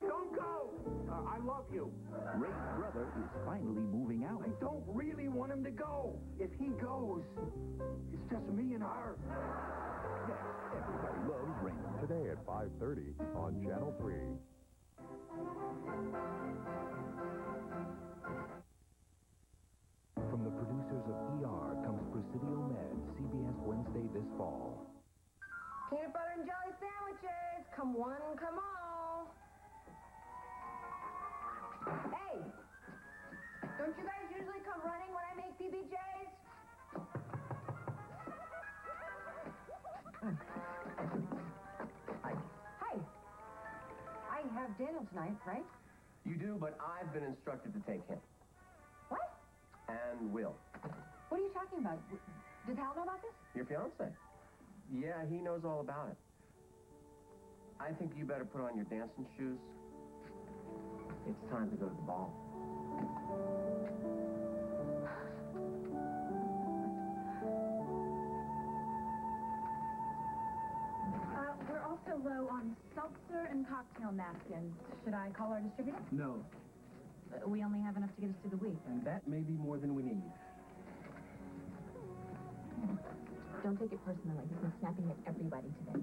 Don't go! I love you. Ray's brother is finally moving out. I don't really want him to go. If he goes, it's just me and her. Everybody loves Raymond. Today at 5:30 on Channel 3. From the producers of ER comes Presidio Med, CBS Wednesday this fall. Peanut butter and jelly sandwiches. Come one, come all. Hey! Don't you guys usually come running when I make PBJs? Hi. I have Daniel tonight, right? You do, but I've been instructed to take him. What? And will. What are you talking about? Does Hal know about this? Your fiancé? Yeah, he knows all about it. I think you better put on your dancing shoes. It's time to go to the ball. We're also low on seltzer and cocktail napkins. Should I call our distributor? No. We only have enough to get us through the week. And that may be more than we need. Don't take it personally. He's been snapping at everybody today.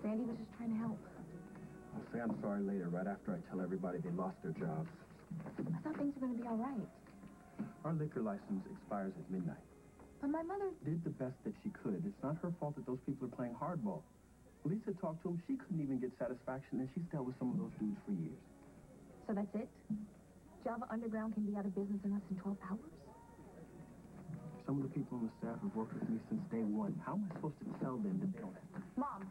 Sandy was just trying to help. I'll say I'm sorry later, right after I tell everybody they lost their jobs. I thought things were going to be all right. Our liquor license expires at midnight. But my mother... Did the best that she could. It's not her fault that those people are playing hardball. Lisa talked to them. She couldn't even get satisfaction, and she's dealt with some of those dudes for years. So that's it? Java Underground can be out of business in less than 12 hours? Some of the people on the staff have worked with me since day one. How am I supposed to tell them that they don't have... Mom,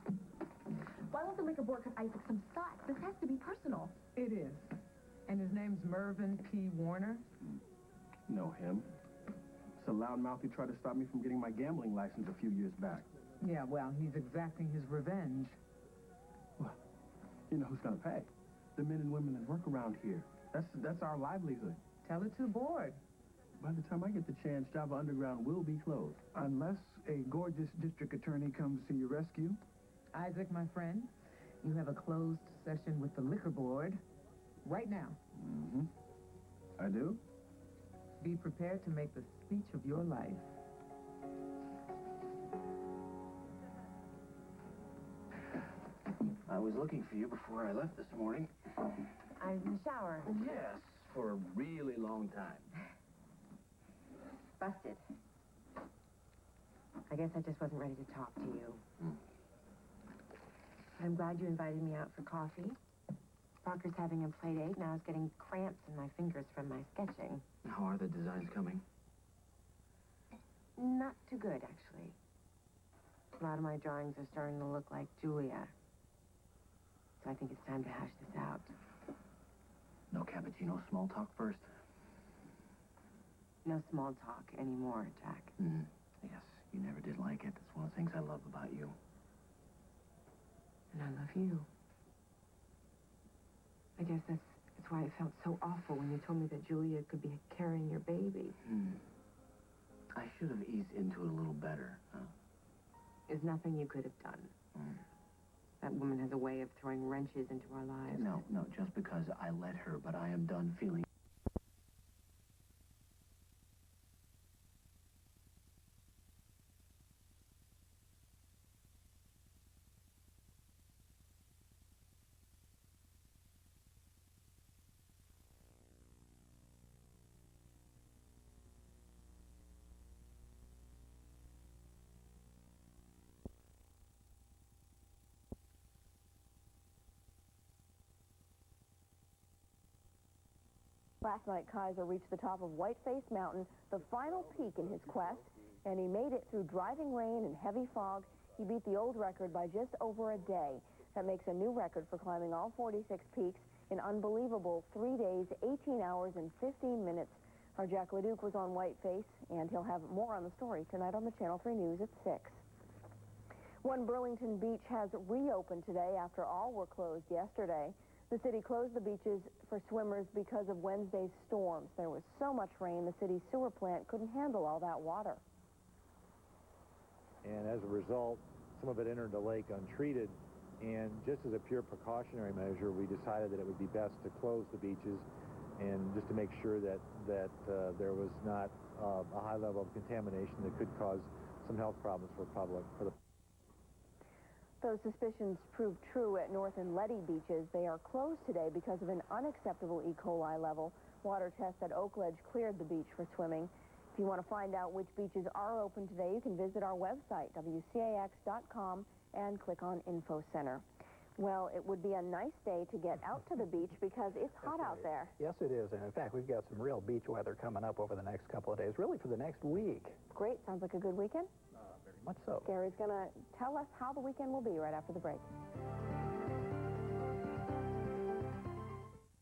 why won't the liquor board cut Isaac some slack? This has to be personal. It is. And his name's Mervyn P. Warner? Know him. It's a loudmouth who tried to stop me from getting my gambling license a few years back. Yeah, well, he's exacting his revenge. Well, you know who's gonna pay? The men and women that work around here. That's our livelihood. Tell it to the board. By the time I get the chance, Java Underground will be closed. Unless a gorgeous district attorney comes to your rescue. Isaac, my friend, you have a closed session with the liquor board right now. Mm-hmm. I do? Be prepared to make the speech of your life. I was looking for you before I left this morning. I was in the shower. Yes, for a really long time. Busted. I guess I just wasn't ready to talk to you. I'm glad you invited me out for coffee. Parker's having a play date, and I was getting cramps in my fingers from my sketching. How are the designs coming? Not too good, actually. A lot of my drawings are starting to look like Julia. So I think it's time to hash this out. No cappuccino small talk first? No small talk anymore, Jack. Yes, you never did like it. That's one of the things I love about you. And I love you. I guess that's why it felt so awful when you told me that Julia could be carrying your baby. I should have eased into it a little better, huh? There's nothing you could have done. That woman has a way of throwing wrenches into our lives. No, just because I let her, but I am done feeling... Last night, Kaiser reached the top of Whiteface Mountain, the final peak in his quest, and he made it through driving rain and heavy fog. He beat the old record by just over a day. That makes a new record for climbing all 46 peaks in unbelievable 3 days, 18 hours, and 15 minutes. Our Jack LeDuc was on Whiteface, and he'll have more on the story tonight on the Channel 3 News at 6. One Burlington beach has reopened today after all were closed yesterday. The city closed the beaches for swimmers because of Wednesday's storms. There was so much rain, the city's sewer plant couldn't handle all that water. And as a result, some of it entered the lake untreated. And just as a pure precautionary measure, we decided that it would be best to close the beaches and just to make sure that there was not a high level of contamination that could cause some health problems for the Those suspicions proved true at North and Letty beaches. They are closed today because of an unacceptable E. coli level. Water tests at Oakledge cleared the beach for swimming. If you want to find out which beaches are open today, you can visit our website, WCAX.com, and click on Info Center. Well, it would be a nice day to get out to the beach because it's hot out there. Yes, it is. And in fact, we've got some real beach weather coming up over the next couple of days, really for the next week. Great. Sounds like a good weekend. Very much so. Gary's going to tell us how the weekend will be right after the break.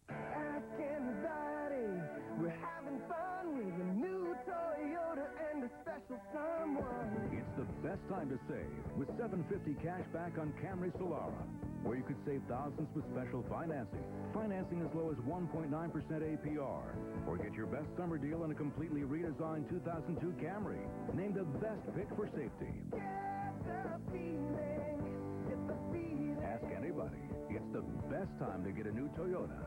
Ask anybody. We're having fun with a new Toyota and a special someone. It's the best time to save with $750 cash back on Camry Solara, where you could save thousands with special financing. Financing as low as 1.9% APR. Or get your best summer deal on a completely redesigned 2002 Camry, named the best pick for safety. Ask anybody. It's the best time to get a new Toyota.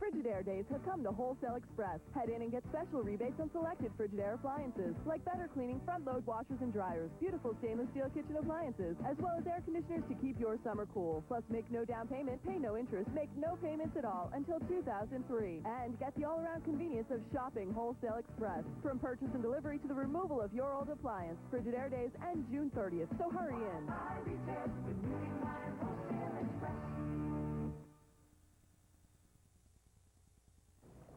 Frigidaire days have come to Wholesale Express. Head in and get special rebates on selected Frigidaire appliances, like better cleaning front-load washers and dryers, beautiful stainless steel kitchen appliances, as well as air conditioners to keep your summer cool. Plus, make no down payment, pay no interest, make no payments at all until 2003. And get the all-around convenience of shopping Wholesale Express. From purchase and delivery to the removal of your old appliance. Frigidaire days end June 30th, so hurry in.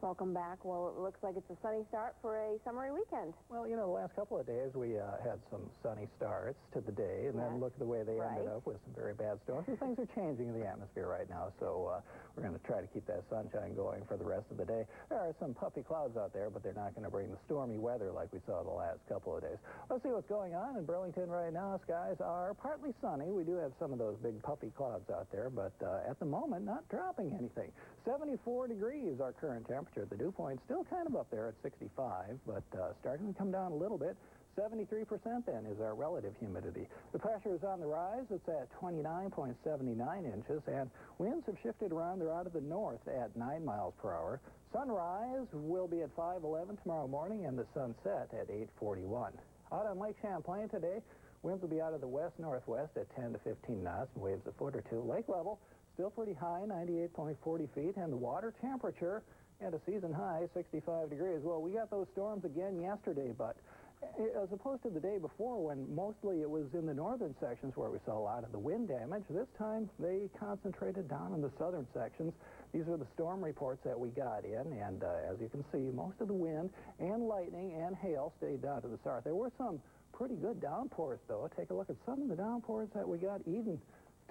Welcome back. Well, it looks like it's a sunny start for a summery weekend. Well, you know, the last couple of days we had some sunny starts to the day, and then look at the way they ended up with some very bad storms. And things are changing in the atmosphere right now, so we're going to try to keep that sunshine going for the rest of the day. There are some puffy clouds out there, but they're not going to bring the stormy weather like we saw the last couple of days. Let's see what's going on in Burlington right now. Skies are partly sunny. We do have some of those big puffy clouds out there, but at the moment, not dropping anything. 74 degrees our current temperature. The dew point still kind of up there at 65, but starting to come down a little bit. 73% then is our relative humidity. The pressure is on the rise. It's at 29.79 inches, and winds have shifted around. They're out of the north at 9 miles per hour. Sunrise will be at 5:11 tomorrow morning, and the sunset at 8:41. Out on Lake Champlain today, winds will be out of the west-northwest at 10 to 15 knots, and waves a foot or two. Lake level still pretty high, 98.40 feet, and the water temperature at a season high, 65 degrees. Well, we got those storms again yesterday, but as opposed to the day before when mostly it was in the northern sections where we saw a lot of the wind damage, this time they concentrated down in the southern sections. These are the storm reports that we got in, and as you can see, most of the wind and lightning and hail stayed down to the south. There were some pretty good downpours, though. Take a look at some of the downpours that we got. Eden,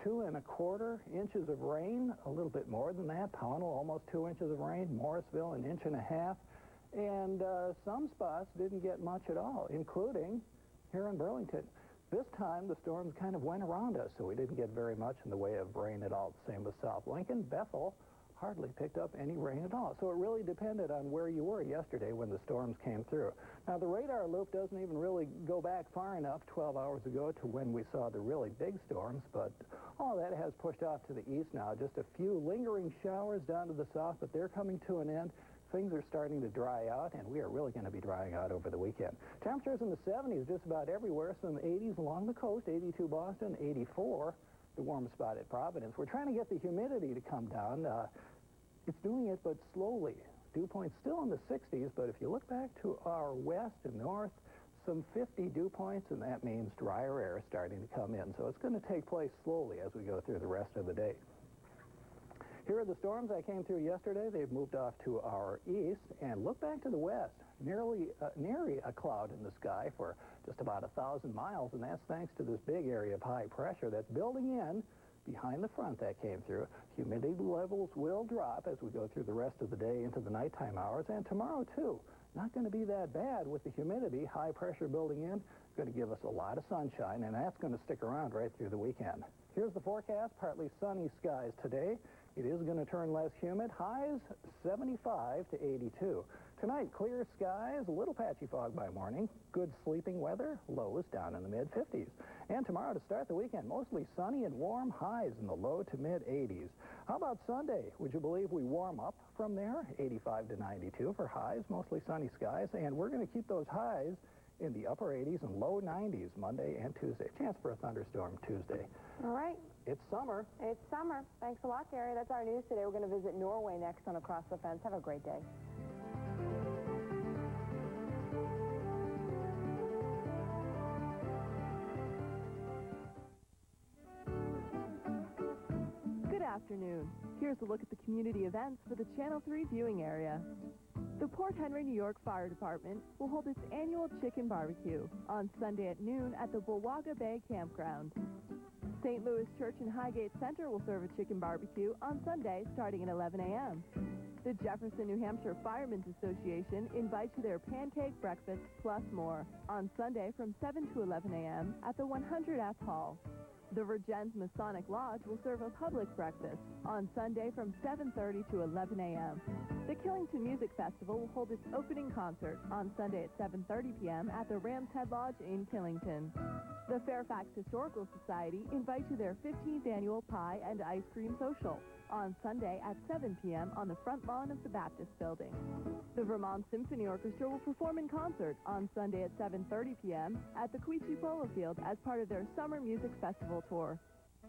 2 1/4 inches of rain, a little bit more than that. Pownell, almost 2 inches of rain. Morrisville, 1.5 inches. And some spots didn't get much at all, including here in Burlington. This time, the storms kind of went around us, so we didn't get very much in the way of rain at all. The same with South Lincoln. Bethel hardly picked up any rain at all. So it really depended on where you were yesterday when the storms came through. Now, the radar loop doesn't even really go back far enough, 12 hours ago, to when we saw the really big storms, but all that has pushed off to the east now. Just a few lingering showers down to the south, but they're coming to an end. Things are starting to dry out, and we are really going to be drying out over the weekend. Temperatures in the 70s just about everywhere. Some 80s along the coast, 82 Boston, 84 the warmest spot at Providence. We're trying to get the humidity to come down. It's doing it, but slowly. Dew points still in the 60s, but if you look back to our west and north, some 50 dew points, and that means drier air starting to come in. So it's going to take place slowly as we go through the rest of the day. Here are the storms that came through yesterday. They've moved off to our east, and look back to the west. Nary a cloud in the sky for just about 1,000 miles, and that's thanks to this big area of high pressure that's building in behind the front that came through. Humidity levels will drop as we go through the rest of the day into the nighttime hours, and tomorrow, too. Not going to be that bad with the humidity, high pressure building in. Going to give us a lot of sunshine, and that's going to stick around right through the weekend. Here's the forecast. Partly sunny skies today. It is going to turn less humid. Highs 75 to 82. Tonight, clear skies, a little patchy fog by morning. Good sleeping weather, lows down in the mid-50s. And tomorrow to start the weekend, mostly sunny and warm, highs in the low to mid-80s. How about Sunday? Would you believe we warm up from there? 85 to 92 for highs, mostly sunny skies. And we're going to keep those highs in the upper 80s and low 90s Monday and Tuesday. Chance for a thunderstorm Tuesday. All right. It's summer. It's summer. Thanks a lot, Gary. That's our news today. We're going to visit Norway next on Across the Fence. Have a great day. Good afternoon. Here's a look at the community events for the Channel 3 viewing area. The Port Henry, New York Fire Department will hold its annual chicken barbecue on Sunday at noon at the Bulwaga Bay Campground. St. Louis Church and Highgate Center will serve a chicken barbecue on Sunday starting at 11 a.m. The Jefferson, New Hampshire Firemen's Association invites you their pancake breakfast plus more on Sunday from 7 to 11 a.m. at the 100F Hall. The Virgins Masonic Lodge will serve a public breakfast on Sunday from 7:30 to 11 a.m. The Killington Music Festival will hold its opening concert on Sunday at 7:30 p.m. at the Ram's Head Lodge in Killington. The Fairfax Historical Society invites you their 15th annual Pie and Ice Cream Social on Sunday at 7 p.m. on the front lawn of the Baptist Building. The Vermont Symphony Orchestra will perform in concert on Sunday at 7:30 p.m. at the Queechee Polo Field as part of their Summer Music Festival tour.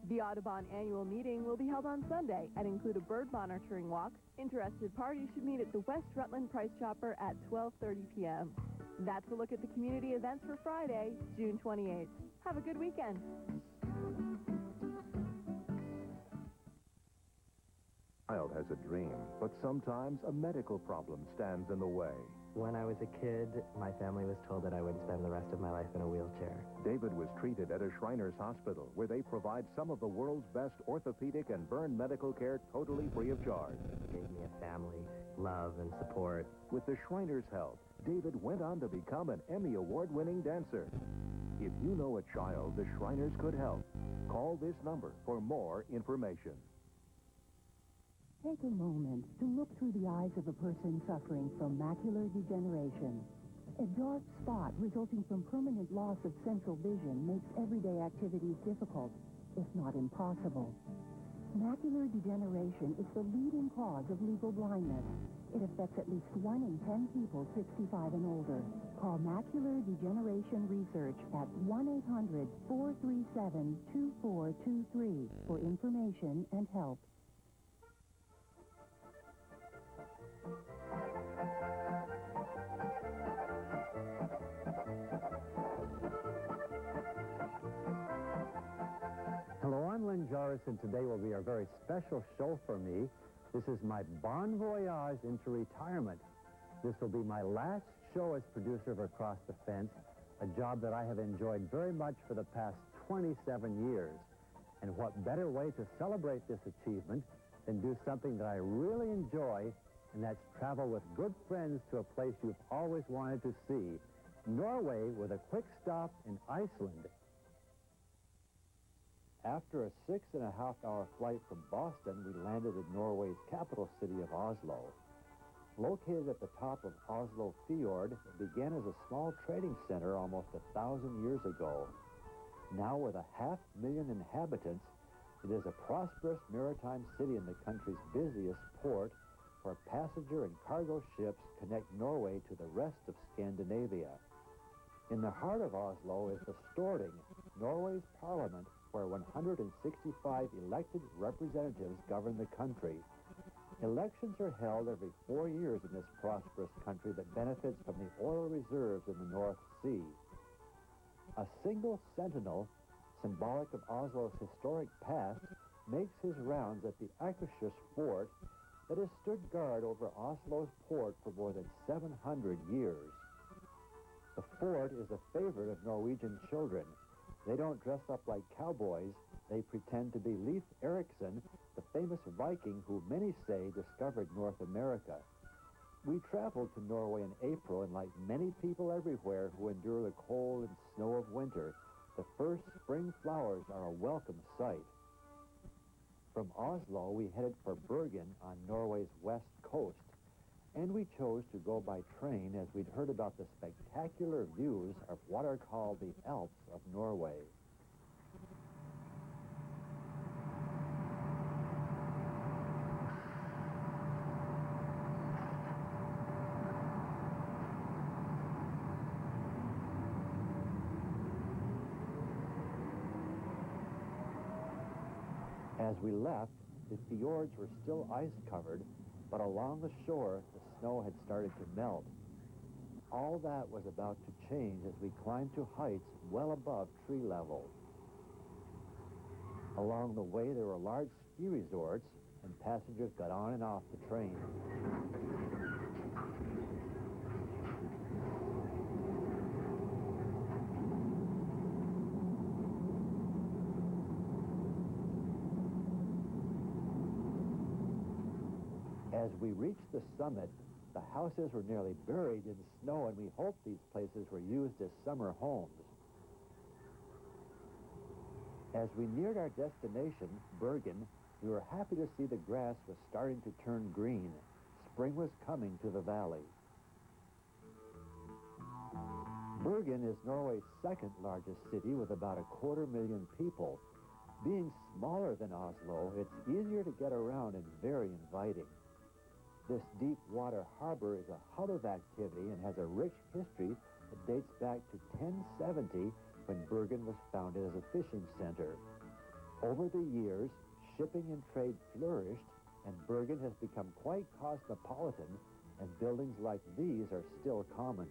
The Audubon annual meeting will be held on Sunday and include a bird monitoring walk. Interested parties should meet at the West Rutland Price Chopper at 12:30 p.m. That's a look at the community events for Friday, June 28th. Have a good weekend. Child has a dream, but sometimes a medical problem stands in the way. When I was a kid, my family was told that I would spend the rest of my life in a wheelchair. David was treated at a Shriners Hospital, where they provide some of the world's best orthopedic and burn medical care totally free of charge. It gave me a family, love, and support. With the Shriners' help, David went on to become an Emmy Award-winning dancer. If you know a child the Shriners could help, call this number for more information. Take a moment to look through the eyes of a person suffering from macular degeneration. A dark spot resulting from permanent loss of central vision makes everyday activities difficult, if not impossible. Macular degeneration is the leading cause of legal blindness. It affects at least 1 in 10 people 65 and older. Call Macular Degeneration Research at 1-800-437-2423 for information and help. Hello, I'm Lynn Jarvis, and today will be a very special show for me. This is my bon voyage into retirement. This will be my last show as producer of Across the Fence, a job that I have enjoyed very much for the past 27 years. And what better way to celebrate this achievement than do something that I really enjoy, and that's travel with good friends to a place you've always wanted to see, Norway, with a quick stop in Iceland. After a 6.5-hour flight from Boston, we landed in Norway's capital city of Oslo. Located at the top of Oslo Fjord, it began as a small trading center almost 1,000 years ago. Now, with 500,000 inhabitants, it is a prosperous maritime city in the country's busiest port, where passenger and cargo ships connect Norway to the rest of Scandinavia. In the heart of Oslo is the Storting, Norway's parliament, where 165 elected representatives govern the country. Elections are held every 4 years in this prosperous country that benefits from the oil reserves in the North Sea. A single sentinel, symbolic of Oslo's historic past, makes his rounds at the Akershus fort that has stood guard over Oslo's port for more than 700 years. The fort is a favorite of Norwegian children, They don't dress up like cowboys. They pretend to be Leif Erikson, the famous Viking who many say discovered North America. We traveled to Norway in April, and like many people everywhere who endure the cold and snow of winter, the first spring flowers are a welcome sight. From Oslo, we headed for Bergen on Norway's west coast, and we chose to go by train as we'd heard about the spectacular views of what are called the Alps of Norway. As we left, the fjords were still ice-covered, but along the shore, the snow had started to melt. All that was about to change as we climbed to heights well above tree level. Along the way, there were large ski resorts, and passengers got on and off the train. As we reached the summit, the houses were nearly buried in snow, and we hoped these places were used as summer homes. As we neared our destination, Bergen, we were happy to see the grass was starting to turn green. Spring was coming to the valley. Bergen is Norway's second largest city with about 250,000 people. Being smaller than Oslo, it's easier to get around and very inviting. This deep water harbor is a hub of activity and has a rich history that dates back to 1070 when Bergen was founded as a fishing center. Over the years, shipping and trade flourished, and Bergen has become quite cosmopolitan, and buildings like these are still common.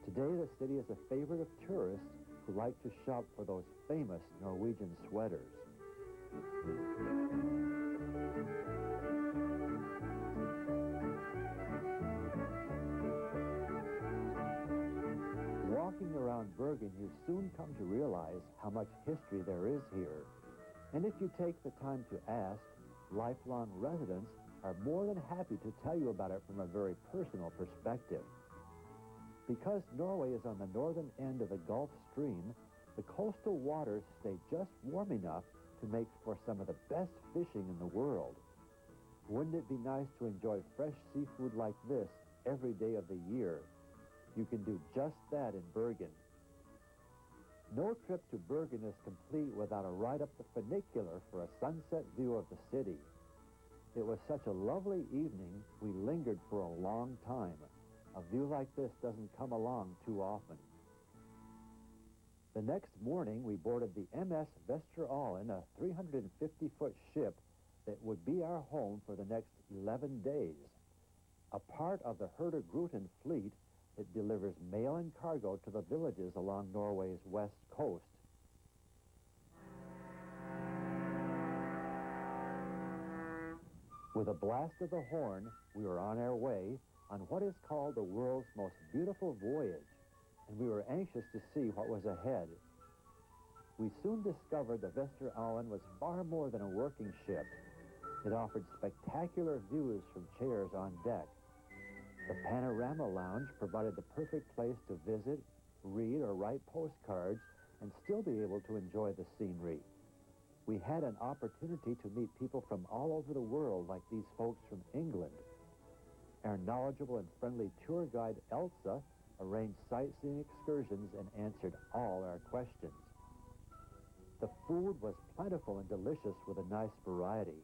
Today, the city is a favorite of tourists who like to shop for those famous Norwegian sweaters. Walking around Bergen, you soon come to realize how much history there is here. And if you take the time to ask, lifelong residents are more than happy to tell you about it from a very personal perspective. Because Norway is on the northern end of the Gulf Stream, the coastal waters stay just warm enough to make for some of the best fishing in the world. Wouldn't it be nice to enjoy fresh seafood like this every day of the year? You can do just that in Bergen. No trip to Bergen is complete without a ride up the funicular for a sunset view of the city. It was such a lovely evening, we lingered for a long time. A view like this doesn't come along too often. The next morning, we boarded the MS Vesteralen, a 350-foot ship that would be our home for the next 11 days. A part of the Hurtigruten fleet that delivers mail and cargo to the villages along Norway's west coast. With a blast of the horn, we were on our way on what is called the world's most beautiful voyage, and we were anxious to see what was ahead. We soon discovered the Vesteralen was far more than a working ship. It offered spectacular views from chairs on deck. The Panorama Lounge provided the perfect place to visit, read, or write postcards and still be able to enjoy the scenery. We had an opportunity to meet people from all over the world, like these folks from England. Our knowledgeable and friendly tour guide, Elsa, arranged sightseeing excursions and answered all our questions. The food was plentiful and delicious with a nice variety.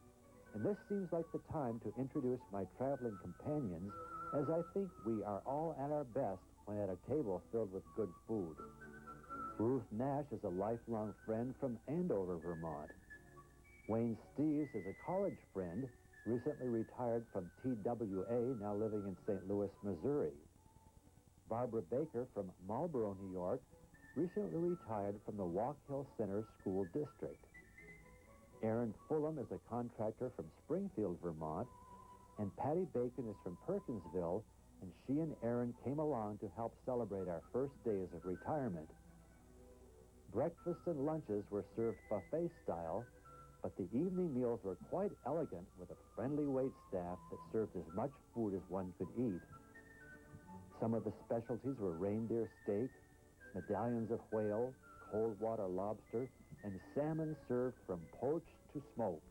And this seems like the time to introduce my traveling companions, as I think we are all at our best when at a table filled with good food. Ruth Nash is a lifelong friend from Andover, Vermont. Wayne Steves is a college friend, recently retired from TWA, now living in St. Louis, Missouri. Barbara Baker from Marlboro, New York, recently retired from the Walk Hill Center School District. Aaron Fulham is a contractor from Springfield, Vermont, and Patty Bacon is from Perkinsville, and she and Aaron came along to help celebrate our first days of retirement. breakfasts and lunches were served buffet style, but the evening meals were quite elegant with a friendly wait staff that served as much food as one could eat. Some of the specialties were reindeer steak, medallions of whale, cold water lobster, and salmon served from poached to smoked.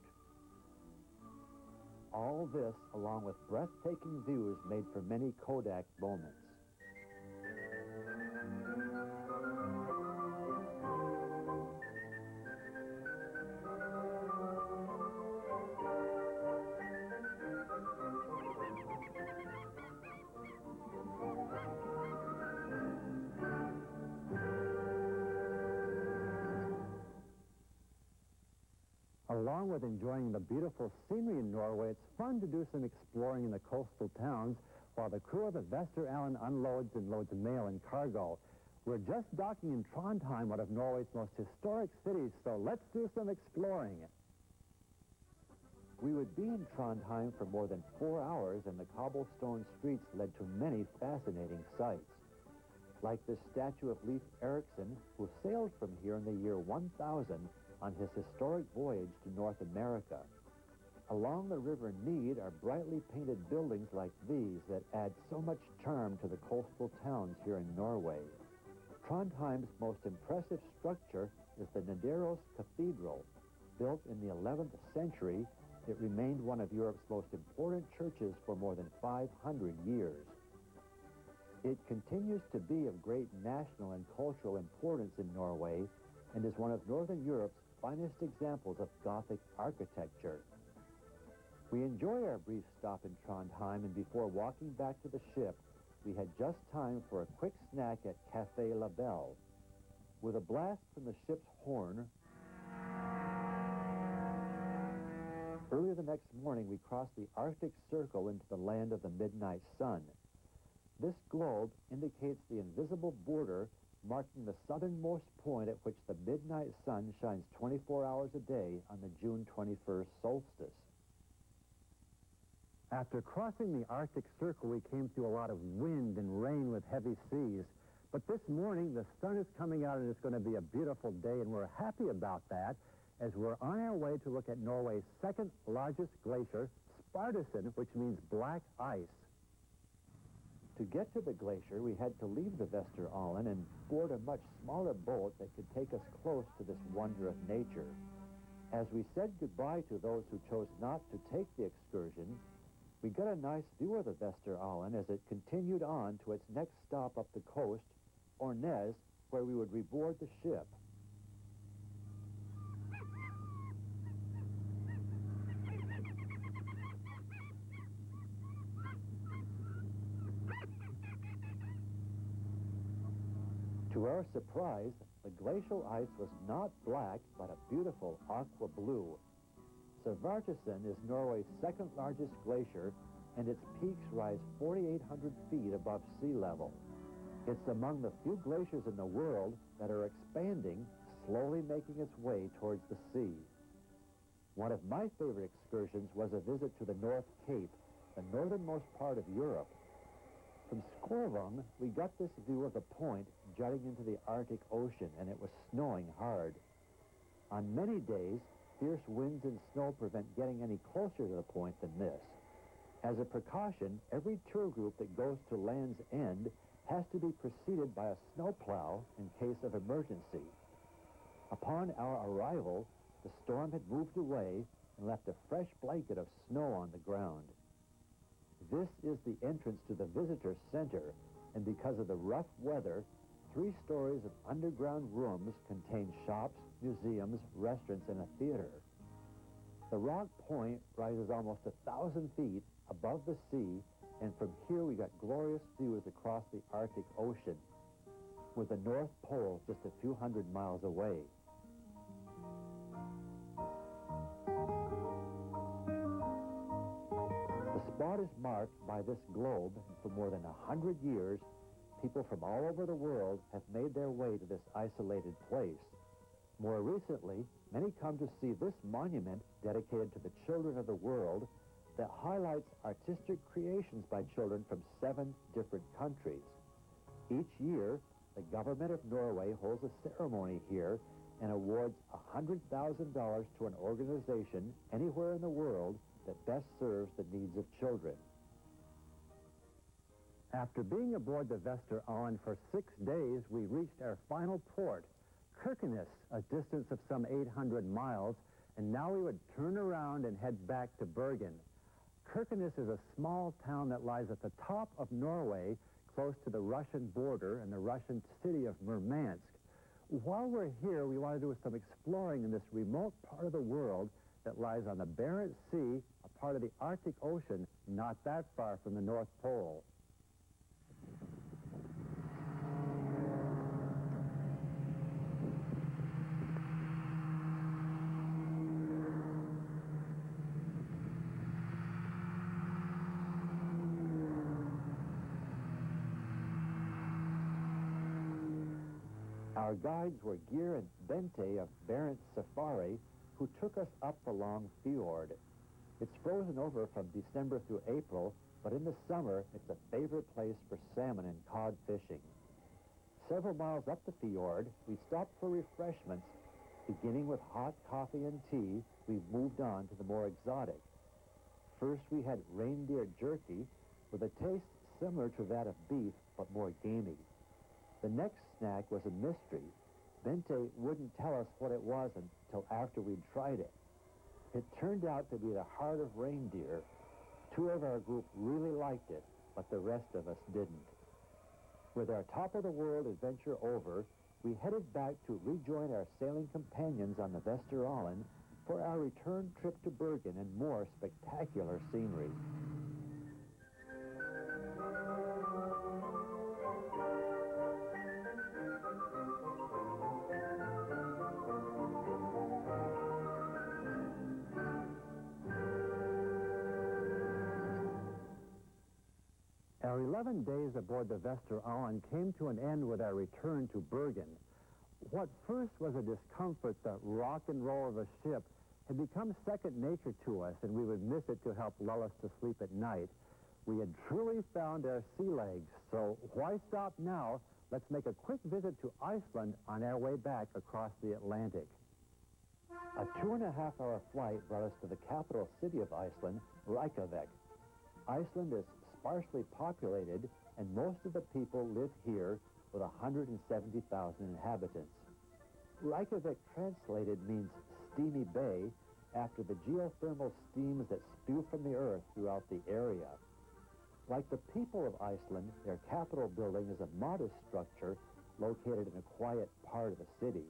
All this, along with breathtaking views, made for many Kodak moments. Along with enjoying the beautiful scenery in Norway, it's fun to do some exploring in the coastal towns while the crew of the Vester Allen unloads and loads mail and cargo. We're just docking in Trondheim, one of Norway's most historic cities, so let's do some exploring. We would be in Trondheim for more than 4 hours, and the cobblestone streets led to many fascinating sights. Like the statue of Leif Erikson, who sailed from here in the year 1000 on his historic voyage to North America. Along the River Need are brightly painted buildings like these that add so much charm to the coastal towns here in Norway. Trondheim's most impressive structure is the Nidaros Cathedral. Built in the 11th century, it remained one of Europe's most important churches for more than 500 years. It continues to be of great national and cultural importance in Norway and is one of Northern Europe's finest examples of Gothic architecture. We enjoy our brief stop in Trondheim, and before walking back to the ship, we had just time for a quick snack at Café La Belle. With a blast from the ship's horn, early the next morning we crossed the Arctic Circle into the land of the midnight sun. This globe indicates the invisible border marking the southernmost point at which the midnight sun shines 24 hours a day on the June 21st solstice. After crossing the Arctic Circle, we came through a lot of wind and rain with heavy seas. But this morning, the sun is coming out and it's going to be a beautiful day, and we're happy about that as we're on our way to look at Norway's second largest glacier, Spartason, which means black ice. To get to the glacier, we had to leave the Vester Allen and board a much smaller boat that could take us close to this wonder of nature. As we said goodbye to those who chose not to take the excursion, we got a nice view of the Vester Allen as it continued on to its next stop up the coast, Ornez, where we would reboard the ship. To our surprise, the glacial ice was not black, but a beautiful aqua blue. Svartesen is Norway's second largest glacier, and its peaks rise 4,800 feet above sea level. It's among the few glaciers in the world that are expanding, slowly making its way towards the sea. One of my favorite excursions was a visit to the North Cape, the northernmost part of Europe. From Skorvang, we got this view of the point jutting into the Arctic Ocean, and it was snowing hard. On many days, fierce winds and snow prevent getting any closer to the point than this. As a precaution, every tour group that goes to Land's End has to be preceded by a snowplow in case of emergency. Upon our arrival, the storm had moved away and left a fresh blanket of snow on the ground. This is the entrance to the visitor center, and because of the rough weather, 3 stories of underground rooms contain shops, museums, restaurants, and a theater. The rock point rises almost 1,000 feet above the sea, and from here we got glorious views across the Arctic Ocean, with the North Pole just a few hundred miles away. The spot is marked by this globe, and for more than 100 years, people from all over the world have made their way to this isolated place. More recently, many come to see this monument dedicated to the children of the world that highlights artistic creations by children from 7 different countries. Each year, the government of Norway holds a ceremony here and awards $100,000 to an organization anywhere in the world that best serves the needs of children. After being aboard the Vester Allen for 6 days, we reached our final port, Kirkenes, a distance of some 800 miles, and now we would turn around and head back to Bergen. Kirkenes is a small town that lies at the top of Norway, close to the Russian border and the Russian city of Murmansk. While we're here, we want to do some exploring in this remote part of the world that lies on the Barents Sea, a part of the Arctic Ocean, not that far from the North Pole. Our guides were Geir and Bente of Barents Safari, who took us up the long fjord. It's frozen over from December through April, but in the summer, it's a favorite place for salmon and cod fishing. Several miles up the fjord, we stopped for refreshments. Beginning with hot coffee and tea, we moved on to the more exotic. First, we had reindeer jerky, with a taste similar to that of beef, but more gamey. The next snack was a mystery. Bente wouldn't tell us what it was until after we'd tried it. It turned out to be the heart of reindeer. 2 of our group really liked it, but the rest of us didn't. With our top-of-the-world adventure over, we headed back to rejoin our sailing companions on the Vester Allen for our return trip to Bergen and more spectacular scenery. Our 11 days aboard the Vester Allen came to an end with our return to Bergen. What first was a discomfort, the rock and roll of a ship, had become second nature to us, and we would miss it to help lull us to sleep at night. We had truly found our sea legs, so why stop now? Let's make a quick visit to Iceland on our way back across the Atlantic. A 2.5-hour flight brought us to the capital city of Iceland, Reykjavik. Iceland is sparsely populated, and most of the people live here with 170,000 inhabitants. Reykjavik translated means steamy bay after the geothermal steams that spew from the earth throughout the area. Like the people of Iceland, their capitol building is a modest structure located in a quiet part of the city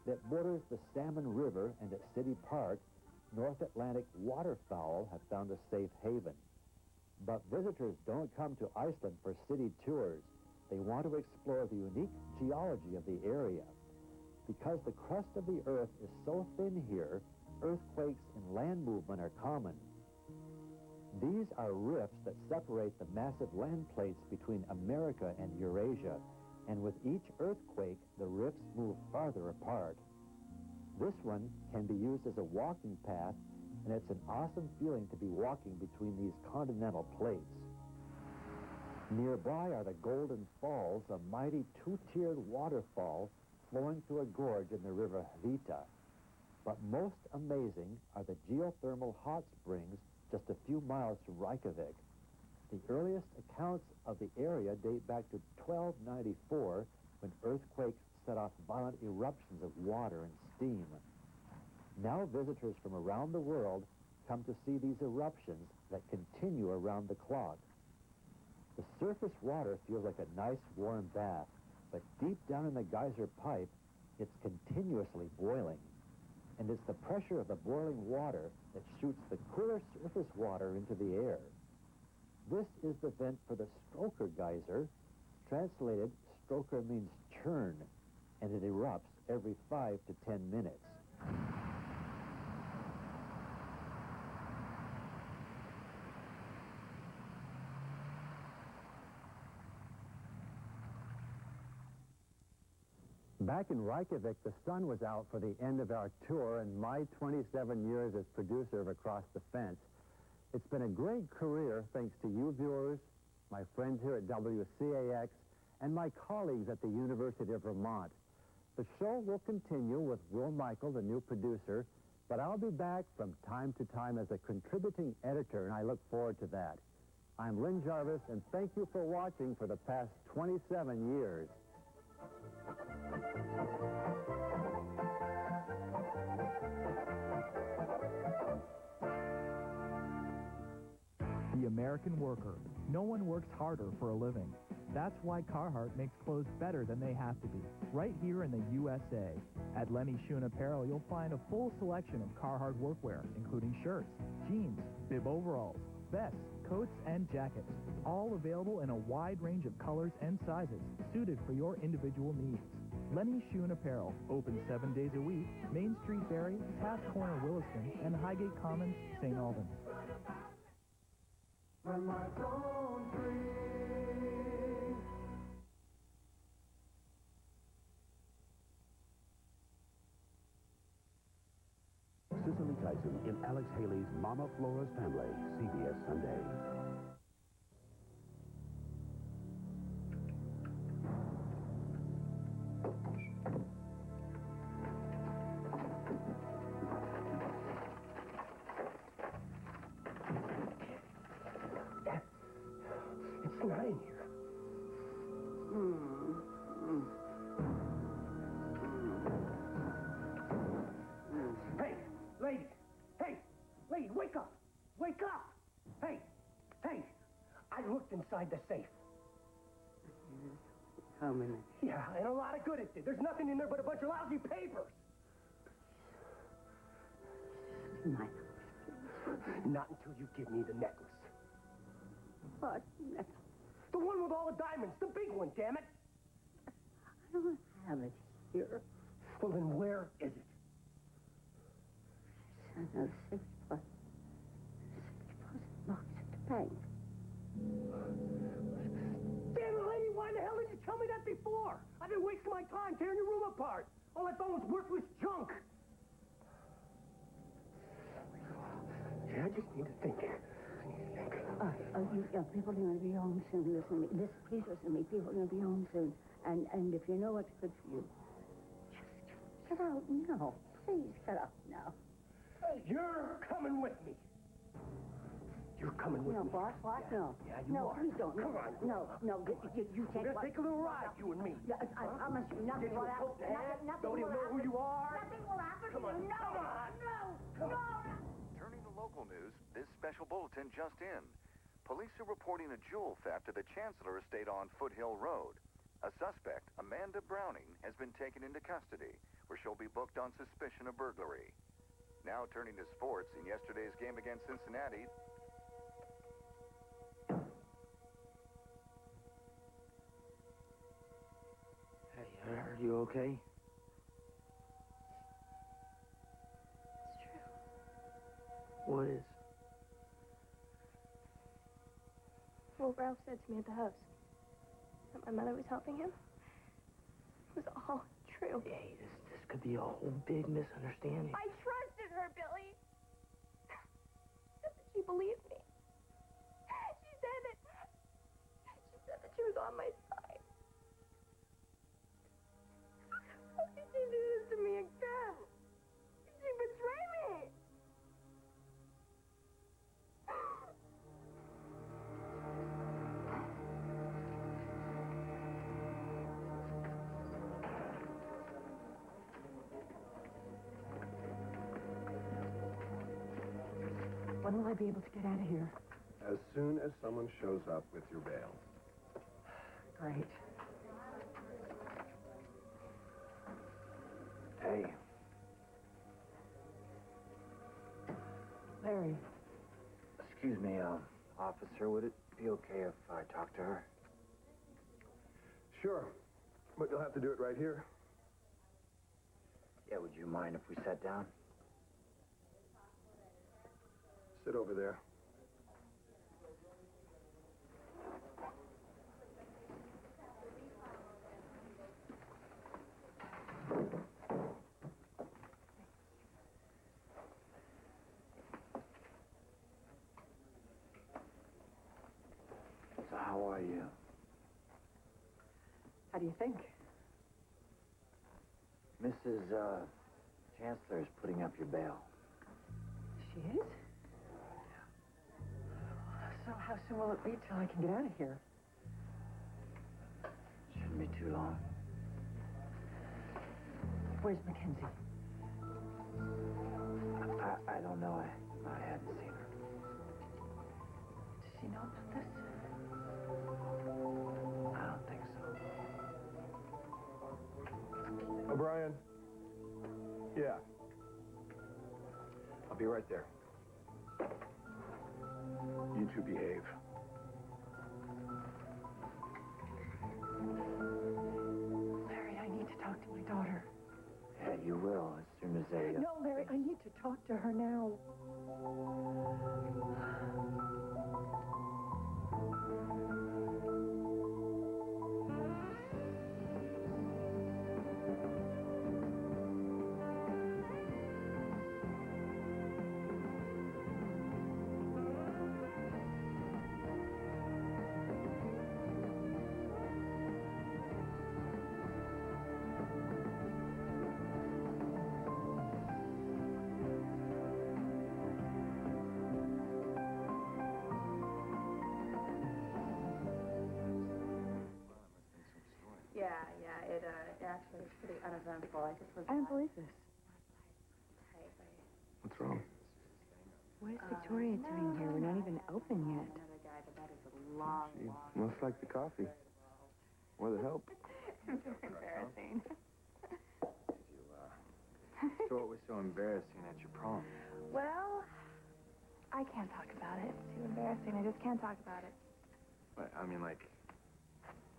that borders the Salmon River, and at City Park, North Atlantic waterfowl have found a safe haven. But visitors don't come to Iceland for city tours. They want to explore the unique geology of the area. Because the crust of the earth is so thin here, earthquakes and land movement are common. These are rifts that separate the massive land plates between America and Eurasia, and with each earthquake, the rifts move farther apart. This one can be used as a walking path, and it's an awesome feeling to be walking between these continental plates. Nearby are the Golden Falls, a mighty 2-tiered waterfall flowing through a gorge in the river Hvita. But most amazing are the geothermal hot springs just a few miles from Reykjavik. The earliest accounts of the area date back to 1294, when earthquakes set off violent eruptions of water and steam. Now visitors from around the world come to see these eruptions that continue around the clock. The surface water feels like a nice warm bath, but deep down in the geyser pipe, it's continuously boiling. And it's the pressure of the boiling water that shoots the cooler surface water into the air. This is the vent for the Stroker geyser. Translated, Stroker means churn, and it erupts every 5 to 10 minutes. Back in Reykjavik, the sun was out for the end of our tour, and my 27 years as producer of Across the Fence. It's been a great career thanks to you viewers, my friends here at WCAX, and my colleagues at the University of Vermont. The show will continue with Will Michael, the new producer, but I'll be back from time to time as a contributing editor, and I look forward to that. I'm Lynn Jarvis, and thank you for watching for the past 27 years. The American worker. No one works harder for a living. That's why Carhartt makes clothes better than they have to be, right here in the USA. At Lenny Shun Apparel, you'll find a full selection of Carhartt workwear, including shirts, jeans, bib overalls, vests, coats, and jackets, all available in a wide range of colors and sizes, suited for your individual needs. Lenny Shun Apparel, open 7 days a week, Main Street, Barrie, Taft Corner, Williston, and Highgate Commons, St. Albans. When my phone Cicely Tyson in Alex Haley's Mama Flora's Family, CBS Sunday. It's not in here. Hey, lady! Hey! Lady, wake up! Wake up! Hey! Hey! I looked inside the safe. How many? Yeah, and a lot of good it did. There's nothing in there but a bunch of lousy papers. Not until you give me the necklace. What? The one with all the diamonds. The big one, damn it. I don't have it here. Well, then where is it? I have six deposit box at the bank. Damn it, lady, why the hell didn't you tell me that before? I've been wasting my time tearing your room apart. All I found was worthless junk. Yeah, I just need to think. People are going to be home soon. Listen to me. Please listen to me. People are going to be home soon. And if you know what's good for you, just get out now. Please get out now. You're coming with me. You're coming with me. No, boss, what? Yeah. No. Yeah, you no, are. Please don't. Come on. No. You take We're going to take a little ride, you and me. I promise you, nothing will happen. Don't even know who you are. Nothing will happen to you. No. Come on. Turning to local news, this special bulletin just in. Police are reporting a jewel theft at the Chancellor Estate on Foothill Road. A suspect, Amanda Browning, has been taken into custody, where she'll be booked on suspicion of burglary. Now turning to sports, in yesterday's game against Cincinnati, Hey, are you okay? It's true. What is? Well, Ralph said to me at the house that my mother was helping him. It was all true. Hey, this could be a whole big misunderstanding. I trusted her, Billy. She believed me. She said that she was on my side. How could she do this to me again? She betrayed me. When will I be able to get out of here? As soon as someone shows up with your bail. Great. Hey. Larry. Excuse me, officer, would it be okay if I talk to her? Sure, but you'll have to do it right here. Yeah, would you mind if we sat down? Sit over there. So how are you? How do you think? Mrs. Chancellor is putting up your bail. She is? So how soon will it be till I can get out of here? Shouldn't be too long. Where's Mackenzie? I don't know. I hadn't seen her. Does she know about this? I don't think so. O'Brien? Yeah. I'll be right there. You two behave. Larry, I need to talk to my daughter. Yeah, you will as soon as they... No, Larry, I need to talk to her now. It actually is pretty uneventful. I just was... I don't believe this. What's wrong? What is Victoria doing here? We're not even open yet. Another guy, but that is a long, She must like the coffee. Or the help. It's embarrassing. So what was so embarrassing at your prom? Well, I can't talk about it. It's too embarrassing. I just can't talk about it. What, I mean, like,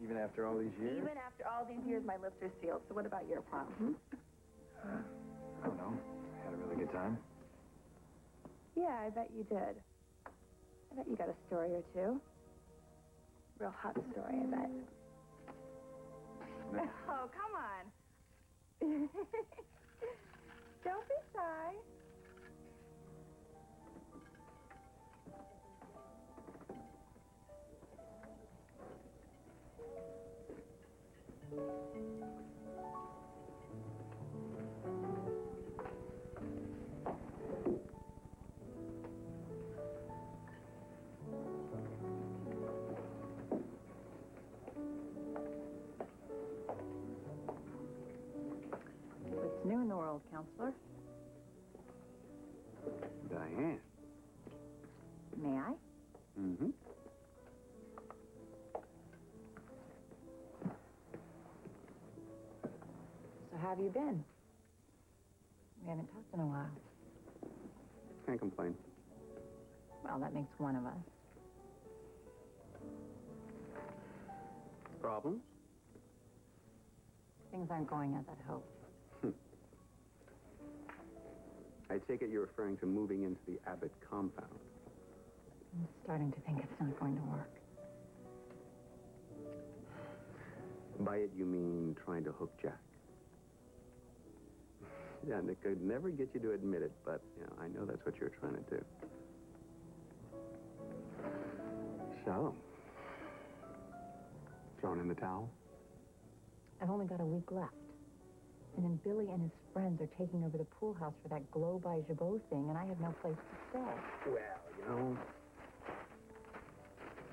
even after all these years? Even after all these years, my lips are sealed. So what about your prom? I don't know. I had a really good time. Yeah, I bet you did. I bet you got a story or two. Real hot story, I bet. Oh, come on. Don't be shy. What's new in the world, Counselor? Diane. May I? Mm-hmm. So how have you been? We haven't talked in a while. Can't complain. Well, that makes one of us. Problems? Things aren't going as I'd hoped. I take it you're referring to moving into the Abbott compound. I'm starting to think it's not going to work. By it, you mean trying to hook Jack? Yeah, Nick could never get you to admit it, but, I know that's what you're trying to do. So, thrown in the towel? I've only got a week left. And then Billy and his friends are taking over the pool house for that Glow by Jabot thing, and I have no place to stay. Well,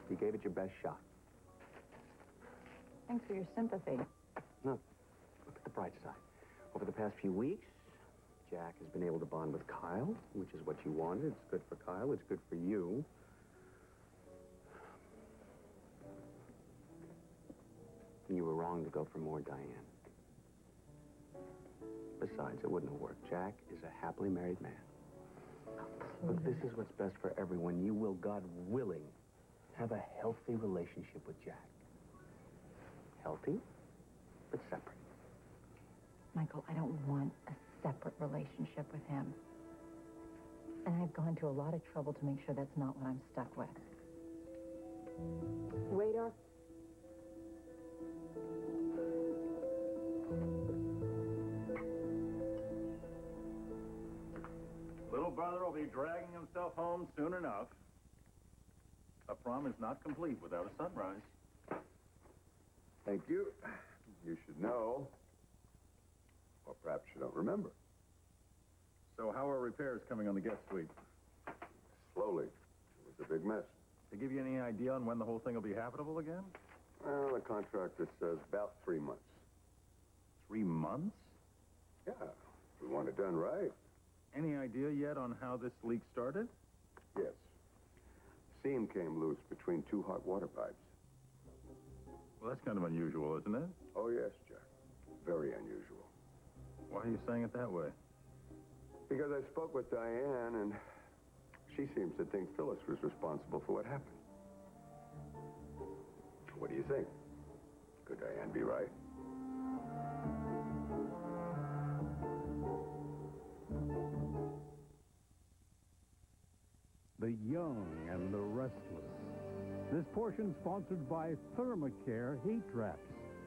you gave it your best shot. Thanks for your sympathy. No, look at the bright side. Over the past few weeks, Jack has been able to bond with Kyle, which is what you wanted. It's good for Kyle. It's good for you. You were wrong to go for more Diane. Besides, it wouldn't have worked. Jack is a happily married man. Look, this is what's best for everyone. You will, God willing, have a healthy relationship with Jack. Healthy, but separate. Michael, I don't want a separate relationship with him. And I've gone to a lot of trouble to make sure that's not what I'm stuck with. Waiter. Little brother will be dragging himself home soon enough. A prom is not complete without a sunrise. Thank you. you should know. Or perhaps you don't remember. So how are repairs coming on the guest suite? Slowly. It was a big mess. To give you any idea on when the whole thing will be habitable again? Well, the contractor says about 3 months. 3 months? Yeah, we want it done right. Any idea yet on how this leak started? Yes. Seam came loose between 2 hot water pipes. Well, that's kind of unusual, isn't it? Oh, yes, Jack. Very unusual. Why are you saying it that way? Because I spoke with Diane, and she seems to think Phyllis was responsible for what happened. What do you think? Could Diane be right? The young and the restless. This portion sponsored by Thermacare Heat Wraps.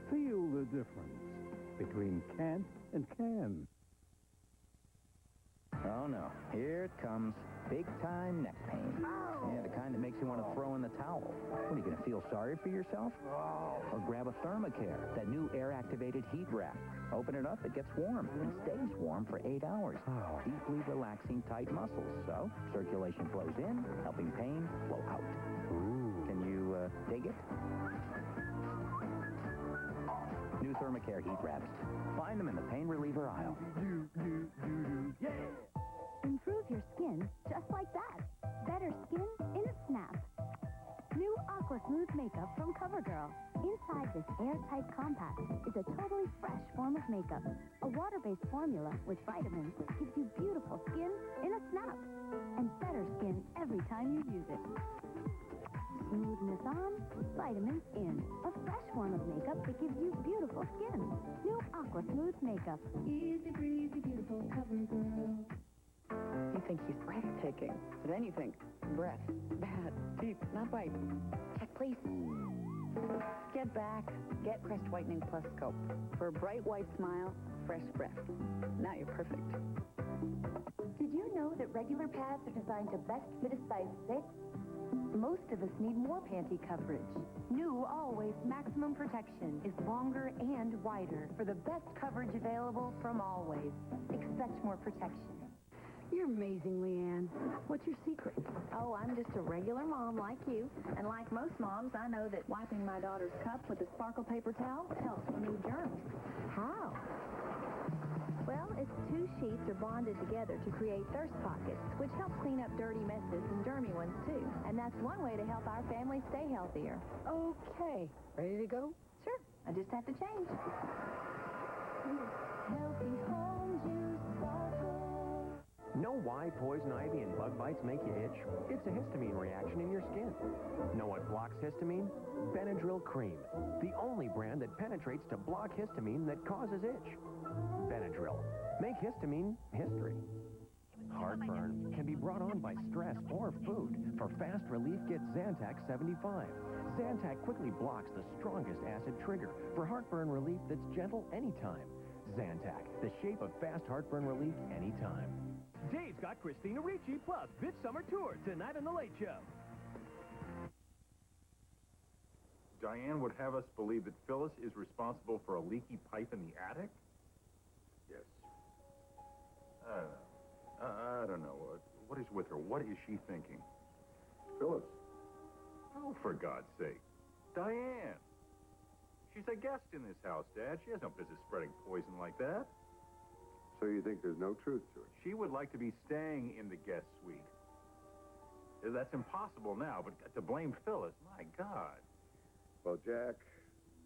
Feel the difference between can't and can. Oh, no. Here it comes. Big-time neck pain. Yeah, the kind that makes you want to throw in the towel. What, are you going to feel sorry for yourself? Or grab a Thermacare, that new air-activated heat wrap. Open it up, it gets warm, and stays warm for 8 hours. Deeply relaxing tight muscles. So, circulation flows in, helping pain flow out. Can you dig it? New Thermacare heat wraps. Find them in the pain reliever aisle. Yeah! Improve your skin just like that. Better skin in a snap. New Aqua Smooth Makeup from CoverGirl. Inside this airtight compact is a totally fresh form of makeup. A water-based formula with vitamins that gives you beautiful skin in a snap. And better skin every time you use it. Smoothness on, vitamins in. A fresh form of makeup that gives you beautiful skin. New Aqua Smooth Makeup. Easy breezy, beautiful CoverGirl. You think he's breathtaking. But then you think, breath, bad, deep, not bite. Check, please. Get back. Get Crest Whitening Plus Scope. For a bright white smile, fresh breath. Now you're perfect. Did you know that regular pads are designed to best fit a size 6? Most of us need more panty coverage. New Always Maximum Protection is longer and wider for the best coverage available from Always. Expect more protection. You're amazing, Leanne. What's your secret? Oh, I'm just a regular mom like you. And like most moms, I know that wiping my daughter's cup with a sparkle paper towel helps remove germs. How? Well, its 2 sheets are bonded together to create thirst pockets, which help clean up dirty messes and germy ones, too. And that's one way to help our family stay healthier. Okay. Ready to go? Sure. I just have to change. Healthy home juice sparkle. Know why poison ivy and bug bites make you itch? It's a histamine reaction in your skin. Know what blocks histamine? Benadryl Cream, the only brand that penetrates to block histamine that causes itch. Benadryl. Make histamine history. Heartburn can be brought on by stress or food. For fast relief, get Zantac 75. Zantac quickly blocks the strongest acid trigger for heartburn relief that's gentle anytime. Zantac, the shape of fast heartburn relief anytime. Dave's got Christina Ricci plus Midsummer Tour tonight on The Late Show. Diane would have us believe that Phyllis is responsible for a leaky pipe in the attic? Yes. I don't know. What is with her? What is she thinking? Phyllis. Oh, for God's sake. Diane! She's a guest in this house, Dad. She has no business spreading poison like that. So you think there's no truth to it? She would like to be staying in the guest suite. That's impossible now, but to blame Phyllis, my God. Well, Jack,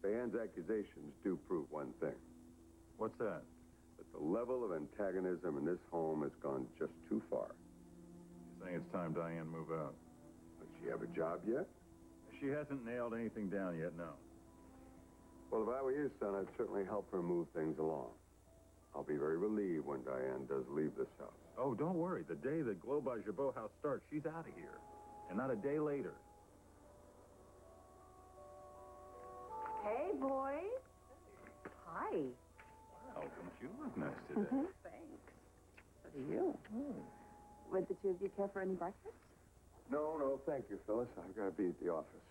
Diane's accusations do prove one thing. What's that? That the level of antagonism in this home has gone just too far. You're saying it's time Diane move out. Does she have a job yet? She hasn't nailed anything down yet, no. Well, if I were you, son, I'd certainly help her move things along. I'll be very relieved when Diane does leave this house. Oh, don't worry. The day the Globe à Jabot house starts, she's out of here. And not a day later. Hey, boys. Hi. Wow, don't you look nice today? Thanks. So do you. Would the two of you care for any breakfast? No, thank you, Phyllis. I've got to be at the office.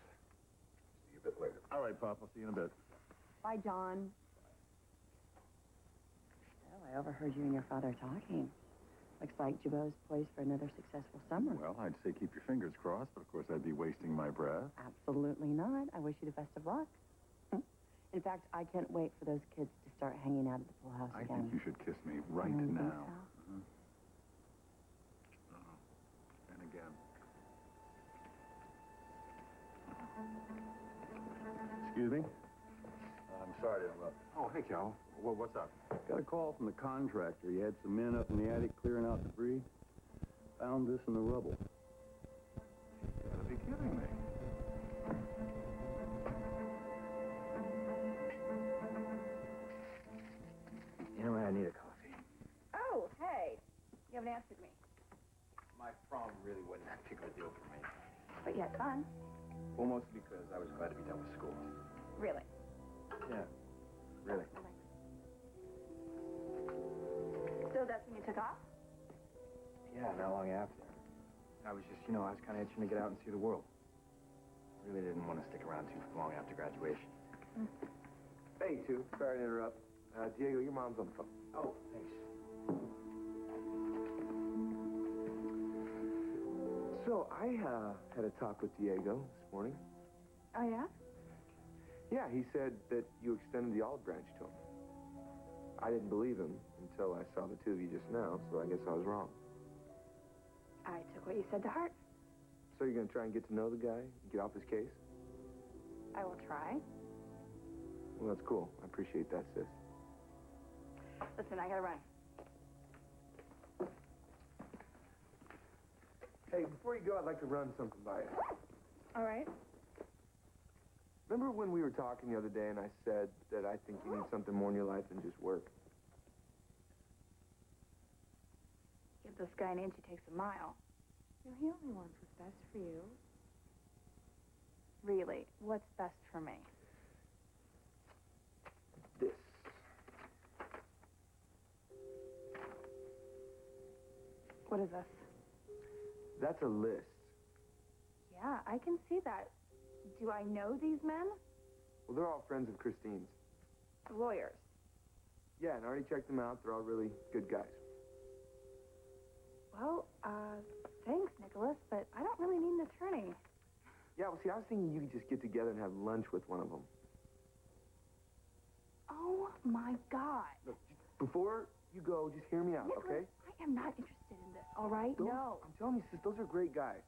See you a bit later. All right, Pop. I'll see you in a bit. Bye, John. I overheard you and your father talking. Looks like Jabot's poised for another successful summer. Well, I'd say keep your fingers crossed, but of course I'd be wasting my breath. Absolutely not. I wish you the best of luck. In fact, I can't wait for those kids to start hanging out at the pool house I again. think you should kiss me right You think now. so? And again. Excuse me? I'm sorry to interrupt. Oh, hey, Cal. What's up? Got a call from the contractor. He had some men up in the attic clearing out debris. Found this in the rubble. You gotta be kidding me. You know what? I need a coffee. Oh, hey. You haven't answered me. My prom really wasn't that big of a deal for me. But you had fun. Well, mostly because I was glad to be done with school. Really. Yeah, really. So that's when you took off? Yeah, not long after. I was just, I was kind of itching to get out and see the world. Really didn't want to stick around too long after graduation. Hey, Two. Sorry to interrupt. Diego, your mom's on the phone. Oh, thanks. So, I had a talk with Diego this morning. Oh, yeah? Yeah, he said that you extended the olive branch to him. I didn't believe him until I saw the two of you just now, so I guess I was wrong. I took what you said to heart. So you're going to try and get to know the guy, get off his case? I will try. Well, that's cool. I appreciate that, sis. Listen, I gotta run. Hey, before you go, I'd like to run something by you. All right. Remember when we were talking the other day and I said that I think you need something more in your life than just work? Give this guy an inch, he takes a mile. He only wants what's best for you. Really, what's best for me? This. What is this? That's a list. Yeah, I can see that. Do I know these men? Well, they're all friends of Christine's. Lawyers. Yeah, and I already checked them out. They're all really good guys. Well, thanks, Nicholas, but I don't really need an attorney. Yeah, well, see, I was thinking you could just get together and have lunch with one of them. Oh, my God. Look, before you go, just hear me out, Nicholas, okay? I am not interested in this, all right? No. I'm telling you, sis, those are great guys.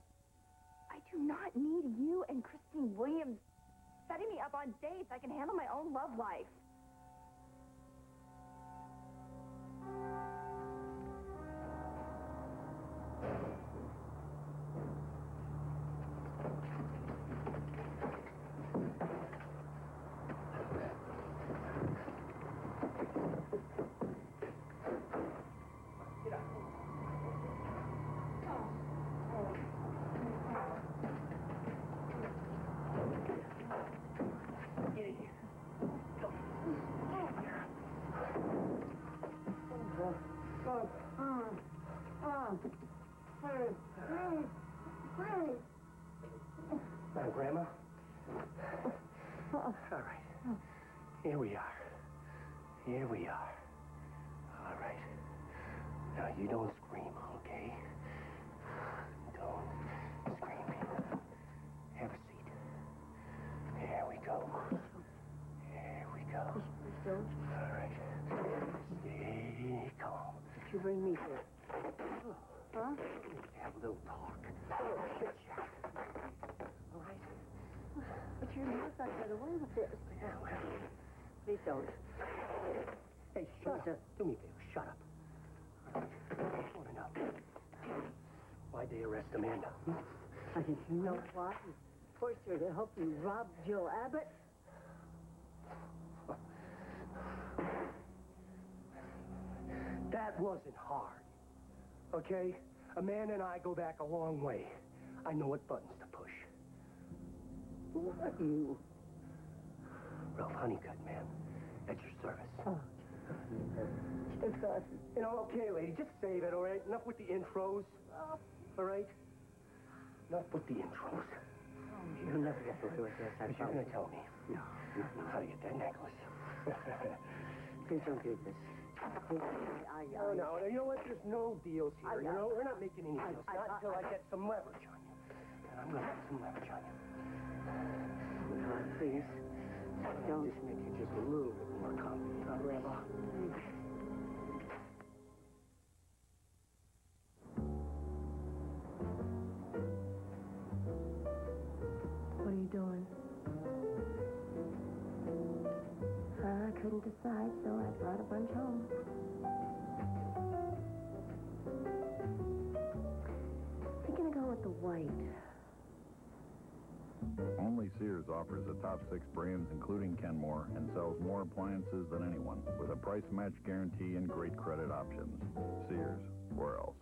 I do not need you and Christine Williams setting me up on dates. I can handle my own love life. Now, Grandma. All right. Here we are. Here we are. All right. Now, you don't scream, okay? Don't scream. Have a seat. Here we go. Here we go. All right. Stay calm. Did you bring me here? Huh? Have a little talk. Chit-chat. All right? But you're not going to get away with this. Yeah, well, Please don't. hey, shut up. Do me a favor. Shut up. All right. I want to know. Why'd they arrest Amanda? You know what? You forced her to help you rob Jill Abbott. That wasn't hard. Okay? Amanda and I go back a long way. I know what buttons to push. Who are you? Ralph Honeycutt, ma'am. At your service. Oh. You know, okay, lady, just save it, all right? Enough with the intros. All right? Enough with the intros. You'll never get away with this, I But you're promise. going to tell me how to get that necklace. Please don't do this. No, you know what? There's no deals here. You know, we're not making any deals. Not until I get some leverage on you. And I'm gonna get some leverage on you. Please. Don't. Just make you just a little bit more confident, huh, Grandma? What are you doing? I couldn't decide, so I brought a bunch home. I'm gonna go with the white. Only Sears offers the top 6 brands, including Kenmore, and sells more appliances than anyone, with a price match guarantee and great credit options. Sears, where else?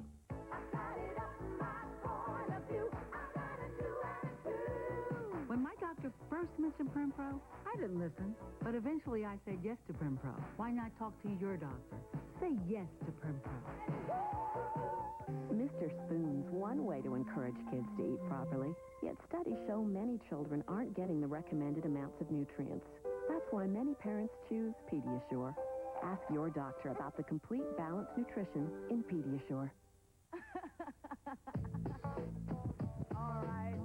When my doctor first mentioned Prempro, I didn't listen. But eventually I said yes to Prempro. Why not talk to your doctor? Say yes to Prempro. Mr. Spoon's one way to encourage kids to eat properly, yet studies show many children aren't getting the recommended amounts of nutrients. That's why many parents choose Pediasure. Ask your doctor about the complete balanced nutrition in Pediasure. All right.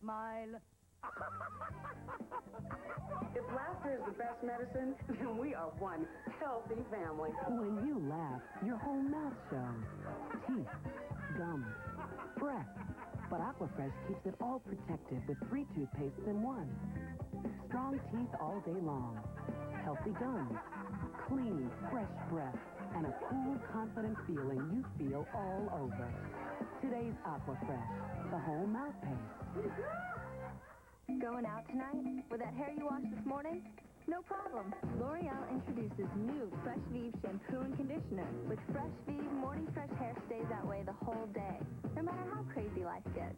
Smile. If laughter is the best medicine, then we are one healthy family. When you laugh, your whole mouth shows. Teeth, gums, breath. But Aquafresh keeps it all protected with 3 toothpastes in one. Strong teeth all day long. Healthy gums. Clean, fresh breath. And a cool, confident feeling you feel all over. Today's Aquafresh, the whole mouth paste. Going out tonight? With that hair you washed this morning? No problem. L'Oreal introduces new Fresh Vive shampoo and conditioner. With Fresh Vive, morning fresh hair stays that way the whole day, no matter how crazy life gets.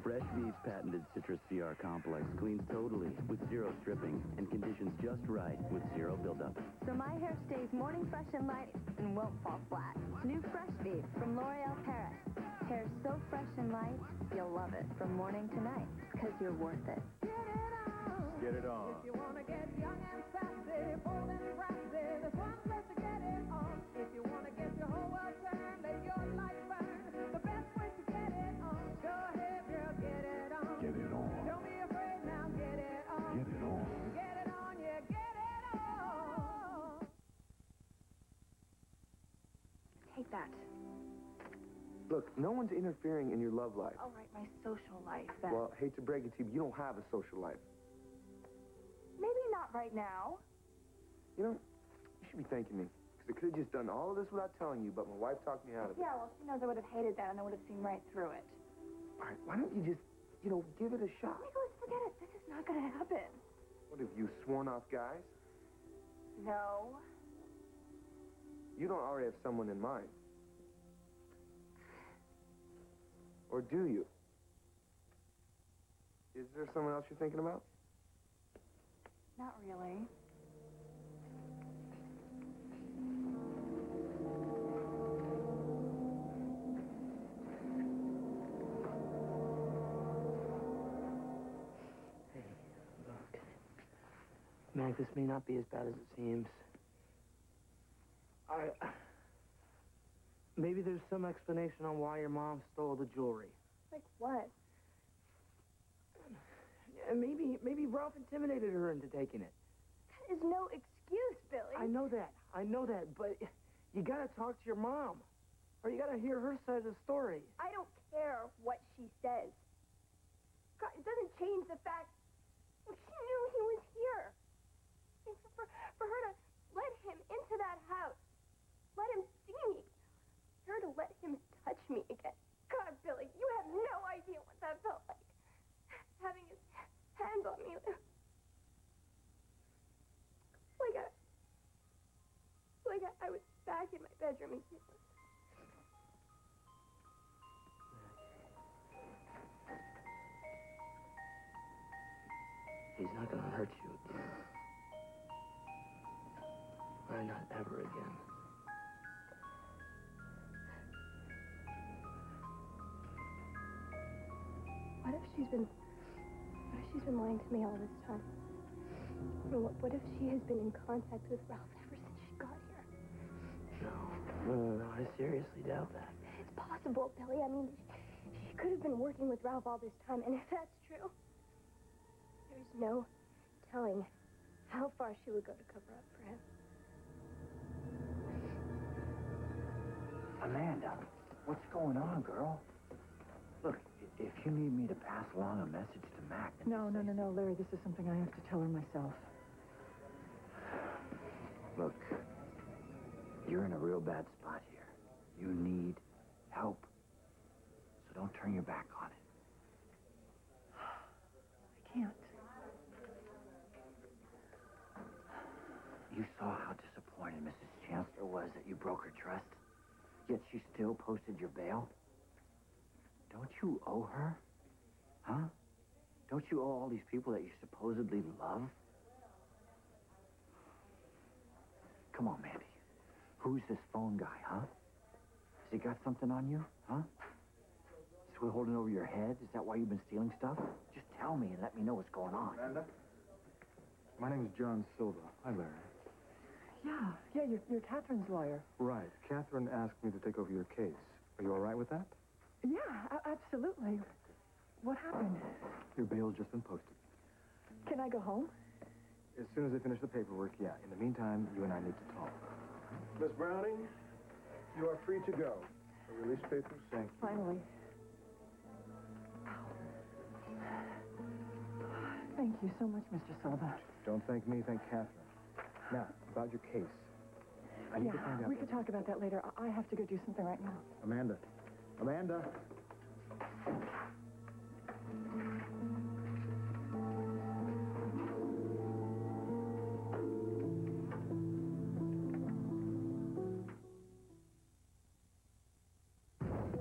Fresh Vive's patented Citrus CR complex cleans totally with zero stripping and conditions just right with zero buildup. So my hair stays morning fresh and light and won't fall flat. New Fresh Vive from L'Oreal Paris. Hair so fresh and light, you'll love it from morning to night, because you're worth it. Get it on. If you want to get young and sassy, bold and brassy, there's one place to get it on. If you want to get your whole world turned, let your light burn, the best way to get it on. Go ahead, girl, get it on. Get it on. Don't be afraid now, get it on. Get it on. Get it on, yeah, get it on. Take that. Look, no one's interfering in your love life. All right, my social life, then. Well, hate to break it to you, but you don't have a social life. Maybe not right now. You know, you should be thanking me. Because I could have just done all of this without telling you, but my wife talked me out of it. Yeah, well, she knows I would have hated that, and I would have seen right through it. All right, why don't you just, give it a shot? Nicholas, forget it. This is not going to happen. What, have you sworn off guys? No. You don't already have someone in mind. Or do you? Is there someone else you're thinking about? Not really. Hey, look. Mag, this may not be as bad as it seems. Maybe there's some explanation on why your mom stole the jewelry. Like what? Maybe Ralph intimidated her into taking it. That is no excuse, Billy. I know that, but you gotta talk to your mom. Or you gotta hear her side of the story. I don't care what she says. God, it doesn't change the fact she knew he was here. And for her to let him into that house, let him see me, for her to let him touch me again. God, Billy, you have no idea what that felt like. Having his hands on me. Like I was back in my bedroom and he was... He's not gonna hurt you again. Or not ever again. What if she's been lying to me all this time? Or what if she has been in contact with Ralph ever since she got here? No, I seriously doubt that. It's possible, Billy. I mean, she could have been working with Ralph all this time, and if that's true, there's no telling how far she would go to cover up for him. Amanda, what's going on, girl? Look, if you need me to pass along a message to Mac... No, Larry, this is something I have to tell her myself. Look, you're in a real bad spot here. You need help. So don't turn your back on it. I can't. You saw how disappointed Mrs. Chancellor was that you broke her trust, yet she still posted your bail? Don't you owe her? Huh? Don't you owe all these people that you supposedly love? Come on, Mandy. Who's this phone guy, huh? Has he got something on you, huh? Is he holding over your head? Is that why you've been stealing stuff? Just tell me and let me know what's going on. Amanda? My name is John Silva. Hi, Larry. Yeah, you're Catherine's lawyer. Right. Catherine asked me to take over your case. Are you all right with that? Yeah, absolutely. What happened? Your bail's just been posted. Can I go home? As soon as I finish the paperwork, yeah. In the meantime, you and I need to talk. Miss Browning, you are free to go. The release papers, thank you. Finally. Thank you so much, Mr. Silva. Don't thank me, thank Catherine. Now, about your case. I need to find out... we could talk about that later. I have to go do something right now. Amanda.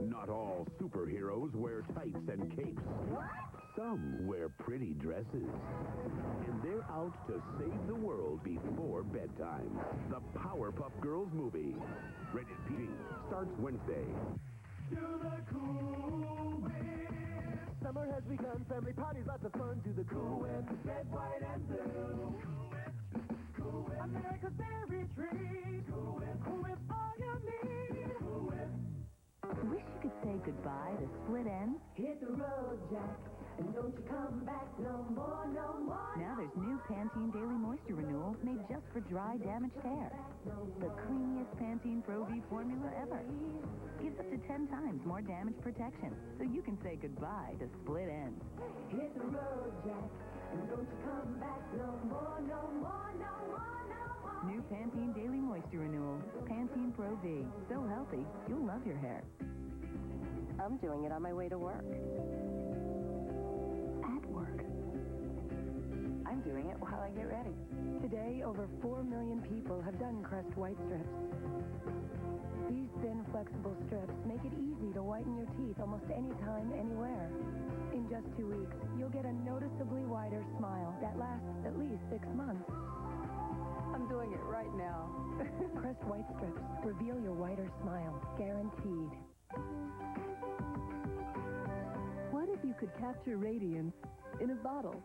Not all superheroes wear tights and capes. What? Some wear pretty dresses. And they're out to save the world before bedtime. The Powerpuff Girls movie. Rated PG. Starts Wednesday. Summer has begun, family parties, lots of fun. Do the cool whip, red, white, and blue. Cool Whip. America's berry tree. Cool Whip, all you need. Cool Whip. Wish you could say goodbye to split ends? Hit the road, Jack, and don't you come back no more, no more. Now there's new Pantene Daily Moisture Renewal made just for dry, damaged hair. The creamiest Pantene Pro V formula ever. Gives up to 10 times more damage protection, so you can say goodbye to split ends. Hit the road, Jack, and don't you come back no more, no more, no more, no more. New Pantene Daily Moisture Renewal. Pantene Pro V. So healthy, you'll love your hair. I'm doing it on my way to work. At work. I'm doing it while I get ready. Today, over 4 million people have done Crest White Strips. These thin, flexible strips make it easy to whiten your teeth almost anytime, anywhere. In just 2 weeks, you'll get a noticeably wider smile that lasts at least 6 months. I'm doing it right now. Crest White Strips. Reveal your whiter smile. Guaranteed. What if you could capture radiance in a bottle?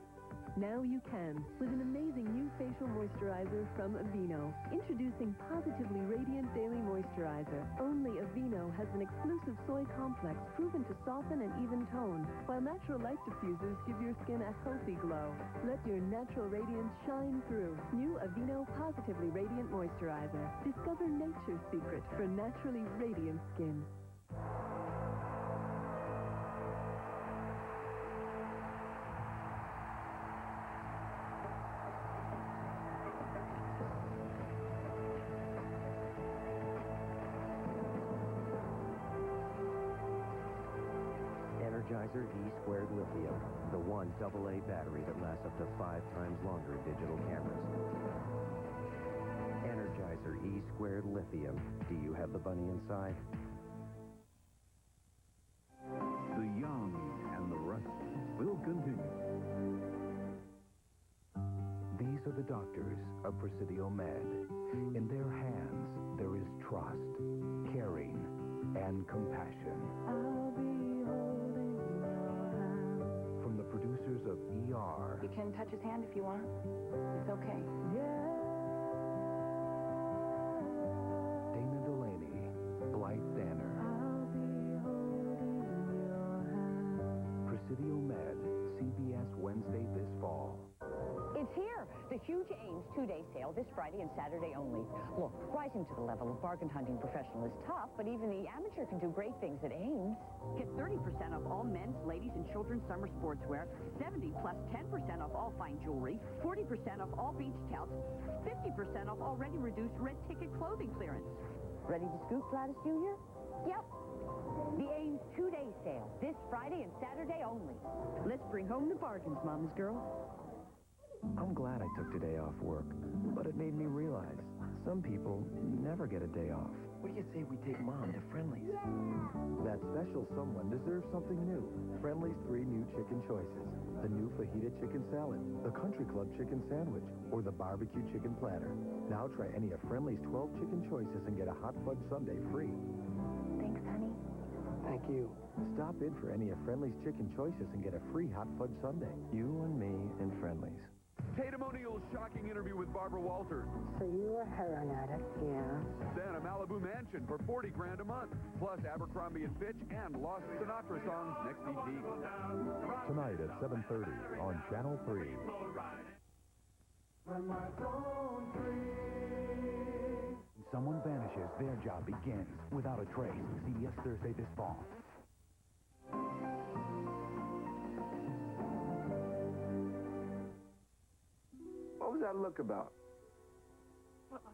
Now you can, with an amazing new facial moisturizer from Aveeno. Introducing Positively Radiant Daily Moisturizer. Only Aveeno has an exclusive soy complex proven to soften and even tone, while natural light diffusers give your skin a healthy glow. Let your natural radiance shine through. New Aveeno Positively Radiant Moisturizer. Discover nature's secret for naturally radiant skin. Energizer E-Squared Lithium, the one AA battery that lasts up to 5 times longer in digital cameras. Energizer E-Squared Lithium. Do you have the bunny inside? The Young and the Restless will continue. the doctors of Presidio Med. In their hands, there is trust, caring, and compassion. I'll be holding your hand. From the producers of ER, You can touch his hand if you want. It's okay. Dana Delaney, Blythe Danner. I'll be holding your hand. Presidio Med, CBS Wednesday this fall. It's here, the huge Ames two-day sale this Friday and Saturday only. Look, rising to the level of bargain hunting professional is tough, but even the amateur can do great things at Ames. Get 30% off all men's, ladies, and children's summer sportswear, 70 plus 10% off all fine jewelry, 40% off all beach towels, 50% off already reduced red ticket clothing clearance. Ready to scoop, Gladys Jr.? Yep. The Ames two-day sale this Friday and Saturday only. Let's bring home the bargains, Mama's girl. I'm glad I took today off work, but it made me realize some people never get a day off. What do you say we take Mom to Friendly's? That special someone deserves something new. Friendly's 3 new chicken choices. The new fajita chicken salad, the country club chicken sandwich, or the barbecue chicken platter. Now try any of Friendly's 12 chicken choices and get a hot fudge sundae free. Thanks, honey. Thank you. Stop in for any of Friendly's chicken choices and get a free hot fudge sundae. You and me and Friendly's. Tatum O'Neal's shocking interview with Barbara Walters. So you were a heroin addict? Yeah. Then a Malibu mansion for $40 grand a month. Plus Abercrombie & Fitch and Lost Sinatra songs next EP. Tonight at 7:30 on Channel 3. When Someone vanishes, their job begins without a trace. CBS Thursday this fall. What was that look about? What look?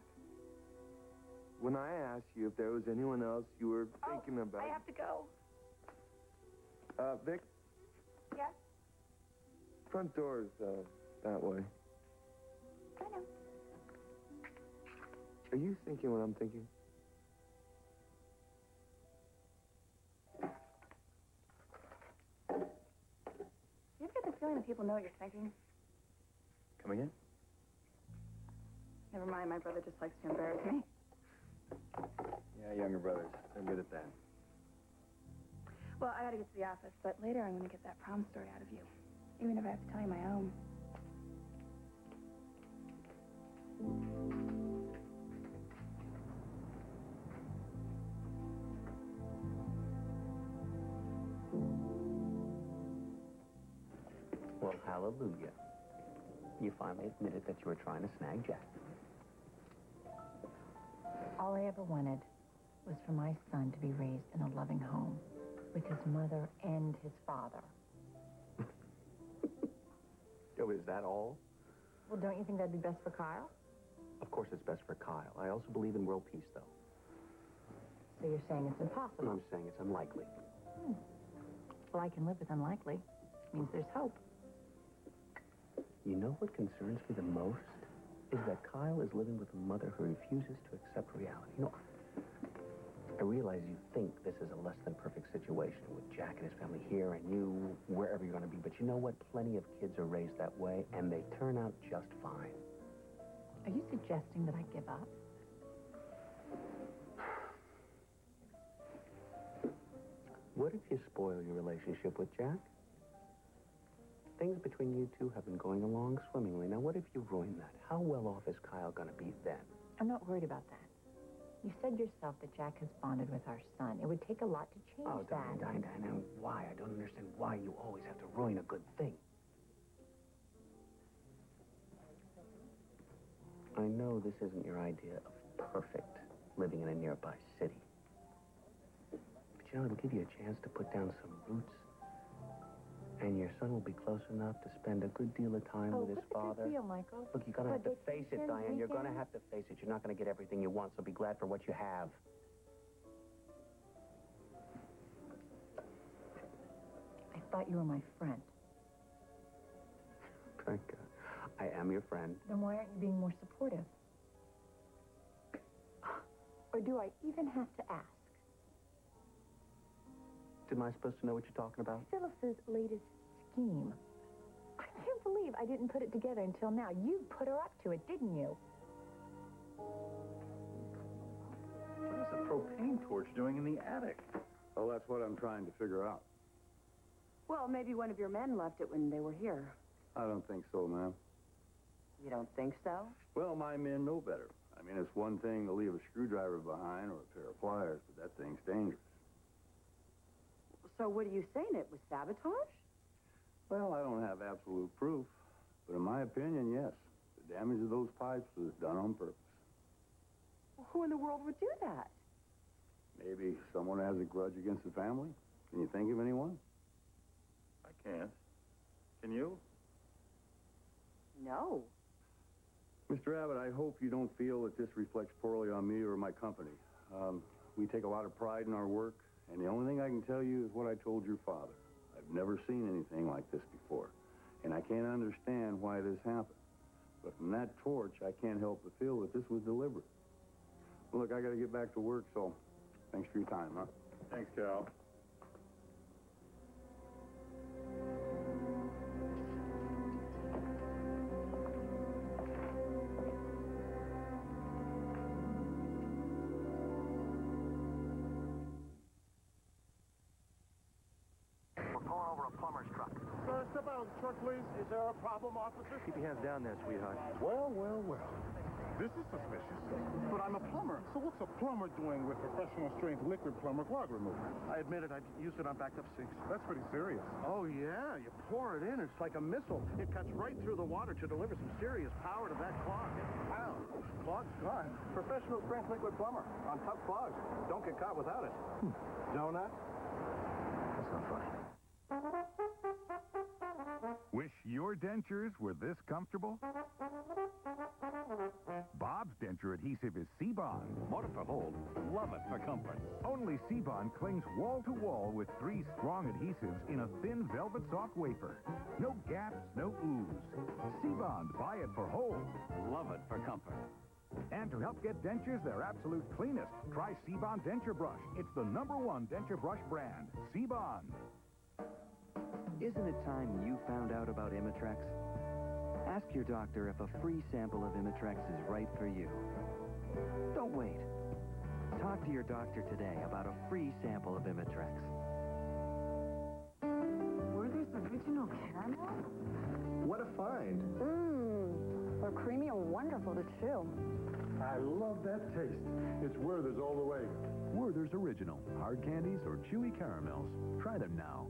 When I asked you if there was anyone else you were thinking about. I have to go. Vic, Yes? front door's, that way. I know. Are you thinking what I'm thinking? You ever get the feeling that people know what you're thinking? Come again? Never mind, my brother just likes to embarrass me. Yeah, younger brothers. They're good at that. Well, I gotta get to the office, but later I'm gonna get that prom story out of you. Even if I have to tell you my own. Well, hallelujah. You finally admitted that you were trying to snag Jack. All I ever wanted was for my son to be raised in a loving home with his mother and his father. Oh, is that all? Well, don't you think that'd be best for Kyle? Of course it's best for Kyle. I also believe in world peace, though. So you're saying it's impossible? I'm saying it's unlikely. Well, I can live with unlikely. Means there's hope. You know what concerns me the most? Is that Kyle is living with a mother who refuses to accept reality. You know, I realize you think this is a less than perfect situation with Jack and his family here and you wherever you're going to be, but you know what? Plenty of kids are raised that way, and they turn out just fine. Are you suggesting that I give up? What if you spoil your relationship with Jack? Things between you two have been going along swimmingly. Now, what if you ruin that? How well off is Kyle going to be then? I'm not worried about that. You said yourself that Jack has bonded with our son. It would take a lot to change that. Diana, why? I don't understand why you always have to ruin a good thing. I know this isn't your idea of perfect living in a nearby city. But you know, it'll give you a chance to put down some roots. And your son will be close enough to spend a good deal of time with his father. Good deal, Michael. Look, you're going to have to face it, Diane. You're going to have to face it. You're not going to get everything you want, so be glad for what you have. I thought you were my friend. Thank God. I am your friend. Then why aren't you being more supportive? Or do I even have to ask? Am I supposed to know what you're talking about? Phyllis's latest scheme. I can't believe I didn't put it together until now. You put her up to it, didn't you? What is a propane torch doing in the attic? Well, that's what I'm trying to figure out. Well, maybe one of your men left it when they were here. I don't think so, ma'am. You don't think so? Well, my men know better. I mean, it's one thing to leave a screwdriver behind or a pair of pliers, but that thing's dangerous. So what are you saying? It was sabotage? Well, I don't have absolute proof, but in my opinion, yes. The damage of those pipes was done on purpose. Well, who in the world would do that? Maybe someone has a grudge against the family. Can you think of anyone? I can't. Can you? No. Mr. Abbott, I hope you don't feel that this reflects poorly on me or my company. We take a lot of pride in our work, and the only thing I can tell you is what I told your father. I've never seen anything like this before, and I can't understand why this happened. But from that torch, I can't help but feel that this was deliberate. Well, look, I got to get back to work, so thanks for your time, huh? Thanks, Cal. We're pulling over a plumber's truck. Sir, step out of the truck, please. Is there a problem, officer? Keep your hands down there, sweetheart. Well, well, well. This is suspicious. But I'm a plumber. So what's a plumber doing with professional strength liquid plumber clog remover? I admit it. I've used it on backed up sinks. That's pretty serious. Oh, yeah. You pour it in. It's like a missile. It cuts right through the water to deliver some serious power to that clog. Wow. Clog's gone. Professional strength liquid plumber on tough clogs. Don't get caught without it. Know that? That's not funny. Wish your dentures were this comfortable? Bob's denture adhesive is C-Bond. Motor for hold, love it for comfort. Only C-Bond clings wall to wall with 3 strong adhesives in a thin velvet soft wafer. No gaps, no ooze. C-Bond, buy it for hold, love it for comfort. And to help get dentures their absolute cleanest, try C-Bond Denture Brush. It's the #1 denture brush brand, C-Bond. Isn't it time you found out about Imitrex? Ask your doctor if a free sample of Imitrex is right for you. Don't wait. Talk to your doctor today about a free sample of Imitrex. Werther's original caramel? What a find. They're creamy and wonderful to chew. I love that taste. It's Werther's all the way. Werther's Original. Hard candies or chewy caramels. Try them now.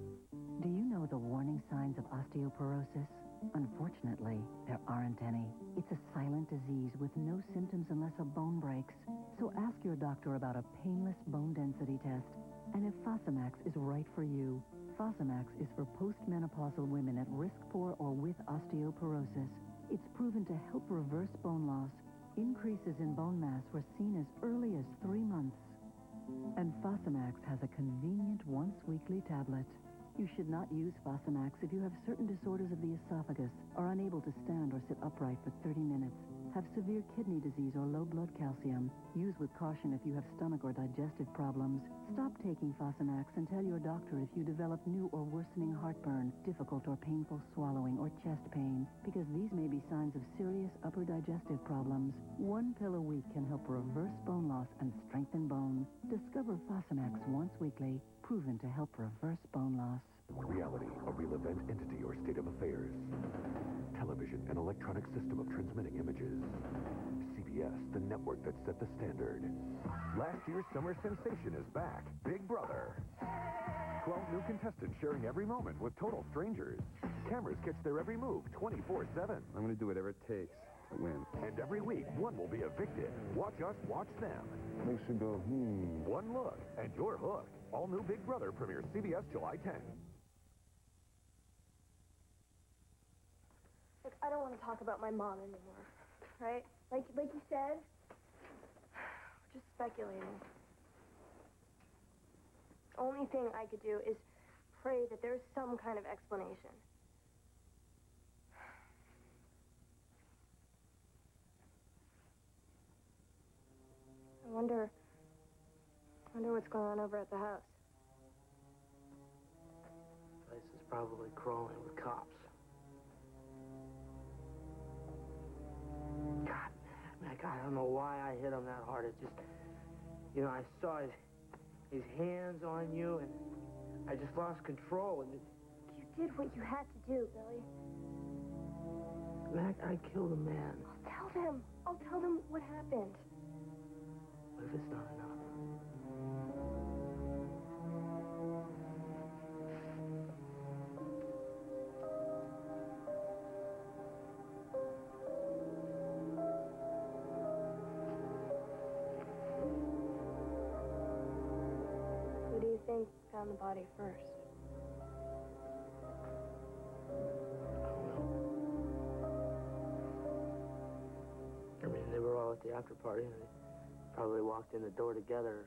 Do you know the warning signs of osteoporosis? Unfortunately, there aren't any. It's a silent disease with no symptoms unless a bone breaks. So ask your doctor about a painless bone density test. And if Fosamax is right for you. Fosamax is for postmenopausal women at risk for or with osteoporosis. It's proven to help reverse bone loss. Increases in bone mass were seen as early as 3 months. And Fosamax has a convenient once-weekly tablet. You should not use Fosamax if you have certain disorders of the esophagus, are unable to stand or sit upright for 30 minutes, have severe kidney disease or low blood calcium. Use with caution if you have stomach or digestive problems. Stop taking Fosamax and tell your doctor if you develop new or worsening heartburn, difficult or painful swallowing, or chest pain, because these may be signs of serious upper digestive problems. 1 pill a week can help reverse bone loss and strengthen bone. Discover Fosamax once weekly, proven to help reverse bone loss. Reality, a real event, entity, or state of affairs. Television, an electronic system of transmitting images. CBS, the network that set the standard. Last year's summer sensation is back. Big Brother. 12 new contestants sharing every moment with total strangers. Cameras catch their every move 24/7. I'm going to do whatever it takes to win. And every week, one will be evicted. Watch us, watch them. Makes you go, One look, and you're hooked. All new Big Brother premieres CBS July 10th. Look, I don't want to talk about my mom anymore, right? Like you said, we're just speculating. Only thing I could do is pray that there's some kind of explanation. I wonder what's going on over at the house. Place is probably crawling with cops. God, Mac, I don't know why I hit him that hard. It just, you know, I saw his hands on you, and I just lost control. And You did what you had to do, Billy. Mac, I killed a man. Tell them. I'll tell them what happened. What if it's not enough? Who do you think found the body first? I mean, they were all at the after party, and they probably walked in the door together.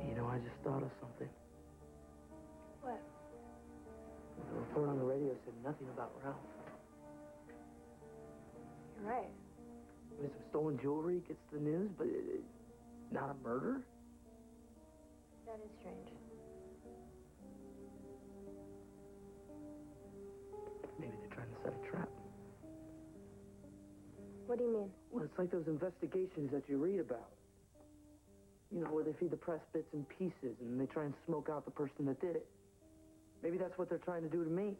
You know, I just thought of something. What? The report on the radio said nothing about Ralph. You're right. I mean, some stolen jewelry gets the news, but not a murder? That is strange. Maybe they're trying to set a trap. What do you mean? Well, it's like those investigations that you read about. You know, where they feed the press bits and pieces, and they try and smoke out the person that did it. Maybe that's what they're trying to do to me.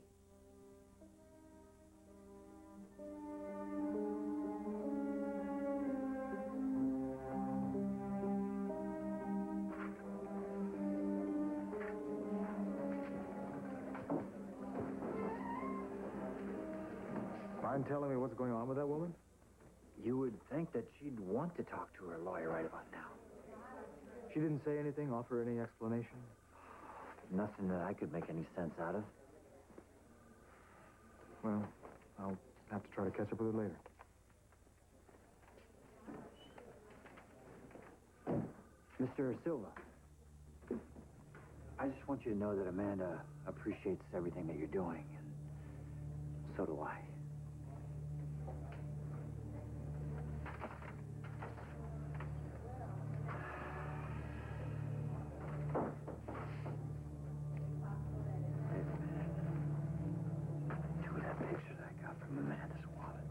Mind telling me what's going on with that woman? You would think that she'd want to talk to her lawyer right about now. She didn't say anything, offer any explanation? Nothing that I could make any sense out of. Well, I'll have to try to catch up with her later. Mr. Silva, I just want you to know that Amanda appreciates everything that you're doing, and so do I. Amanda's wallet.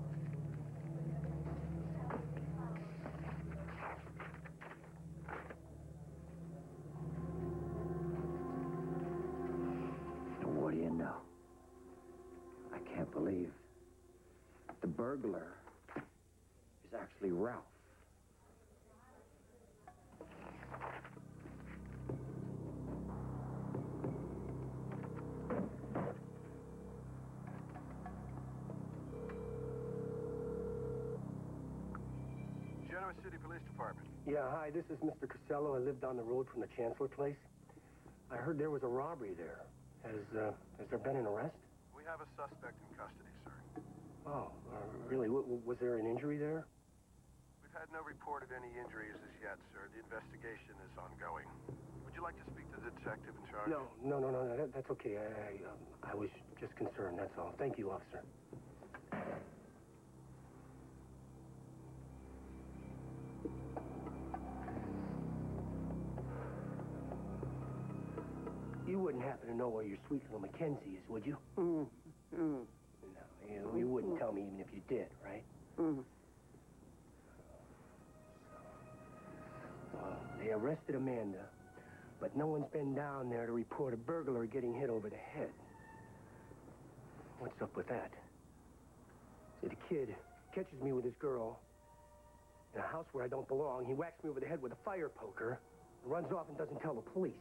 And what do you know? I can't believe the burglar is actually Ralph. City Police Department. Yeah, hi, this is Mr. Casello. I live down the road from the Chancellor place. I heard there was a robbery there. Has there been an arrest? We have a suspect in custody, sir. Oh, really? Was there an injury there? We've had no report of any injuries as yet, sir. The investigation is ongoing. Would you like to speak to the detective in charge? No, that's okay. I was just concerned, that's all. Thank you, officer. You wouldn't happen to know where your sweet little Mackenzie is, would you? No, you wouldn't tell me even if you did, right? They arrested Amanda, but no one's been down there to report a burglar getting hit over the head. What's up with that? See, the kid catches me with his girl in a house where I don't belong. He whacks me over the head with a fire poker, runs off and doesn't tell the police.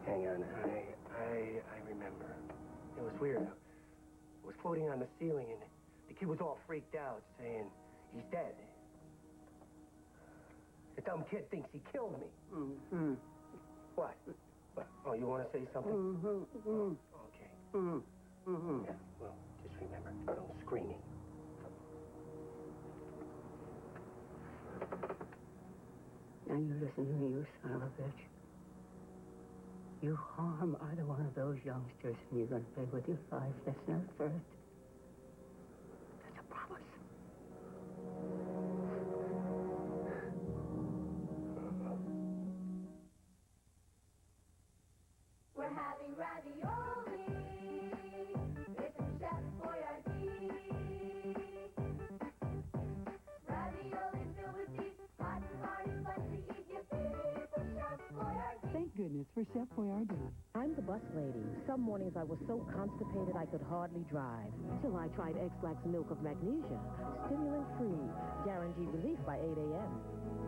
Hang on, I remember. It was weird. It was floating on the ceiling, and the kid was all freaked out, saying, he's dead. The dumb kid thinks he killed me. What? Oh, you want to say something? Okay. Yeah, well, just remember, no screaming. Now you listen to me, you son of a bitch. You harm either one of those youngsters, and you're going to pay with your life. That's not first. That's a promise. having ravioli. It's from Chef Boyardee. Ravioli filled with beef, hot and hearty, fun to eat. You feed from Chef Boyardee. Thank goodness for Chef Boyardee. I'm the bus lady. Some mornings I was so constipated I could hardly drive. Till I tried X-Lax Milk of Magnesia. Stimulant-free. Guaranteed relief by 8 a.m.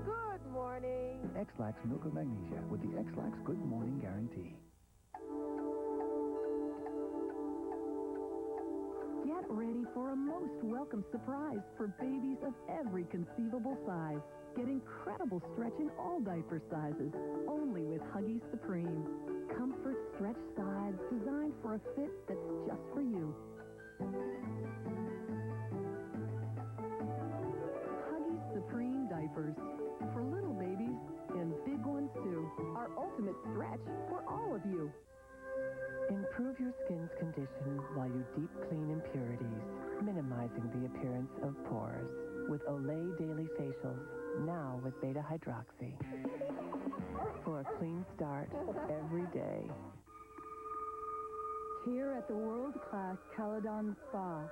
Good morning. X-Lax Milk of Magnesia with the X-Lax Good Morning Guarantee. Get ready for a most welcome surprise for babies of every conceivable size. Get incredible stretch in all diaper sizes, only with Huggies Supreme. Comfort stretch sides designed for a fit that's just for you. Huggies Supreme diapers. For little babies and big ones too. Our ultimate stretch for all of you. Improve your skin's condition while you deep clean impurities, minimizing the appearance of pores. With Olay Daily Facials, now with beta-hydroxy. For a clean start every day. Here at the world-class Caledon Spa,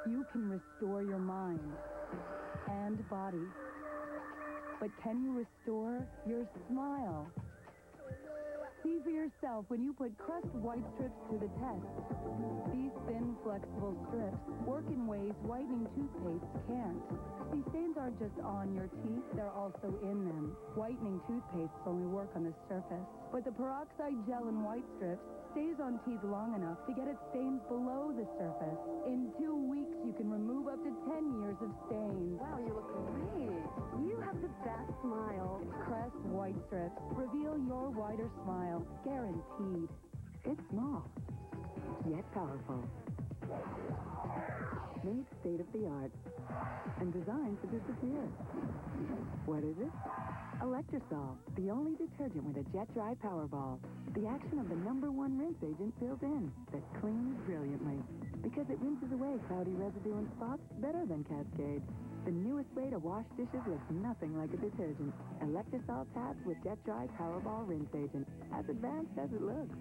you can restore your mind and body. But can you restore your smile? See for yourself when you put Crest White Strips to the test. These thin, flexible strips work in ways whitening toothpaste can't. These stains aren't just on your teeth, they're also in them. Whitening toothpastes only work on the surface. But the peroxide gel in White Strips stays on teeth long enough to get its stains below the surface. In 2 weeks, you can remove up to 10 years of stains. Wow, you look great. You have the best smile. Crest White Strips. Reveal your whiter smile. Guaranteed. It's small, yet powerful. Made state-of-the-art and designed to disappear. What is it? Electrosol, the only detergent with a jet-dry power ball. The action of the #1 rinse agent built in that cleans brilliantly because it rinses away cloudy residue and spots better than Cascade. The newest way to wash dishes looks nothing like a detergent. Electrosol tabs with jet-dry Powerball rinse agent. As advanced as it looks.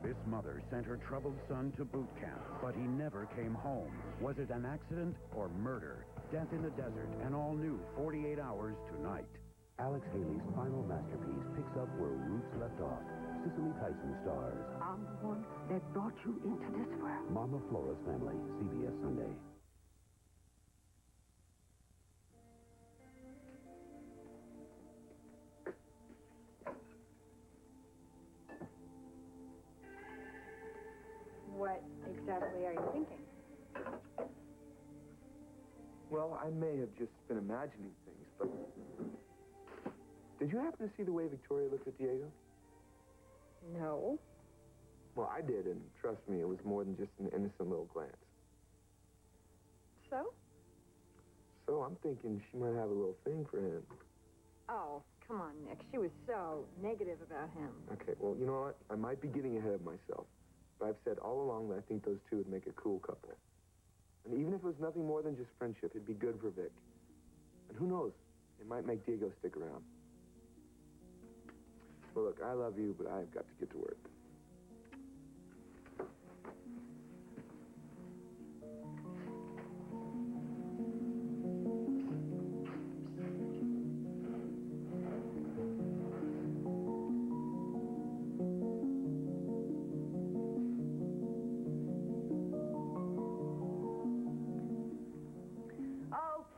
This mother sent her troubled son to boot camp, but he never came home. Was it an accident or murder? Death in the desert, and all new 48 Hours tonight. Alex Haley's final masterpiece picks up where Roots left off. Cicely Tyson stars. I'm the one that brought you into this world. Mama Flora's Family, CBS Sunday. What exactly are you thinking? Well, I may have just been imagining things, but... Did you happen to see the way Victoria looked at Diego? No. Well, I did, and trust me, it was more than just an innocent little glance. So? So I'm thinking she might have a little thing for him. Oh, come on, Nick. She was so negative about him. Okay, well, you know what? I might be getting ahead of myself. But I've said all along that I think those two would make a cool couple. And even if it was nothing more than just friendship, it'd be good for Vic. And who knows? It might make Diego stick around. Well, look, I love you, but I've got to get to work.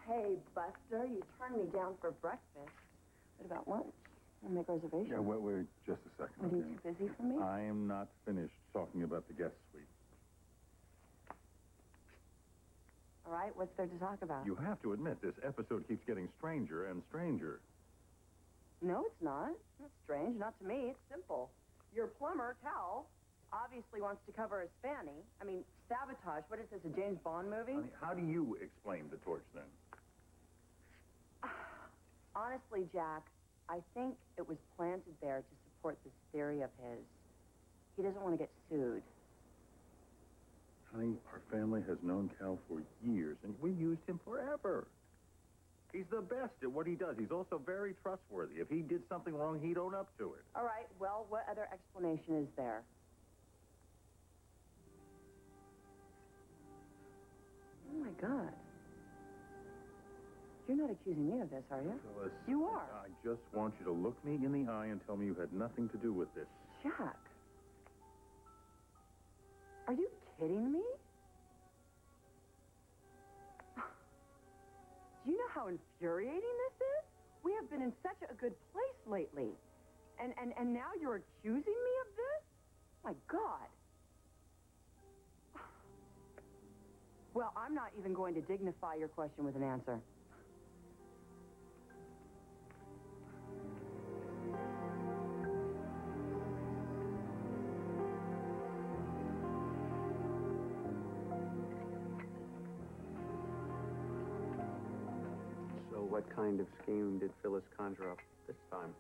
Okay, Buster, you turned me down for breakfast. What about lunch? I'll make reservations. Yeah, wait just a second. Are you too busy for me? I am not finished talking about the guest suite. All right, what's there to talk about? You have to admit, this episode keeps getting stranger and stranger. No, it's not. It's not strange. Not to me. It's simple. Your plumber, Cal, obviously wants to cover his fanny. I mean, sabotage. What is this, a James Bond movie? Honey, how do you explain the torch, then? Honestly, Jack, I think it was planted there to support this theory of his. He doesn't want to get sued. Honey, our family has known Cal for years, and we used him forever. He's the best at what he does. He's also very trustworthy. If he did something wrong, he'd own up to it. All right, well, what other explanation is there? my God. You're not accusing me of this, are you? Phyllis, You are. I just want you to look me in the eye and tell me you had nothing to do with this. Jack. Are you kidding me? Do you know how infuriating this is? We have been in such a good place lately. And now you're accusing me of this? My God. Well, I'm not even going to dignify your question with an answer. So what kind of scheme did Phyllis conjure up this time?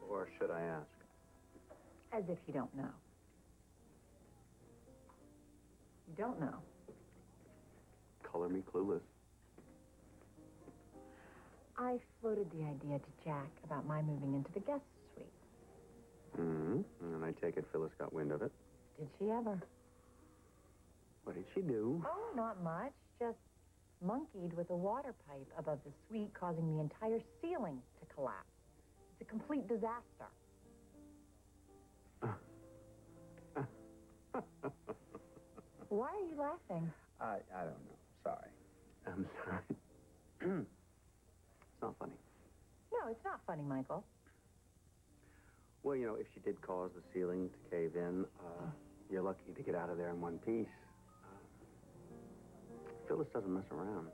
Or should I ask? As if you don't know. You don't know. Color me clueless. I floated the idea to Jack about my moving into the guest suite. Mm-hmm. And I take it Phyllis got wind of it. Did she ever? What did she do? Oh, not much. Just monkeyed with a water pipe above the suite, causing the entire ceiling to collapse. It's a complete disaster. Why are you laughing? I don't know. Sorry. I'm sorry. It's not funny. No, it's not funny, Michael. Well, you know, if she did cause the ceiling to cave in, you're lucky to get out of there in one piece. Phyllis doesn't mess around.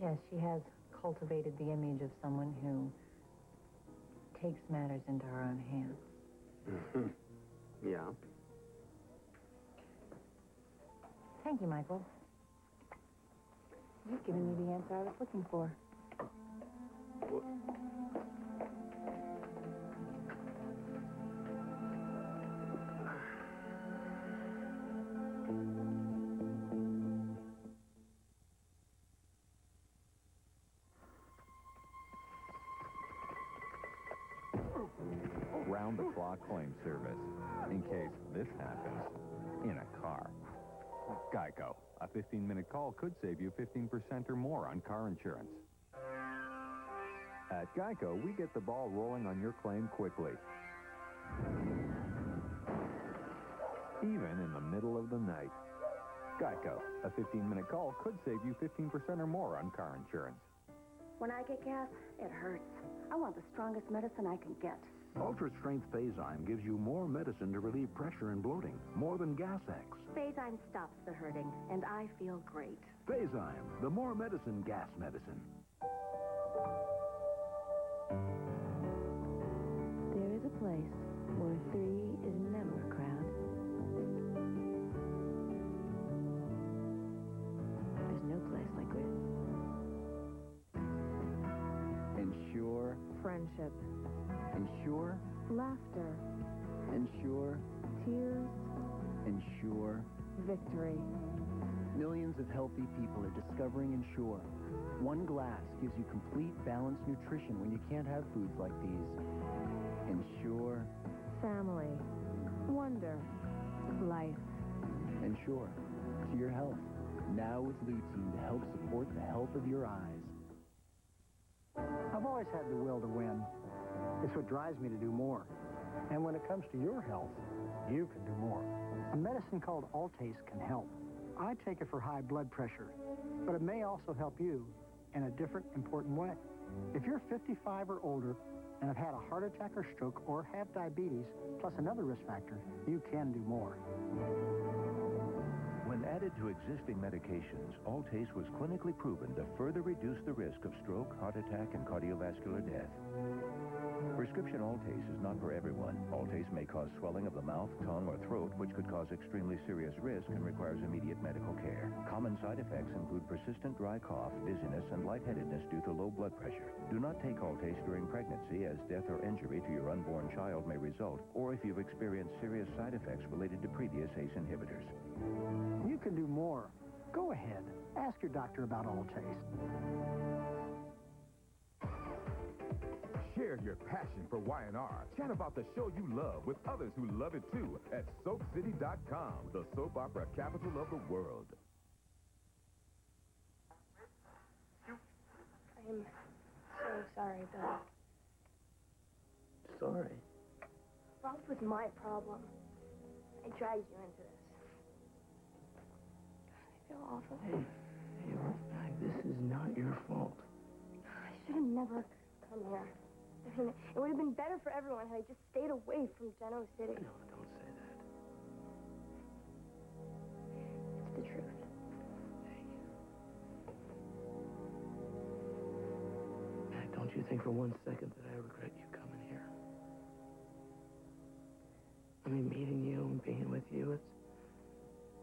Yes, she has cultivated the image of someone who takes matters into her own hands. Yeah. Thank you, Michael. You've given me the answer I was looking for. Round-the-clock claim service, in case this happens in a car. Geico. A 15-minute call could save you 15% or more on car insurance. At Geico, we get the ball rolling on your claim quickly. Even in the middle of the night. Geico. A 15-minute call could save you 15% or more on car insurance. When I get gas, it hurts. I want the strongest medicine I can get. Ultra-strength Phazime gives you more medicine to relieve pressure and bloating, more than Gas-X. Phazime stops the hurting, and I feel great. Phazime, the more medicine gas medicine. There is a place where 3 is never a crowd. There's no place like this. Ensure. Friendship. Ensure. Laughter. Ensure. Tears. Ensure. Victory. Millions of healthy people are discovering Ensure. One glass gives you complete, balanced nutrition when you can't have foods like these. Ensure. Family. Wonder. Life. Ensure. To your health. Now with lutein to help support the health of your eyes. I've always had the will to win. It's what drives me to do more. And when it comes to your health, you can do more. A medicine called Altace can help. I take it for high blood pressure, but it may also help you in a different, important way. If you're 55 or older and have had a heart attack or stroke or have diabetes, plus another risk factor, you can do more. When added to existing medications, Altace was clinically proven to further reduce the risk of stroke, heart attack, and cardiovascular death. Prescription Altace is not for everyone. Altace may cause swelling of the mouth, tongue, or throat, which could cause extremely serious risk and requires immediate medical care. Common side effects include persistent dry cough, dizziness, and lightheadedness due to low blood pressure. Do not take Altace during pregnancy, as death or injury to your unborn child may result, or if you've experienced serious side effects related to previous ACE inhibitors. You can do more. Go ahead. Ask your doctor about Altace. Share your passion for Y&R. Chat about the show you love with others who love it too at SoapCity.com, the soap opera capital of the world. I'm so sorry, Bill. Sorry. Rob was my problem. I dragged you into this. I feel awful. Hey, this is not your fault. I should have never come here. I mean, it would have been better for everyone had I just stayed away from Geno City. No, don't say that. It's the truth. Mac, don't you think for one second that I regret you coming here? I mean, meeting you and being with you,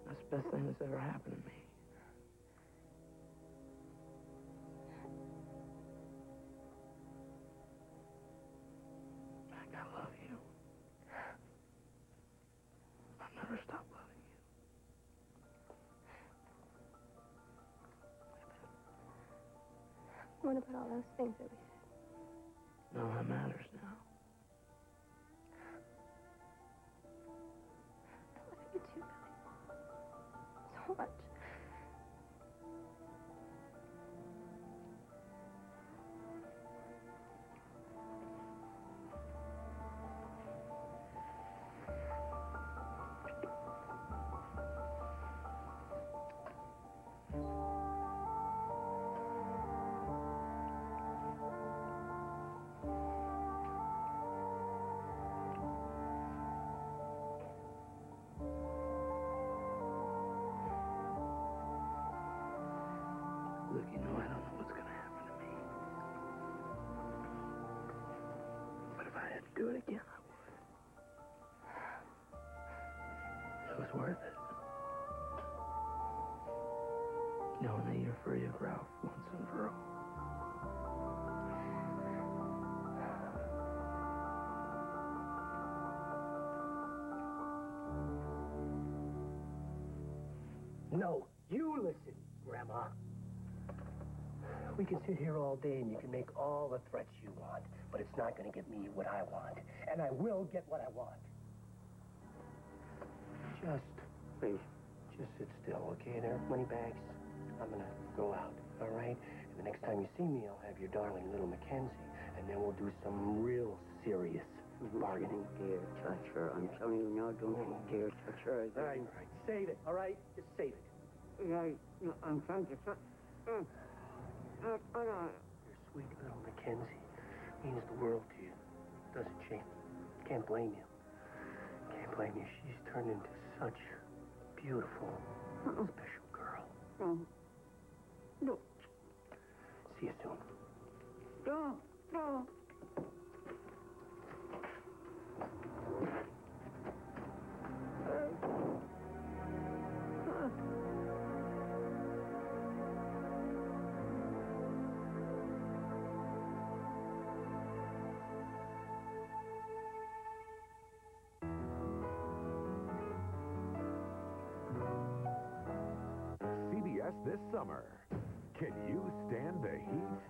that's the best thing that's ever happened to me. Mac, I love you. I'll never stop loving you. I'm gonna put all those things that we said. No, that matters now. I love you too, Billy. So much. Look, you know, I don't know what's gonna happen to me. But if I had to do it again, I would. It was worth it. Knowing that you're free of Ralph once and for all. No, you listen, Grandma. We can sit here all day and you can make all the threats you want, but it's not going to get me what I want. And I will get what I want. Please, just sit still, okay? There, money bags. I'm going to go out, all right? And the next time you see me, I'll have your darling little Mackenzie, and then we'll do some real serious bargaining. Don't dare touch her. I'm telling you now, don't you dare touch her. All right, save it, all right? Just save it. I'm trying to touch... Your sweet little Mackenzie means the world to you, doesn't she? Can't blame you. Can't blame you. She's turned into such a beautiful, special girl. No. See you soon. No. CBS this summer. Can you stand the heat?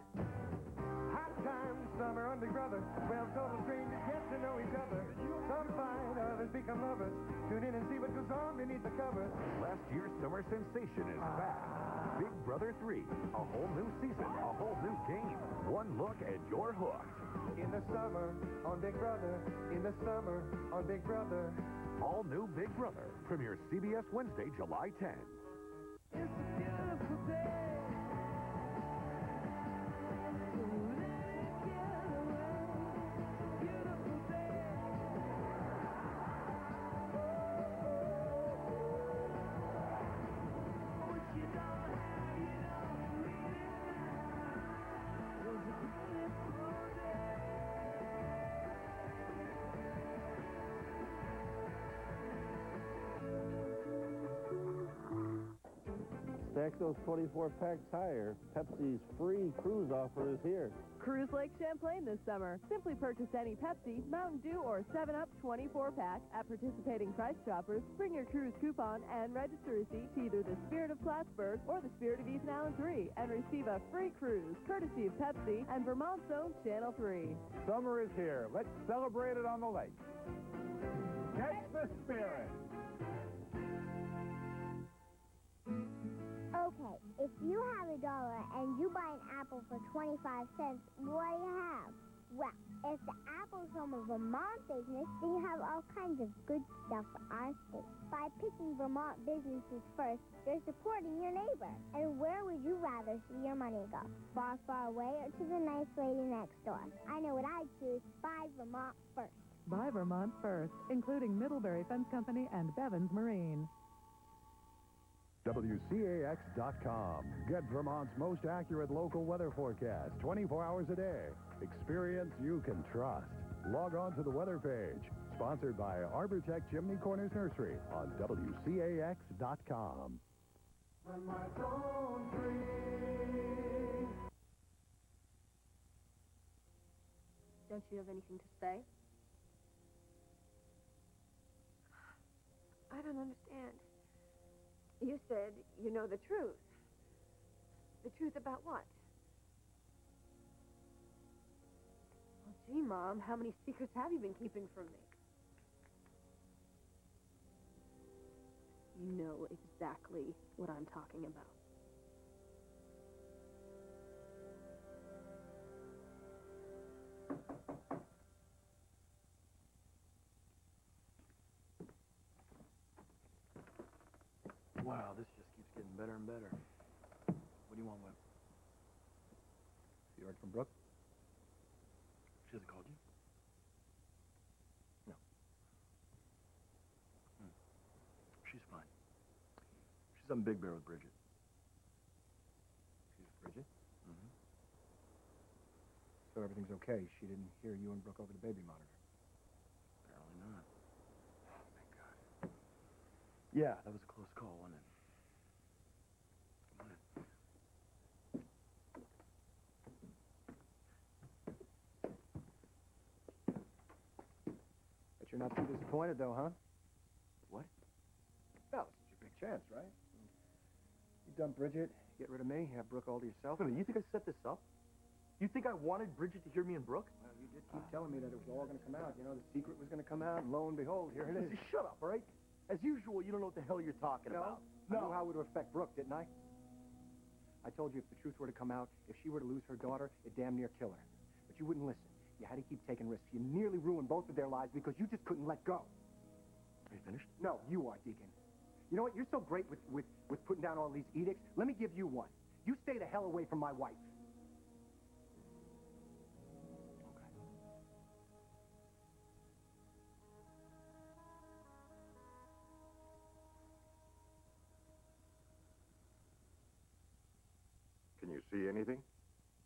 Hot times, summer on Big Brother. 12 total strangers get to know each other. Some fight, others become lovers. Tune in and see what goes on beneath the covers. Last year's summer sensation is back. Big Brother 3. A whole new season, a whole new game. One look and you're hooked. In the summer on Big Brother. In the summer on Big Brother. All new Big Brother premieres CBS Wednesday, July 10. It's a beautiful day. Stack those 24 packs higher. Pepsi's free cruise offer is here. Cruise Lake Champlain this summer. Simply purchase any Pepsi, Mountain Dew, or 7-Up 24-pack at participating Price Shoppers. Bring your cruise coupon and register receipt to either the Spirit of Plattsburgh or the Spirit of East Allen 3 and receive a free cruise, courtesy of Pepsi and Vermont's own Channel 3. Summer is here. Let's celebrate it on the lake. Catch the spirit. Okay, if you have $1 and you buy an apple for 25 cents, what do you have? Well, if the apple's from a Vermont business, then you have all kinds of good stuff for our state. By picking Vermont businesses first, you're supporting your neighbor. And where would you rather see your money go? Far, far away or to the nice lady next door? I know what I'd choose. Buy Vermont first. Buy Vermont first, including Middlebury Fence Company and Bevins Marine. WCAX.com. Get Vermont's most accurate local weather forecast 24 hours a day. Experience you can trust. Log on to the weather page. Sponsored by ArborTech Chimney Corners Nursery on WCAX.com. When my phone rings. Don't you have anything to say? I don't understand. You said you know the truth. The truth about what? Well, gee, Mom, how many secrets have you been keeping from me? You know exactly what I'm talking about. Wow, this just keeps getting better and better. What do you want, Webb? You heard from Brooke? She hasn't called you? No. She's fine. She's on Big Bear with Bridget. She's with Bridget? Mm-hmm. So everything's okay. She didn't hear you and Brooke over the baby monitor? Apparently not. Oh, thank God. Yeah, that was a close call, wasn't it? Come on in. Bet you're not too disappointed, though, huh? What? Well, it's your big chance, right? You dump Bridget, get rid of me, have Brooke all to yourself. Wait a minute, you think I set this up? You think I wanted Bridget to hear me and Brooke? Well, you did keep telling me that it was all going to come out. You know, the secret was going to come out, and lo and behold, here it is. Just shut up, all right? As usual, you don't know what the hell you're talking about. I knew how it would affect Brooke, didn't I? I told you if the truth were to come out, if she were to lose her daughter, it'd damn near kill her. But you wouldn't listen. You had to keep taking risks. You nearly ruined both of their lives because you just couldn't let go. Are you finished? No, you are, Deacon. You know what? You're so great with putting down all these edicts. Let me give you one. You stay the hell away from my wife. Can you see anything?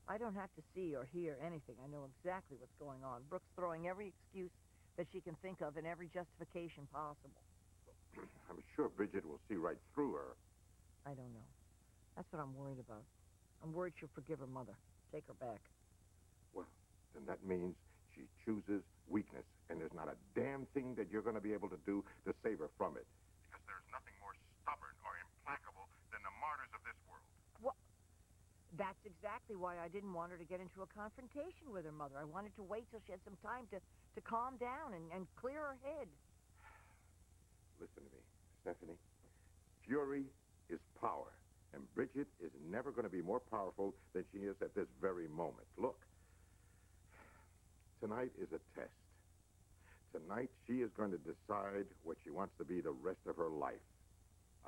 I don't have to see or hear anything. I know exactly what's going on. Brooke's throwing every excuse that she can think of and every justification possible. I'm sure Bridget will see right through her. I don't know. That's what I'm worried about. I'm worried she'll forgive her mother. Take her back. Well, then that means she chooses weakness, and there's not a damn thing that you're going to be able to do to save her from it. Because there's nothing more stubborn or implacable than the martyrs of this world. Well, that's exactly why I didn't want her to get into a confrontation with her mother. I wanted to wait till she had some time to calm down and clear her head. Listen to me, Stephanie. Fury is power, and Bridget is never going to be more powerful than she is at this very moment. Look, tonight is a test. Tonight, she is going to decide what she wants to be the rest of her life.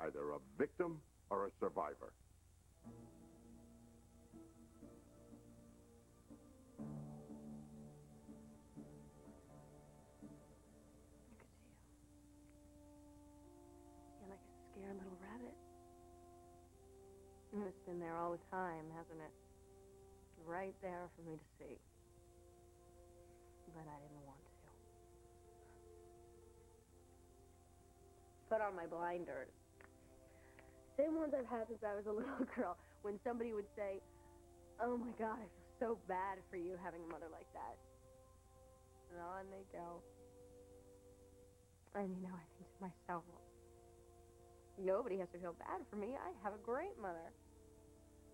Either a victim or a survivor. You're like a scared little rabbit. And it's been there all the time, hasn't it? Right there for me to see. But I didn't want to. Put on my blinders. Same ones I've had since I was a little girl. When somebody would say, "Oh my God, I feel so bad for you having a mother like that. And on they go. And, I think to myself, nobody has to feel bad for me. I have a great mother.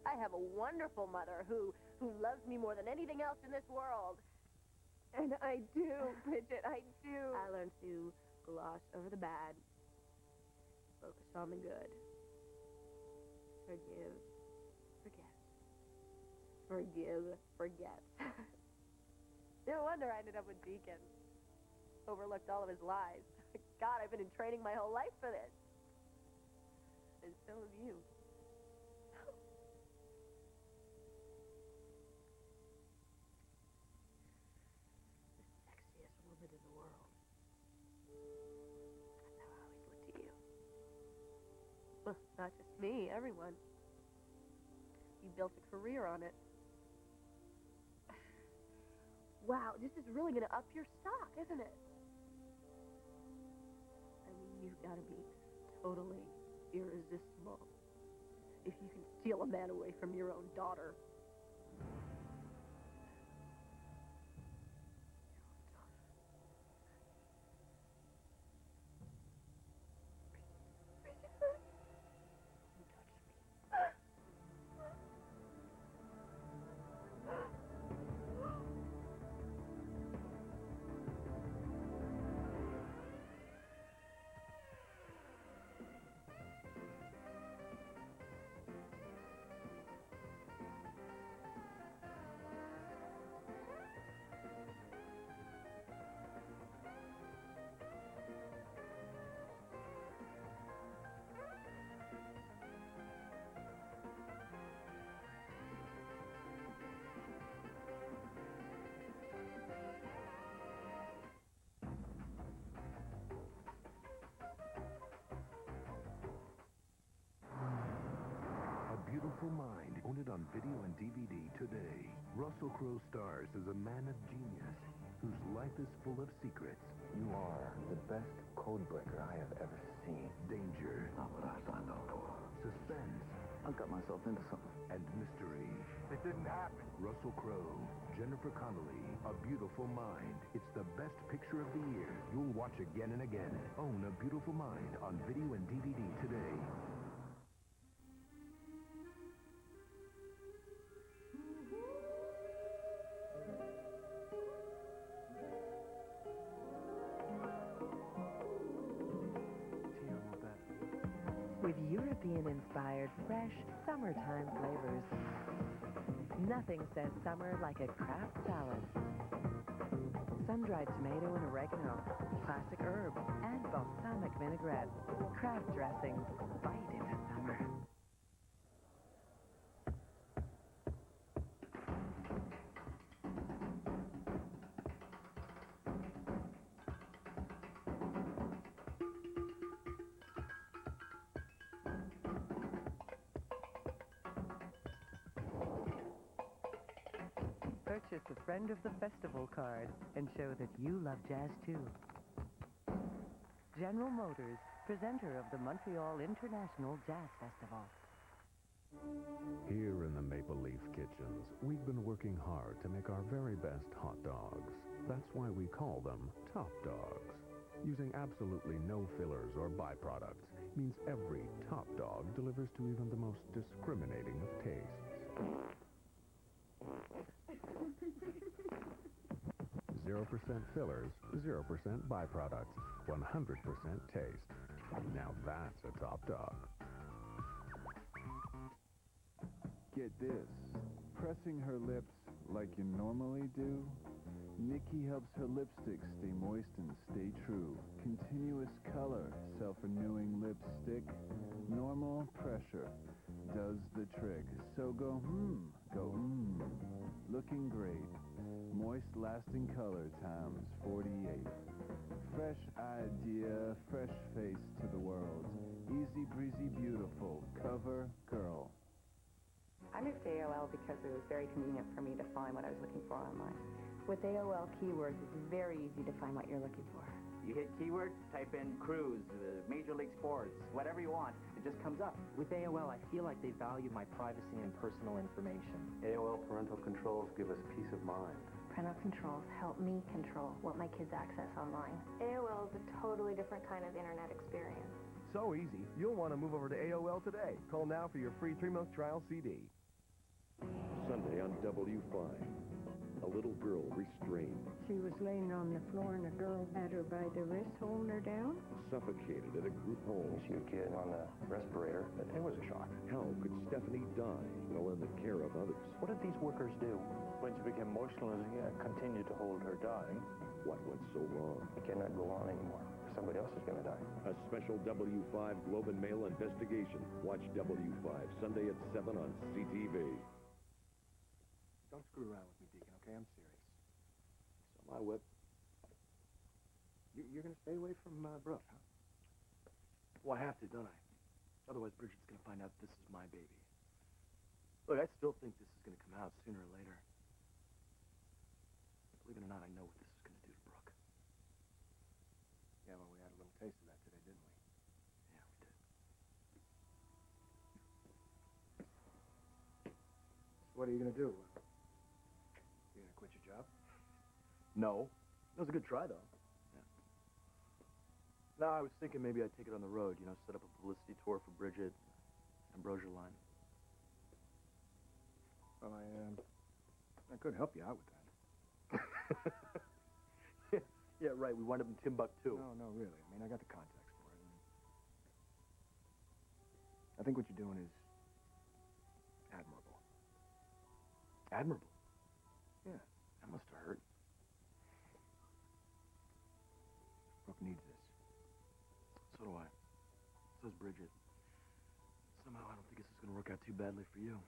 I have a wonderful mother who loves me more than anything else in this world. And I do, Bridget, I do. I learned to gloss over the bad, focus on the good. Forgive, forget. Forgive, forget. No wonder I ended up with Deacon. Overlooked all of his lies. God, I've been in training my whole life for this. And so have you. The sexiest woman in the world. That's how I always looked at you. Well, not just me, everyone. You built a career on it. Wow, this is really going to up your stock, isn't it? I mean, you've got to be totally irresistible if you can steal a man away from your own daughter. Beautiful Mind. Own it on video and DVD today. Russell Crowe stars as a man of genius whose life is full of secrets. You are the best code breaker I have ever seen. Danger. Not what I signed up for. Suspense. I got myself into something. And mystery. It didn't happen. Russell Crowe, Jennifer Connelly, A Beautiful Mind. It's the best picture of the year. You'll watch again and again. Own A Beautiful Mind on video and DVD today. With European-inspired, fresh, summertime flavors. Nothing says summer like a Kraft salad. Sun-dried tomato and oregano, classic herb, and balsamic vinaigrette. Kraft dressing. Bite into summer. Purchase a Friend of the Festival card and show that you love jazz too. General Motors, presenter of the Montreal International Jazz Festival. Here in the Maple Leaf Kitchens, we've been working hard to make our very best hot dogs. That's why we call them Top Dogs. Using absolutely no fillers or byproducts means every Top Dog delivers to even the most discriminating of tastes. 0% fillers, 0% byproducts, 100% taste. Now that's a Top Dog. Get this. Pressing her lips like you normally do, Nikki helps her lipstick stay moist and stay true. Continuous color, self-renewing lipstick. Normal pressure does the trick. So go go Looking great. Moist lasting color times 48. Fresh idea, fresh face to the world. Easy breezy beautiful, cover girl. I moved to AOL because it was very convenient for me to find what I was looking for online. With AOL keywords, it's very easy to find what you're looking for. You hit keyword, type in cruise, Major League Sports, whatever you want. It just comes up. With AOL, I feel like they value my privacy and personal information. AOL parental controls give us peace of mind. Parental controls help me control what my kids access online. AOL is a totally different kind of internet experience. So easy, you'll want to move over to AOL today. Call now for your free 3-month trial CD. Sunday on W5. A little girl restrained, She was laying on the floor and a girl had her by the wrist holding her down. suffocated at a group home. See a kid on the respirator. It was a shock. How could Stephanie die while in the care of others? What did these workers do? When she became emotional and continued to hold her dying, What went so wrong? it cannot go on anymore. Somebody else is going to die. A special W5 Globe and Mail investigation. Watch W5 Sunday at 7 on CTV. Don't screw around with me, Deacon, okay? I'm serious. So my whip. You're going to stay away from Brooke, huh? Well, I have to, don't I? Otherwise, Bridget's going to find out this is my baby. Look, I still think this is going to come out sooner or later. Believe it or not, I know what this is going to do to Brooke. Yeah, well, we had a little taste of that today, didn't we? Yeah, we did. So what are you going to do? You going to quit your job? No. That was a good try, though. Yeah. No, I was thinking maybe I'd take it on the road, set up a publicity tour for Bridget and brochure line. Well, I could help you out with that. Yeah, right. We wound up in Timbuktu. No, really. I mean, I got the contacts for it. I think what you're doing is admirable. Admirable? Yeah. That must have hurt. Brooke needs this. So do I. So's Bridget. Somehow I don't think this is going to work out too badly for you.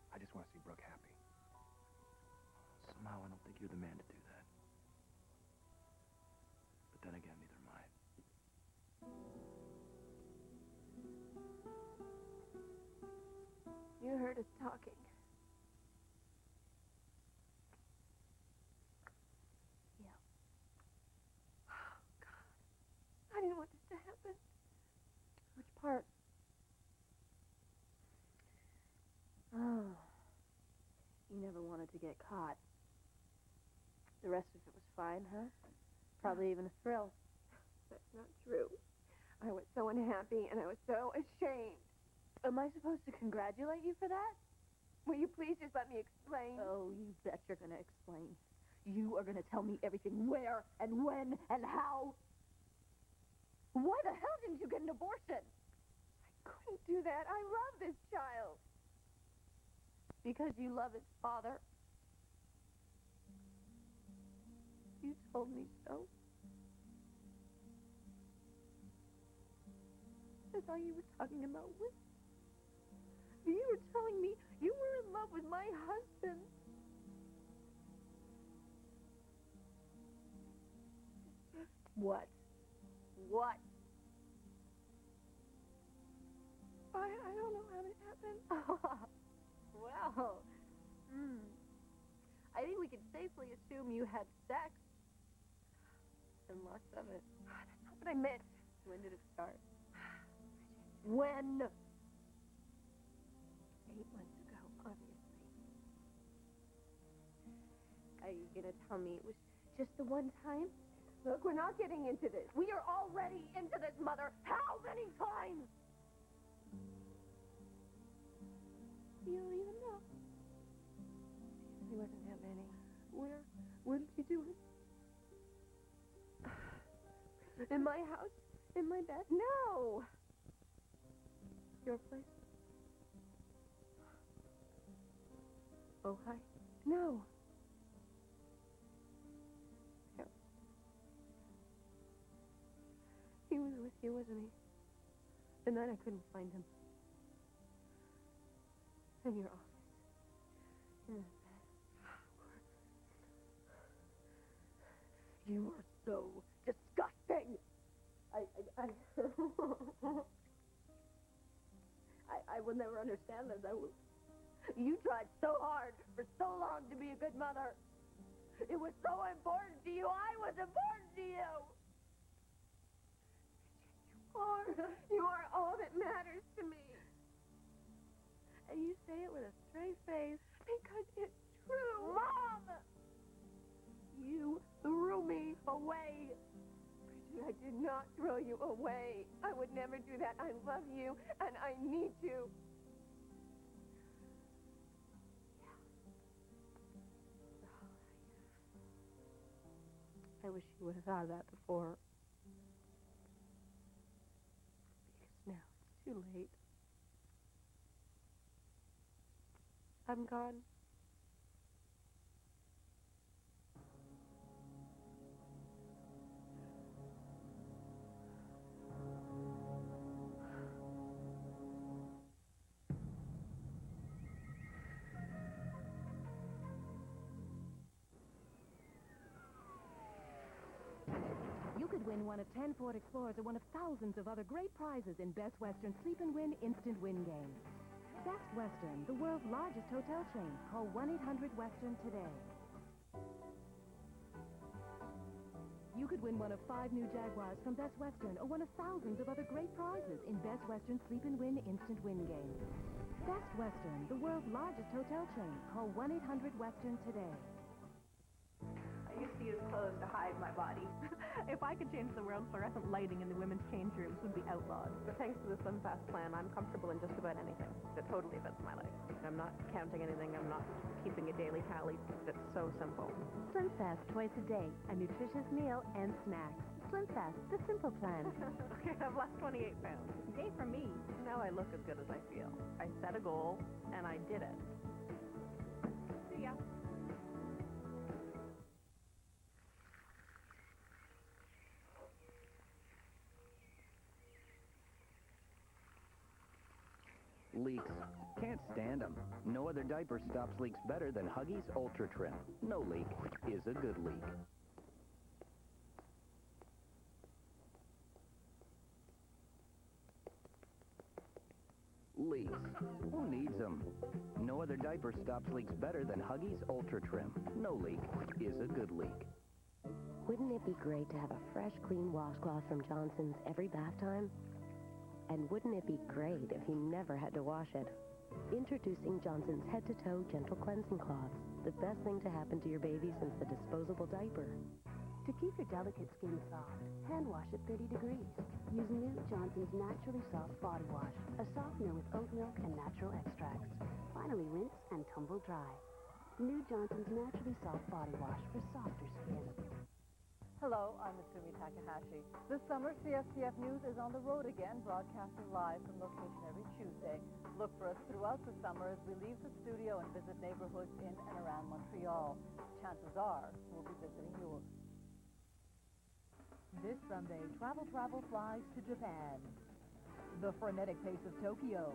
I just want to see Brooke happy. Somehow I don't think you're the man to do that. But then again, neither am I. You heard us talking. Yeah. Oh, God. I didn't want this to happen. Which part? Oh. You never wanted to get caught. The rest of it was fine, huh? Probably even a thrill. That's not true. I was so unhappy and I was so ashamed. Am I supposed to congratulate you for that? Will you please just let me explain? Oh, you bet you're going to explain. You are going to tell me everything, where and when and how. Why the hell didn't you get an abortion? I couldn't do that. I love this child. Because you love its father. You told me so. I thought you were talking about with. You were telling me you were in love with my husband. What? What? I don't know how it happened. Well, I think we can safely assume you had sex. And lots of it. That's not what I meant. When did it start? When? 8 months ago, obviously. Are you gonna tell me it was just the one time? Look, we're not getting into this. We are already into this, Mother. How many times? You don't even know. It wasn't that many. Where did you do it? In my house? In my bed? No! Your place? Oh, hi. No. No. He was with you, wasn't he? The night I couldn't find him. In your office. In the bed. You are so disgusting. I will never understand this. You tried so hard for so long to be a good mother. It was so important to you. I was important to you. You are all that matters to me. And you say it with a straight face. Because it's true. Mom! You threw me away. Bridget, I did not throw you away. I would never do that. I love you, and I need you. I wish you would have thought of that before. Because now it's too late. I'm gone. You could win one of 10 Ford Explorers or one of thousands of other great prizes in Best Western Sleep and Win Instant Win games. Best Western, the world's largest hotel chain. Call 1-800-WESTERN today. You could win one of 5 new Jaguars from Best Western or one of thousands of other great prizes in Best Western Sleep and Win Instant Win games. Best Western, the world's largest hotel chain. Call 1-800-WESTERN today. I used to use clothes to hide my body. If I could change the world, fluorescent lighting in the women's change rooms would be outlawed. But thanks to the SlimFast plan, I'm comfortable in just about anything. It totally fits my life. I'm not counting anything. I'm not keeping a daily tally. It's so simple. SlimFast twice a day, a nutritious meal and snacks. SlimFast, the simple plan. Okay, I've lost 28 pounds. Yay for me. Now I look as good as I feel. I set a goal, and I did it. See ya. Leaks. Can't stand them. No other diaper stops leaks better than Huggies Ultra Trim. No leak is a good leak. Leaks. Who needs them? No other diaper stops leaks better than Huggies Ultra Trim. No leak is a good leak. Wouldn't it be great to have a fresh, clean washcloth from Johnson's every bath time? And wouldn't it be great if you never had to wash it? Introducing Johnson's head-to-toe gentle cleansing cloths. The best thing to happen to your baby since the disposable diaper. To keep your delicate skin soft, hand wash at 30 degrees. Use new Johnson's Naturally Soft Body Wash, a softener with oat milk and natural extracts. Finally rinse and tumble dry. New Johnson's Naturally Soft Body Wash for softer skin. Hello, I'm Masumi Takahashi. This summer, CSTF News is on the road again, broadcasting live from location every Tuesday. Look for us throughout the summer as we leave the studio and visit neighborhoods in and around Montreal. Chances are we'll be visiting yours. This Sunday, Travel flies to Japan. The frenetic pace of Tokyo,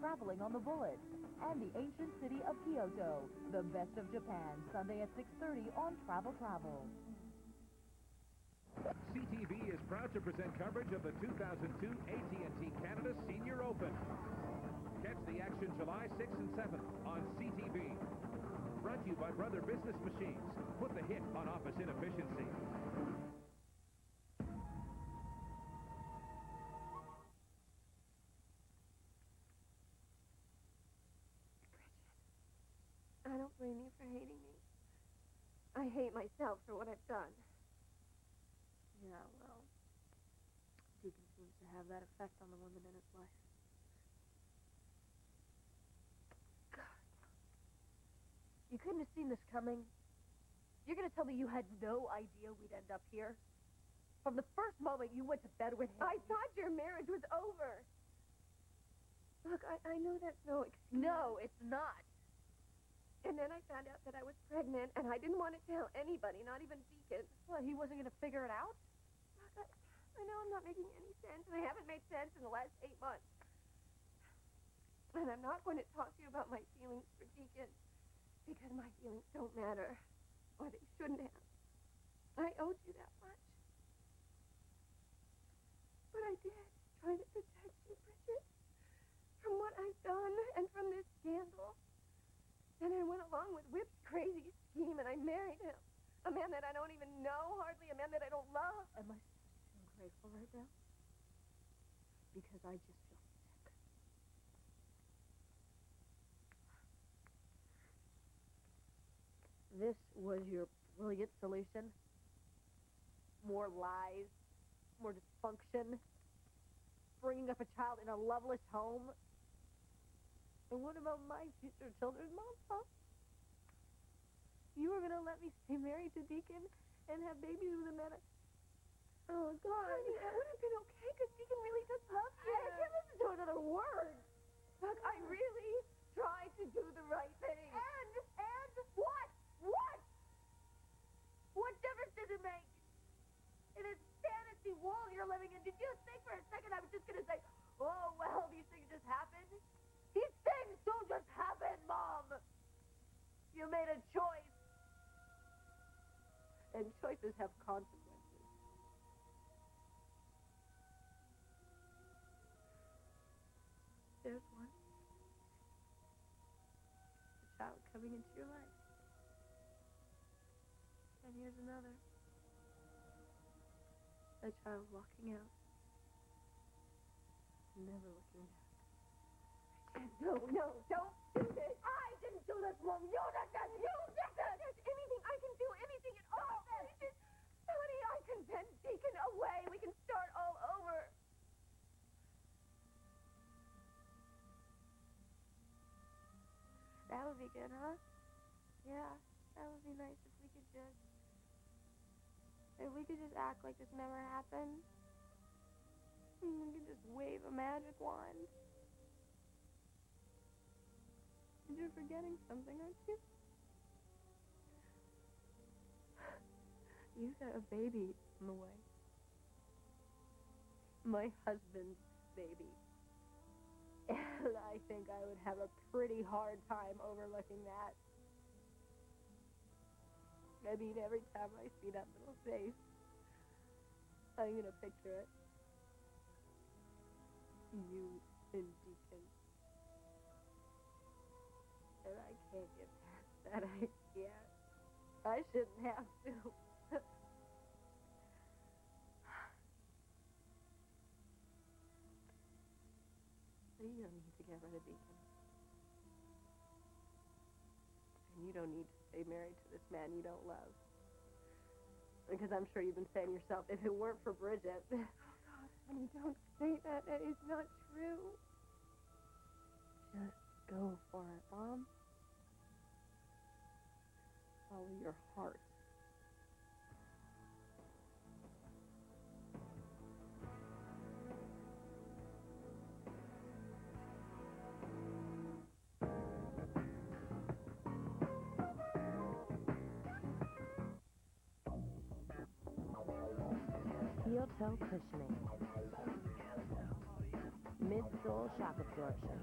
traveling on the Bullet, and the ancient city of Kyoto. The best of Japan, Sunday at 6:30 on Travel. CTV is proud to present coverage of the 2002 AT&T Canada Senior Open. Catch the action July 6th and 7th on CTV. Brought to you by Brother Business Machines. Put the hit on office inefficiency. I don't blame you for hating me. I hate myself for what I've done. Yeah, well, Deacon seems to have that effect on the women in his life. God. You couldn't have seen this coming. You're going to tell me you had no idea we'd end up here? From the first moment you went to bed with him. I thought your marriage was over. Look, I know that's no excuse. No, it's not. And then I found out that I was pregnant, and I didn't want to tell anybody, not even Deacon. Well, he wasn't going to figure it out? Look, I know I'm not making any sense, and I haven't made sense in the last 8 months. And I'm not going to talk to you about my feelings for Deacon, because my feelings don't matter, or they shouldn't have. I owed you that much. But I did, trying to protect you, Bridget, from what I've done and from this scandal. And I went along with Whip's crazy scheme, and I married him. A man that I don't even know, hardly. A man that I don't love. Am I supposed to feel grateful right now? Because I just feel sick. This was your brilliant solution? More lies, more dysfunction, bringing up a child in a loveless home? And what about my future children, Mom? Huh? You were going to let me stay married to Deacon and have babies with a man. Oh, God. Honey, that would have been okay because Deacon really does love you. I can't listen to another word. Look, I really tried to do the right thing. And what? What? What difference does it make? In a fantasy world you're living in, did you think for a second I was just going to say, oh, well, these things just happen? These things don't just happen, Mom. You made a choice. And choices have consequences. There's one. A child coming into your life. And here's another. A child walking out. Never looking back. No, don't do this. I didn't do this, Mom. You did this. You did this. If there's anything I can do, anything at all, please, honey, I can send Deacon away. We can start all over. That would be good, huh? Yeah, that would be nice if we could just act like this never happened. We could just wave a magic wand. You're forgetting something, aren't you? You got a baby on the way. My husband's baby. And I think I would have a pretty hard time overlooking that. I mean, every time I see that little face, I'm gonna picture it. You and Deacon. And I can't get past that. I can't. I shouldn't have to. You don't need to get rid of Deacon. And you don't need to stay married to this man you don't love. Because I'm sure you've been saying yourself, if it weren't for Bridget... Oh, God, honey, don't say that. That is not true. Just go for it, Mom. Follow your heart. Heel toe cushioning, midsole shock absorption,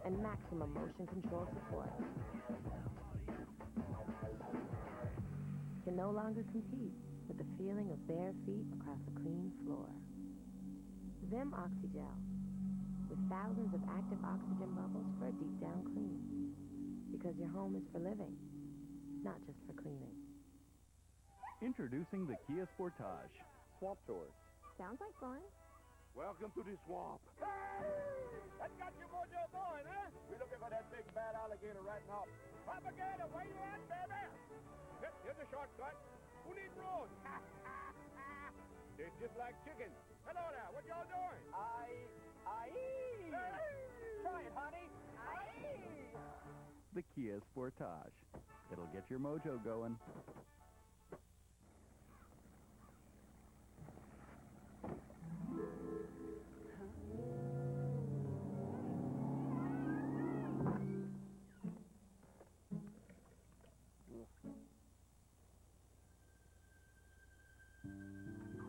and maximum motion control support. Can no longer compete with the feeling of bare feet across a clean floor. Vim Oxygel, with thousands of active oxygen bubbles for a deep down clean. Because your home is for living, not just for cleaning. Introducing the Kia Sportage. Swamp Tours. Sounds like fun. Welcome to the swamp. Hey! That got your mojo going, huh? We're looking for that big bad alligator right now. Propagator, where you at, baby? Here's a shortcut. Who needs roads? Tastes just like chicken. Hello there, what y'all doing? I eat. Hey! Try it, honey. I eat. The Kia Sportage. It'll get your mojo going.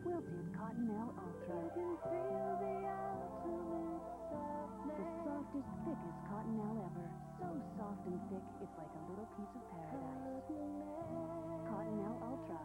Quilted Cottonelle Ultra. The softest, thickest cottonelle ever. So soft and thick, it's like a little piece of paradise. Cottonelle Ultra.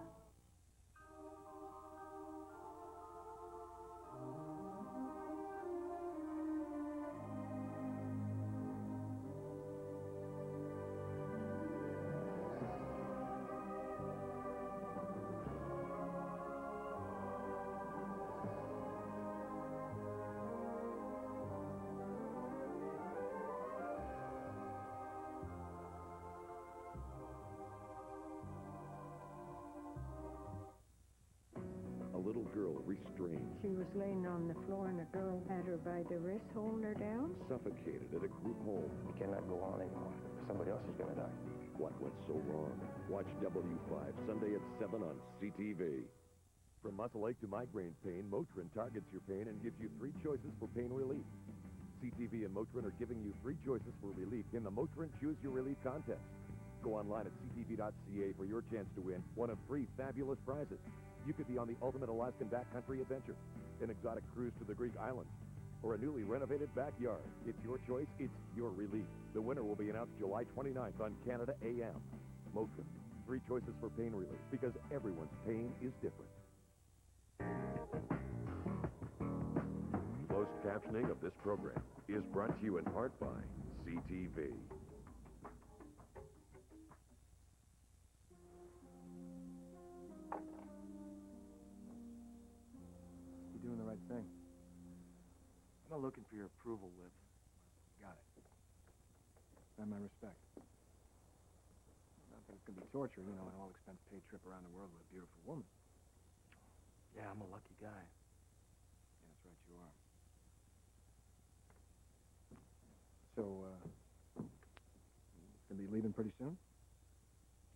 girl restrained, She was laying on the floor and a girl had her by the wrist, holding her down. suffocated at a group home. We cannot go on anymore. Somebody else is going to die. What went so wrong? Watch W5 Sunday at 7 on CTV. From muscle ache to migraine pain, Motrin targets your pain and gives you 3 choices for pain relief. CTV and Motrin are giving you 3 choices for relief in the Motrin Choose Your Relief contest. Go online at ctv.ca for your chance to win one of 3 fabulous prizes. You could be on the ultimate Alaskan backcountry adventure, an exotic cruise to the Greek islands, or a newly renovated backyard. It's your choice. It's your relief. The winner will be announced July 29th on Canada AM. Motrin, 3 choices for pain relief, because everyone's pain is different. Closed captioning of this program is brought to you in part by CTV. You're doing the right thing. I'm not looking for your approval, Liv. Got it. And my respect. Not that it's going to be torture, an all-expense-paid trip around the world with a beautiful woman. Yeah, I'm a lucky guy. Yeah, that's right, you are. So, gonna be leaving pretty soon?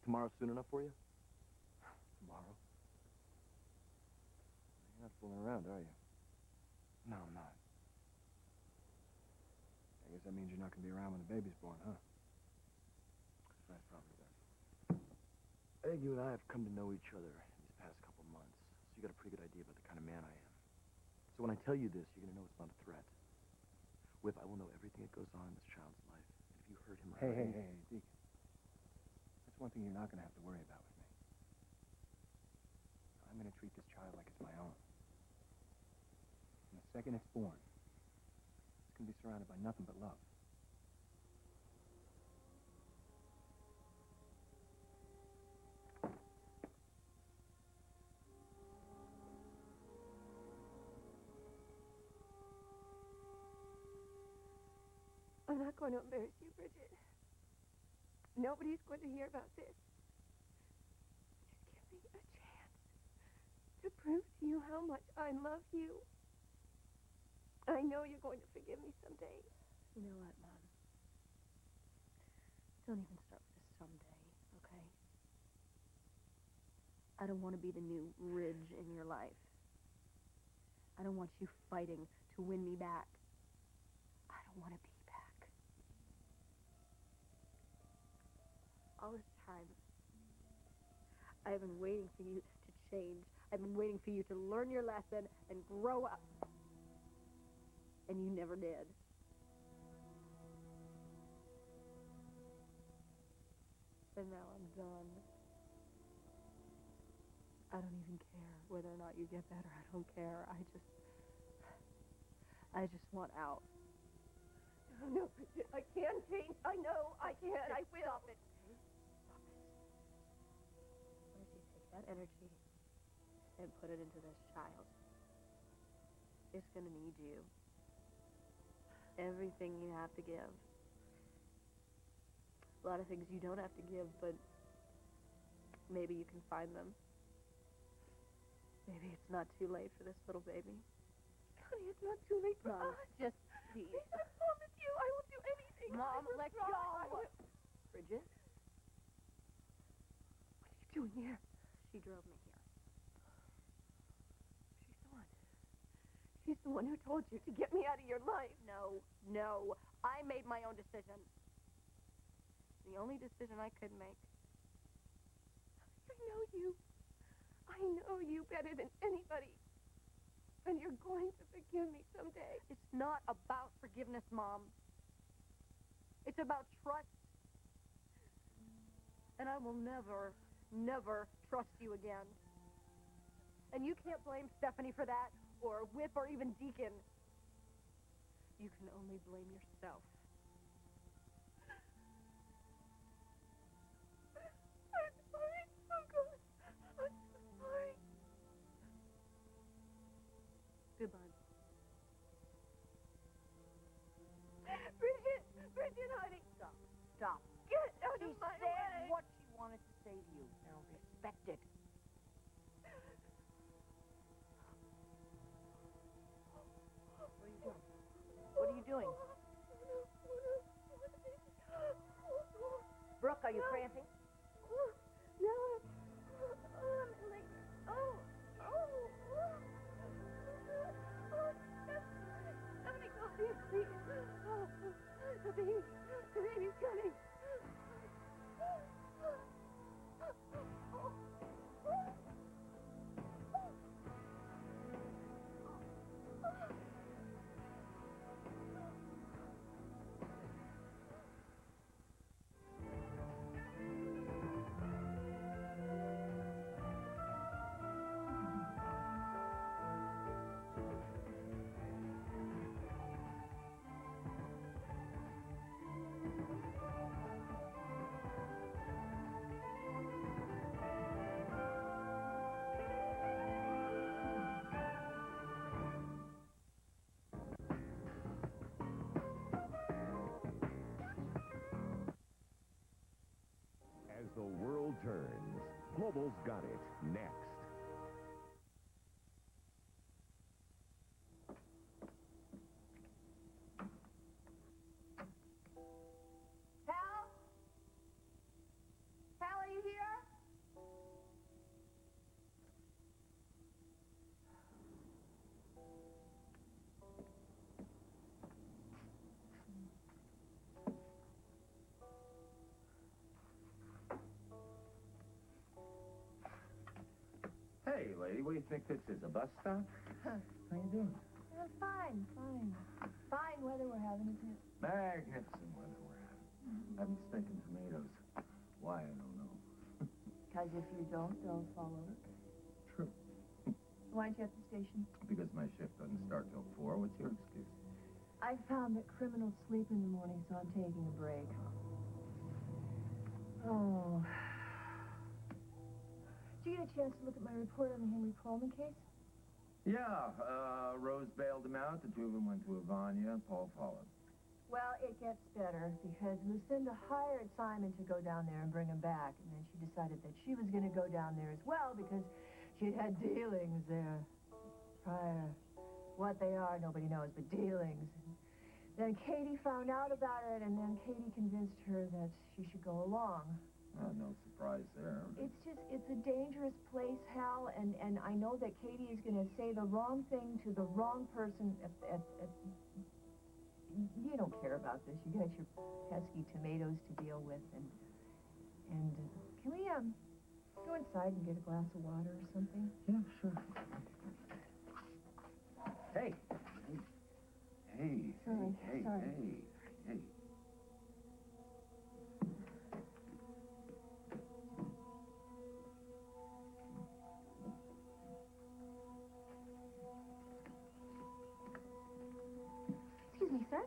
Tomorrow soon enough for you? Tomorrow? You're not fooling around, are you? No, I'm not. I guess that means you're not gonna be around when the baby's born, huh? That's probably best. I think you and I have come to know each other these past couple months, so you got a pretty good idea about the kind of man I am. So when I tell you this, you're gonna know it's not a threat. Whip, I will know everything that goes on in this child's life. And if you hurt him or her... Hey, Deacon. That's one thing you're not going to have to worry about with me. I'm going to treat this child like it's my own. And the second it's born, it's going to be surrounded by nothing but love. I'm not going to embarrass you, Bridget. Nobody's going to hear about this. Just give me a chance to prove to you how much I love you. I know you're going to forgive me someday. You know what, Mom? Don't even start with this someday, okay? I don't want to be the new ridge in your life. I don't want you fighting to win me back. I don't want to be back. All this time, I've been waiting for you to change. I've been waiting for you to learn your lesson and grow up. And you never did. And now I'm done. I don't even care whether or not you get better. I don't care. I just want out. No, Bridget, I can change. I know I can. I will. Stop it. Why don't you take that energy and put it into this child? It's gonna need you. Everything you have to give. A lot of things you don't have to give, but maybe you can find them. Maybe it's not too late for this little baby. Honey, it's not too late for Mom, us. just please. I promise you, I will do anything. Mom, let go. Bridget? What are you doing here? She drove me here. She's the one who told you to get me out of your life. No. I made my own decision. The only decision I could make. I know you. I know you better than anybody. And you're going to forgive me someday. It's not about forgiveness, Mom. It's about trust. And I will never, never trust you again. And you can't blame Stephanie for that, or Whip, or even Deacon. You can only blame yourself. I'm sorry. Oh, God. I'm so sorry. Goodbye. Bridget, honey. Stop. Get out of my She way. said what she wanted to say to you. Now respect it. Bill's Got It, next. Hal? Hal, are you here? Hey, lady, what do you think this is, a bus stop? Huh. How you doing? Fine. Fine weather we're having, isn't it? Magnificent weather we're having. Having steak and tomatoes. Why, I don't know. Because if you don't, they'll fall over. True. Why aren't you at the station? Because my shift doesn't start till 4. What's your excuse? I found that criminals sleep in the morning, so I'm taking a break. Oh. Did you get a chance to look at my report on the Henry Coleman case? Yeah, Rose bailed him out. The two of them went to Ivania. Paul followed. Well, it gets better, because Lucinda hired Simon to go down there and bring him back, and then she decided that she was going to go down there as well, because she'd had dealings there prior. What they are, nobody knows, but dealings. Then Katie found out about it, and then Katie convinced her that she should go along. No surprise there. It's a dangerous place, Hal, and I know that Katie is going to say the wrong thing to the wrong person you don't care about this. You got your pesky tomatoes to deal with, and can we, go inside and get a glass of water or something? Yeah, sure. Hey. Sorry. Excuse me, sir.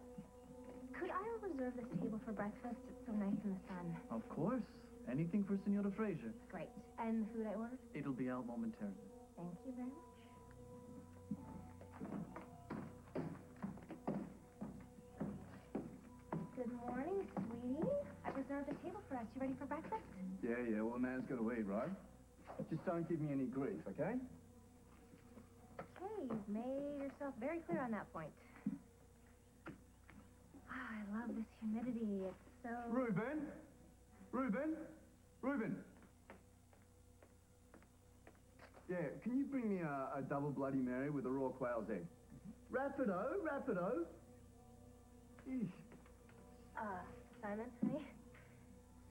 Could I reserve this table for breakfast? It's so nice in the sun. Of course. Anything for Senora Fraser. Great. And the food I ordered? It'll be out momentarily. Thank you very much. Good morning, sweetie. I've reserved a table for us. You ready for breakfast? Yeah, well, man's got to wait, right? Just don't give me any grief, okay? Okay, you've made yourself very clear on that point. I love this humidity. It's so... Reuben! Yeah, can you bring me a double Bloody Mary with a raw quail's egg? Rapido! Eesh. Simon, honey,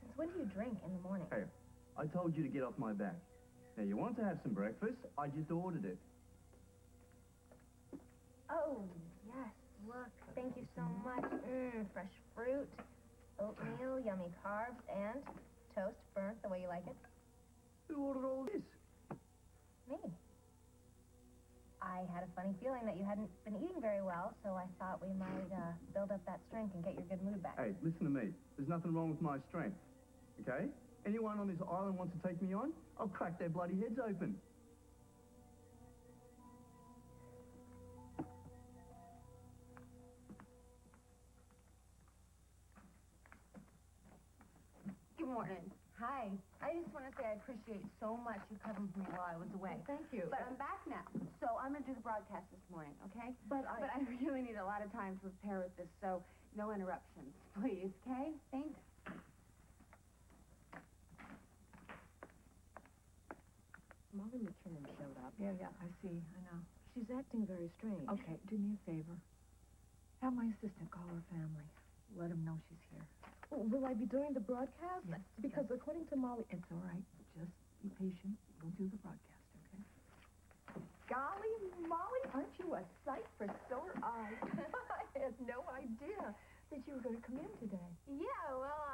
since when do you drink in the morning? Hey, I told you to get off my back. Now, you want to have some breakfast? I just ordered it. Oh, yes, look, thank you so much. Fresh fruit, oatmeal, yummy carbs, and toast burnt the way you like it. Who ordered all this? Me. I had a funny feeling that you hadn't been eating very well, so I thought we might build up that strength and get your good mood back. Hey, listen to me. There's nothing wrong with my strength, okay? Anyone on this island wants to take me on, I'll crack their bloody heads open. Good morning. Hi. I just want to say I appreciate so much you covering for me while I was away. Thank you. But I'm back now, so I'm going to do the broadcast this morning, okay? But I really need a lot of time to prepare with this, so no interruptions, please, okay? Thanks. Molly McKinnon showed up. Yeah, I see. I know. She's acting very strange. Okay, do me a favor. Have my assistant call her family. Let them know she's here. Oh, will I be doing the broadcast? Yes. Because according to Molly... It's all right. Just be patient. We'll do the broadcast, okay? Golly, Molly, aren't you a sight for sore eyes? I had no idea that you were going to come in today. Yeah, well,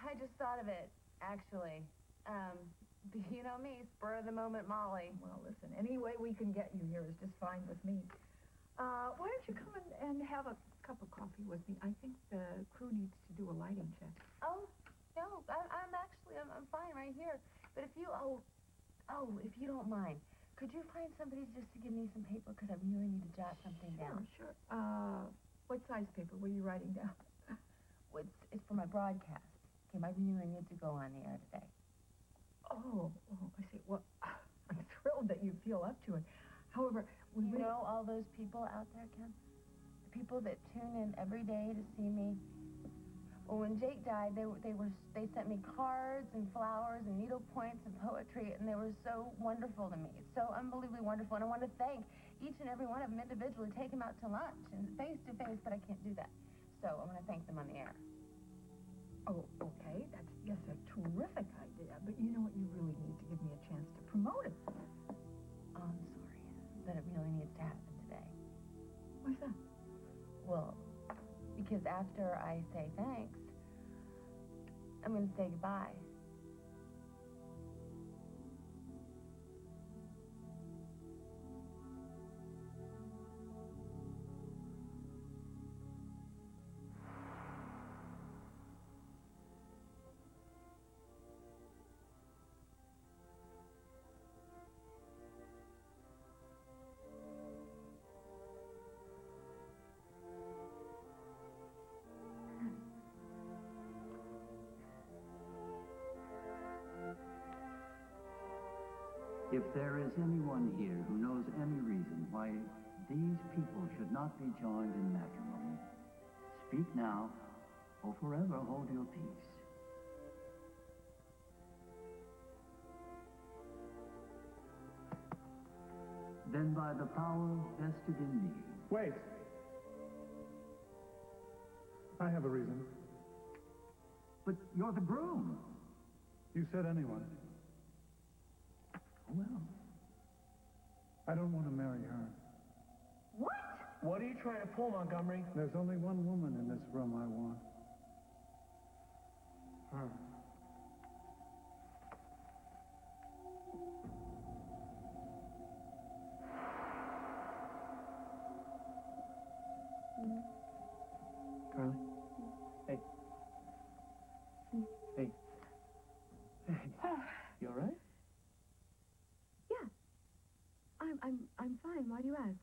I just thought of it, actually. You know me, spur of the moment Molly. Well, listen, any way we can get you here is just fine with me. Why don't you come and have a cup of coffee with me? I think the crew needs to do a lighting check. Oh, no, I'm fine right here. But if you don't mind, could you find somebody just to give me some paper? Because I really need to jot something down. Sure. What size paper? What are you writing down? It's for my broadcast. Okay, my reunion needs to go on the air today. Oh, I see. Well, I'm thrilled that you feel up to it. However, You know all those people out there, Ken? The people that tune in every day to see me. Well, when Jake died, they sent me cards and flowers and needle points and poetry, and they were so wonderful to me. It's so unbelievably wonderful, and I want to thank each and every one of them individually, take them out to lunch and face to face, but I can't do that. So I want to thank them on the air. Oh, okay. That's, yes, a terrific idea. But you know what? You really need to give me a chance to promote it. Oh, I'm sorry, but it really needs to happen today. Why's that? Well, because after I say thanks, I'm going to say goodbye. If there is anyone here who knows any reason why these people should not be joined in matrimony, speak now or forever hold your peace. Then by the power vested in me. Wait. I have a reason. But you're the groom. You said anyone. Well, I don't want to marry her. What? What are you trying to pull, Montgomery? There's only one woman in this room I want. Her. Carly? Hey. Hey. Hey. You all right? Yeah. I'm fine. Why do you ask?